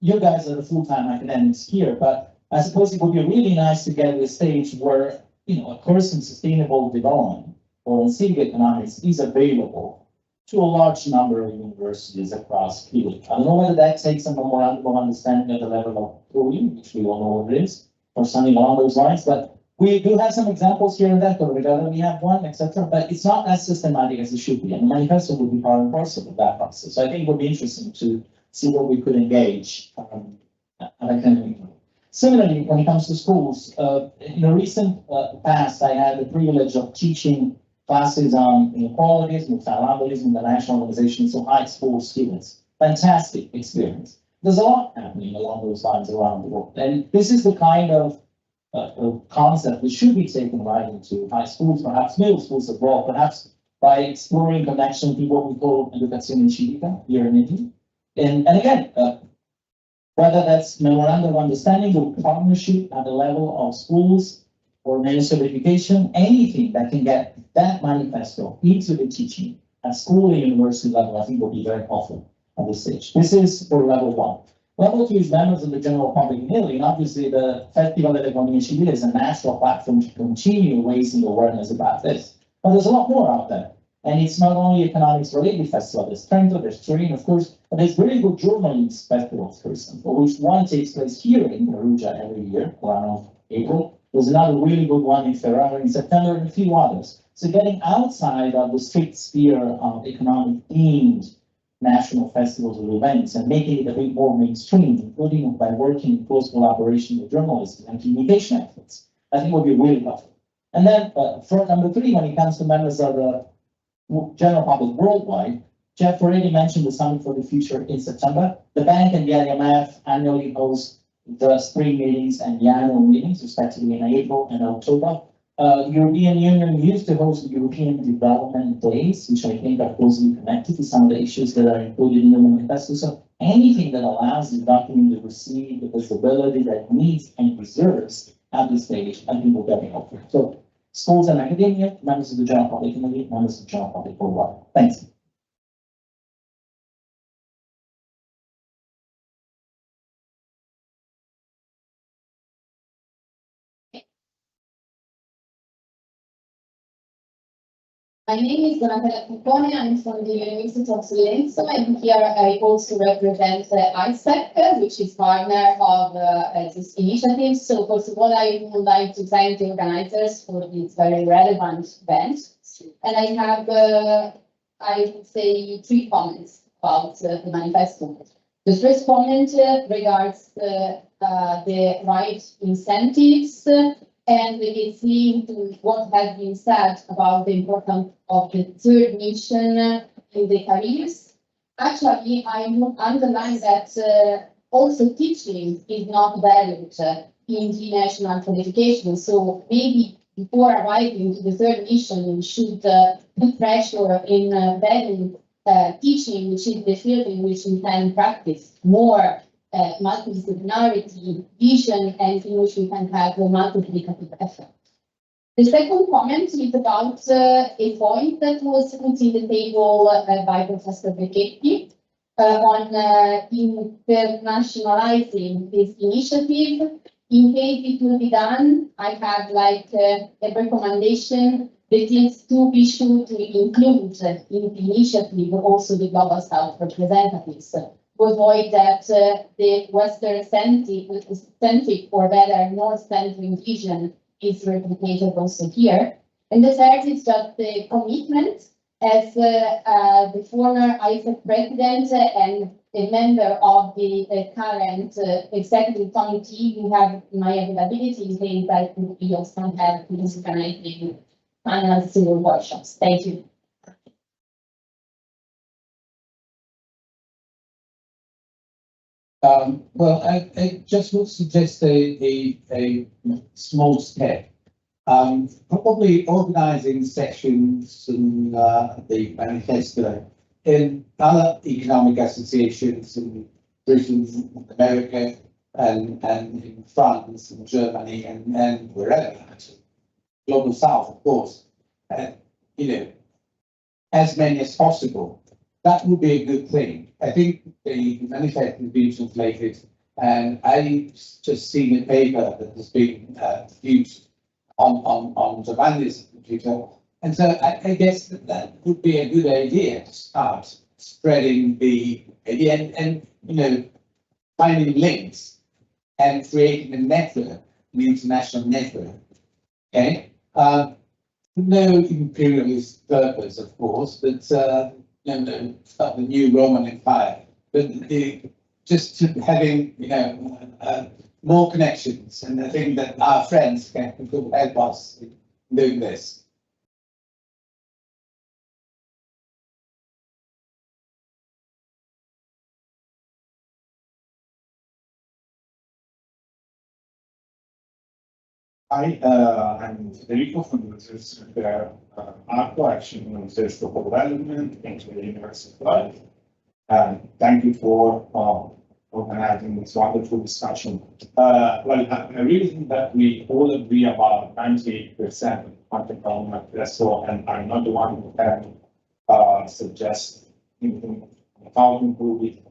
[SPEAKER 9] You guys are the full-time academics here, but I suppose it would be really nice to get to a stage where, a course in sustainable development or in civic economics is available to a large number of universities across Chile. I don't know whether that takes a memorandum of understanding at the level of Perugia, which we all know what it is, or something along those lines, but we do have some examples here and there, or we have one, etc., but it's not as systematic as it should be. And the manifesto would be part and parcel of that process. So I think it would be interesting to see what we could engage academically. Similarly, when it comes to schools, in the recent past, I had the privilege of teaching classes on inequalities, multilateralism, international organizations of high school students. Fantastic experience. There's a lot happening along those lines around the world. And this is the kind of concept which should be taken right into high schools, perhaps middle schools as well, perhaps by exploring connections with what we call educazione civica here in Italy. And again, whether that's memorandum of understanding or partnership at the level of schools or ministry of education, anything that can get that manifesto into the teaching at school and university level, I think will be very helpful at this stage. This is for level one. Level two is members of the general public in Italy, and obviously the Festival dell'Economia Civile is a natural platform to continue raising awareness about this. But there's a lot more out there. And it's not only economics related festival, there's Trento, there's Turin, of course, but there's very good journalism festivals, for example, which one takes place here in Perugia every year, around April. There's another really good one in Ferrara in September, and a few others. So getting outside of the strict sphere of economic themed national festivals or events and making it a bit more mainstream, including by working in close collaboration with journalists and communication efforts, I think would be really helpful. And then for number three, when it comes to members of the general public worldwide, Jeff already mentioned the Summit for the Future in September. The bank and the IMF annually host the spring meetings and the annual meetings, respectively in April and October. The European Union used to host the European Development Days, which I think are closely connected to some of the issues that are included in the manifesto. So anything that allows the document to receive the visibility that it needs and deserves at this stage, I think will be very helpful. So schools and academia, members of the general public committee, members of the general public worldwide. Thanks.
[SPEAKER 13] My name is Donatella Piccone. I'm from the University of Silenzo, and here I also represent ISEC, which is partner of this initiative. So first of all, I would like to thank the organizers for this very relevant event. And I have, I would say, three comments about the manifesto. The first comment regards the right incentives. And it's linked to what has been said about the importance of the third mission in the careers. Actually, I would underline that also teaching is not valued in the national qualification. So maybe before arriving to the third mission, we should put pressure in valuing teaching, which is the field in which we can practice more multidisciplinarity, vision, and in which we can have a multiplicative effect. The second comment is about a point that was put in the table by Professor Becchetti on internationalizing this initiative in case it will be done, I have like a recommendation that is to be sure to include in the initiative also the Global South representatives to avoid that the Western-centric or rather North-centric vision is replicated also here. And the third is just the commitment as the former ISEC president and a member of the current executive committee. You have my availability in case I could be of some help in organizing final civil workshops. Thank you.
[SPEAKER 1] Well, I just would suggest a small step. Probably organizing sections in the manifesto in other economic associations in Britain, America, and in France, and Germany, and wherever, actually. Global South, of course. You know, as many as possible. That would be a good thing. I think the manifesto has been translated, and I just seen a paper that has been used on Giovanni's computer. And so I guess that would be a good idea to start spreading the idea and you know, finding links and creating a network, an international network. Okay. No imperialist purpose, of course, but no, it's not the new Roman Empire, but just having, you know, more connections, and I think that our friends can help us in doing this.
[SPEAKER 14] I'm Federico from the Research Center ARCO, Action Manifesto for Development, into the Università. Thank you for organizing this wonderful discussion. Well, I really think that we all agree about 98% of content on Manifesto, and I'm not the one who can suggest how to improve it.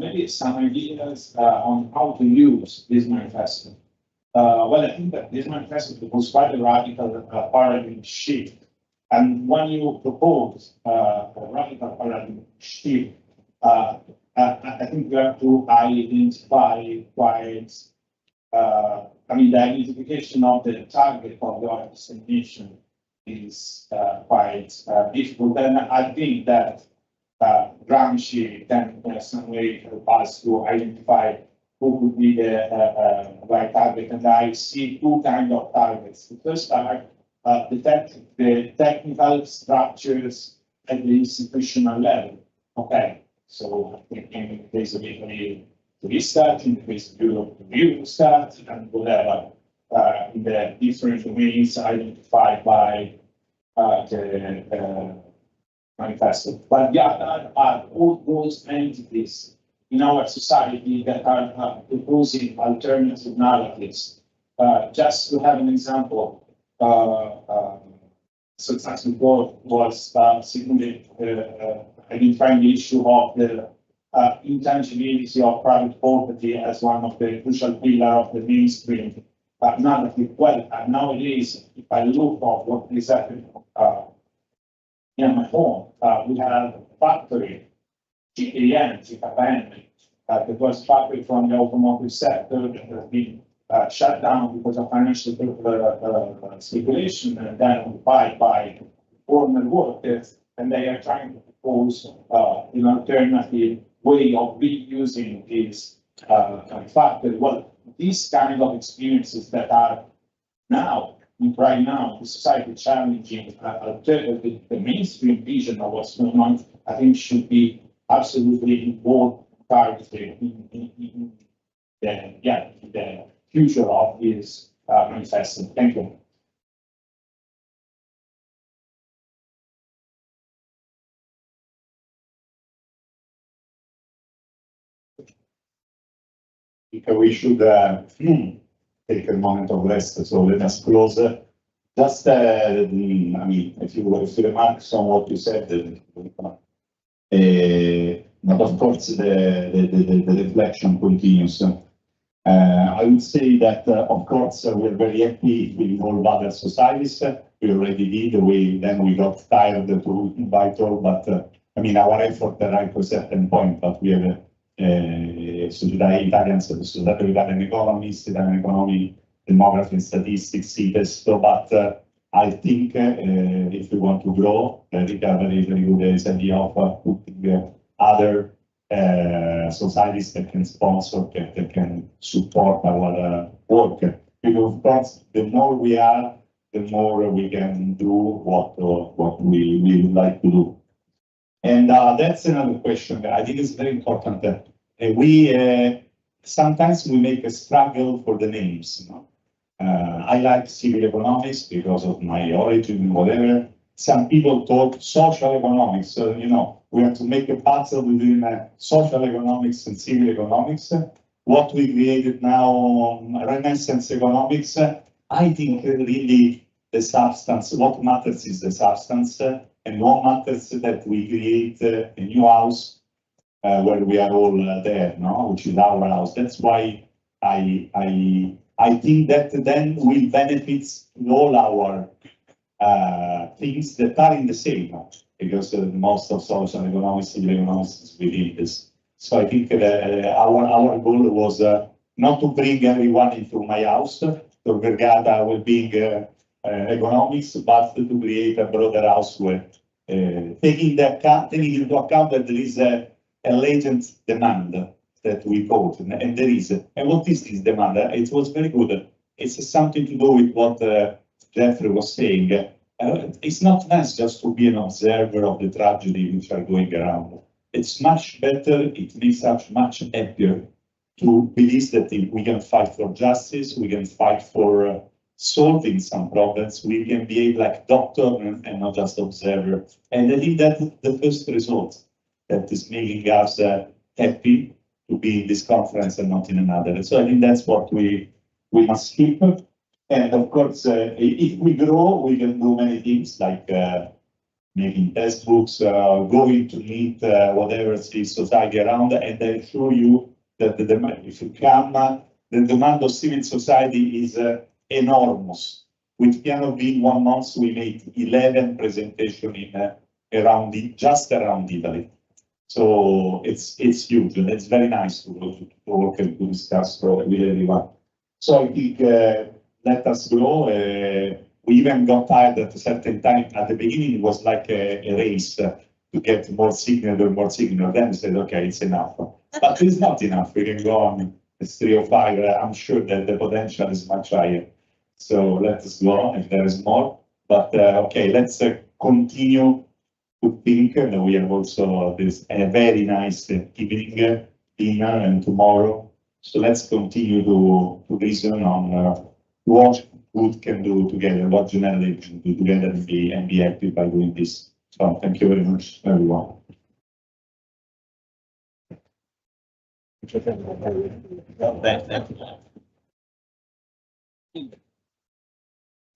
[SPEAKER 14] Maybe some ideas on how to use this manifesto. Well, I think that this manifesto was quite a radical paradigm shift. And when you propose a radical paradigm shift, I think you have to identify quite, I mean, the identification of the target of your destination is quite difficult. And I think that Gramsci can in some way help us to identify who would be the right target. And I see two kinds of targets. The first are the technical structures at the institutional level. Okay, so in the case of Italy, the restart, in the case of Europe, the restart, and whatever, in the different domains identified by the manifesto. But the other are all those entities in our society that are proposing alternative narratives. Just to have an example, so Sachs report was identifying the issue of the intangibility of private property as one of the crucial pillars of the mainstream narrative. Well, nowadays, if I look at what is happening in my home, we have a factory, italiane, that was factory from the automotive sector that has been shut down because of financial speculation and then occupied by former workers, and they are trying to propose an alternative way of reusing this factory. Well, these kind of experiences that are now, right now, the society challenging the mainstream vision of what's going on, I think should be absolutely involved, targeted in the future of this manifesto. Thank you.
[SPEAKER 6] We should take a moment of rest, so let us close. Just, I mean, if you remark on what you said, but of course the reflection continues.
[SPEAKER 14] I would say that, of course, we're very happy if we involve other societies. We already did. Then we got tired to invite all, but I mean, our effort arrived to a certain point, but we have Società Italian, Società Italian Economists, Italian Economy, Demography and Statistics, CIPESTO, but I think if we want to grow, Ricca very good this idea of putting other societies that can sponsor, that can support our work. Because of course, the more we are, the more we can do what we would like to do. And that's another question that I think is very important. We sometimes we make a struggle for the names. You know? I like civil economics because of my origin, whatever. Some people talk social economics. So, you know, we have to make a puzzle between social economics and civil economics. What we created now, Renaissance economics, I think really the substance, what matters is the substance, and what matters is that we create a new house where we are all there, no? Which is our house. That's why I think that then will benefit all our things that are in the same, because most of social economics, civil economics is within this. So I think our goal was not to bring everyone into my house, to Vergata will be economics, but to create a broader house where taking into account that there is a latent demand that we quote, and there is. And what is this demand? It was very good. It's something to do with what Jeffrey was saying. It's not nice just to be an observer of the tragedy which are going around. It's much better, it makes us much happier to believe that we can fight for justice, we can fight for solving some problems, we can behave like doctor and not just observer. And I think that's the first result that is making us happy to be in this conference and not in another. So I think that's what we must keep. And of course, if we grow, we can do many things like making textbooks, going to meet whatever is society around, and I assure you that the demand, if you come, the demand of civil society is enormous. With Piano B, 1 month, we made 11 presentations in just around Italy. So it's huge, and it's very nice to work and to discuss with everyone. So I think let us grow. We even got tired at a certain time. At the beginning, it was like a race to get more signal and more signal. Then we said, okay, it's enough. But it's not enough. We can go on. It's 3 or 5. I'm sure that the potential is much higher. So let us go if there is more. But okay, let's continue to think. And we have also this very nice evening dinner and tomorrow. So let's continue to reason on what good can do together, what generally can do together and be happy by doing this. So thank you very much, everyone.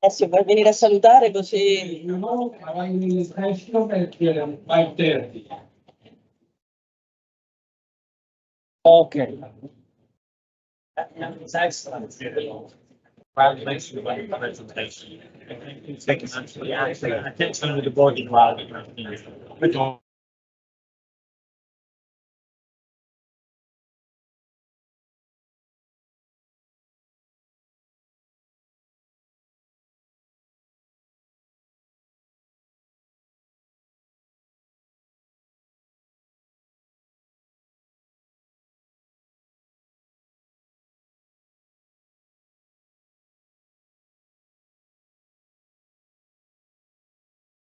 [SPEAKER 2] Adesso per venire a salutare così.
[SPEAKER 1] No, avanti in session perché 5:30. Ok. Thank you.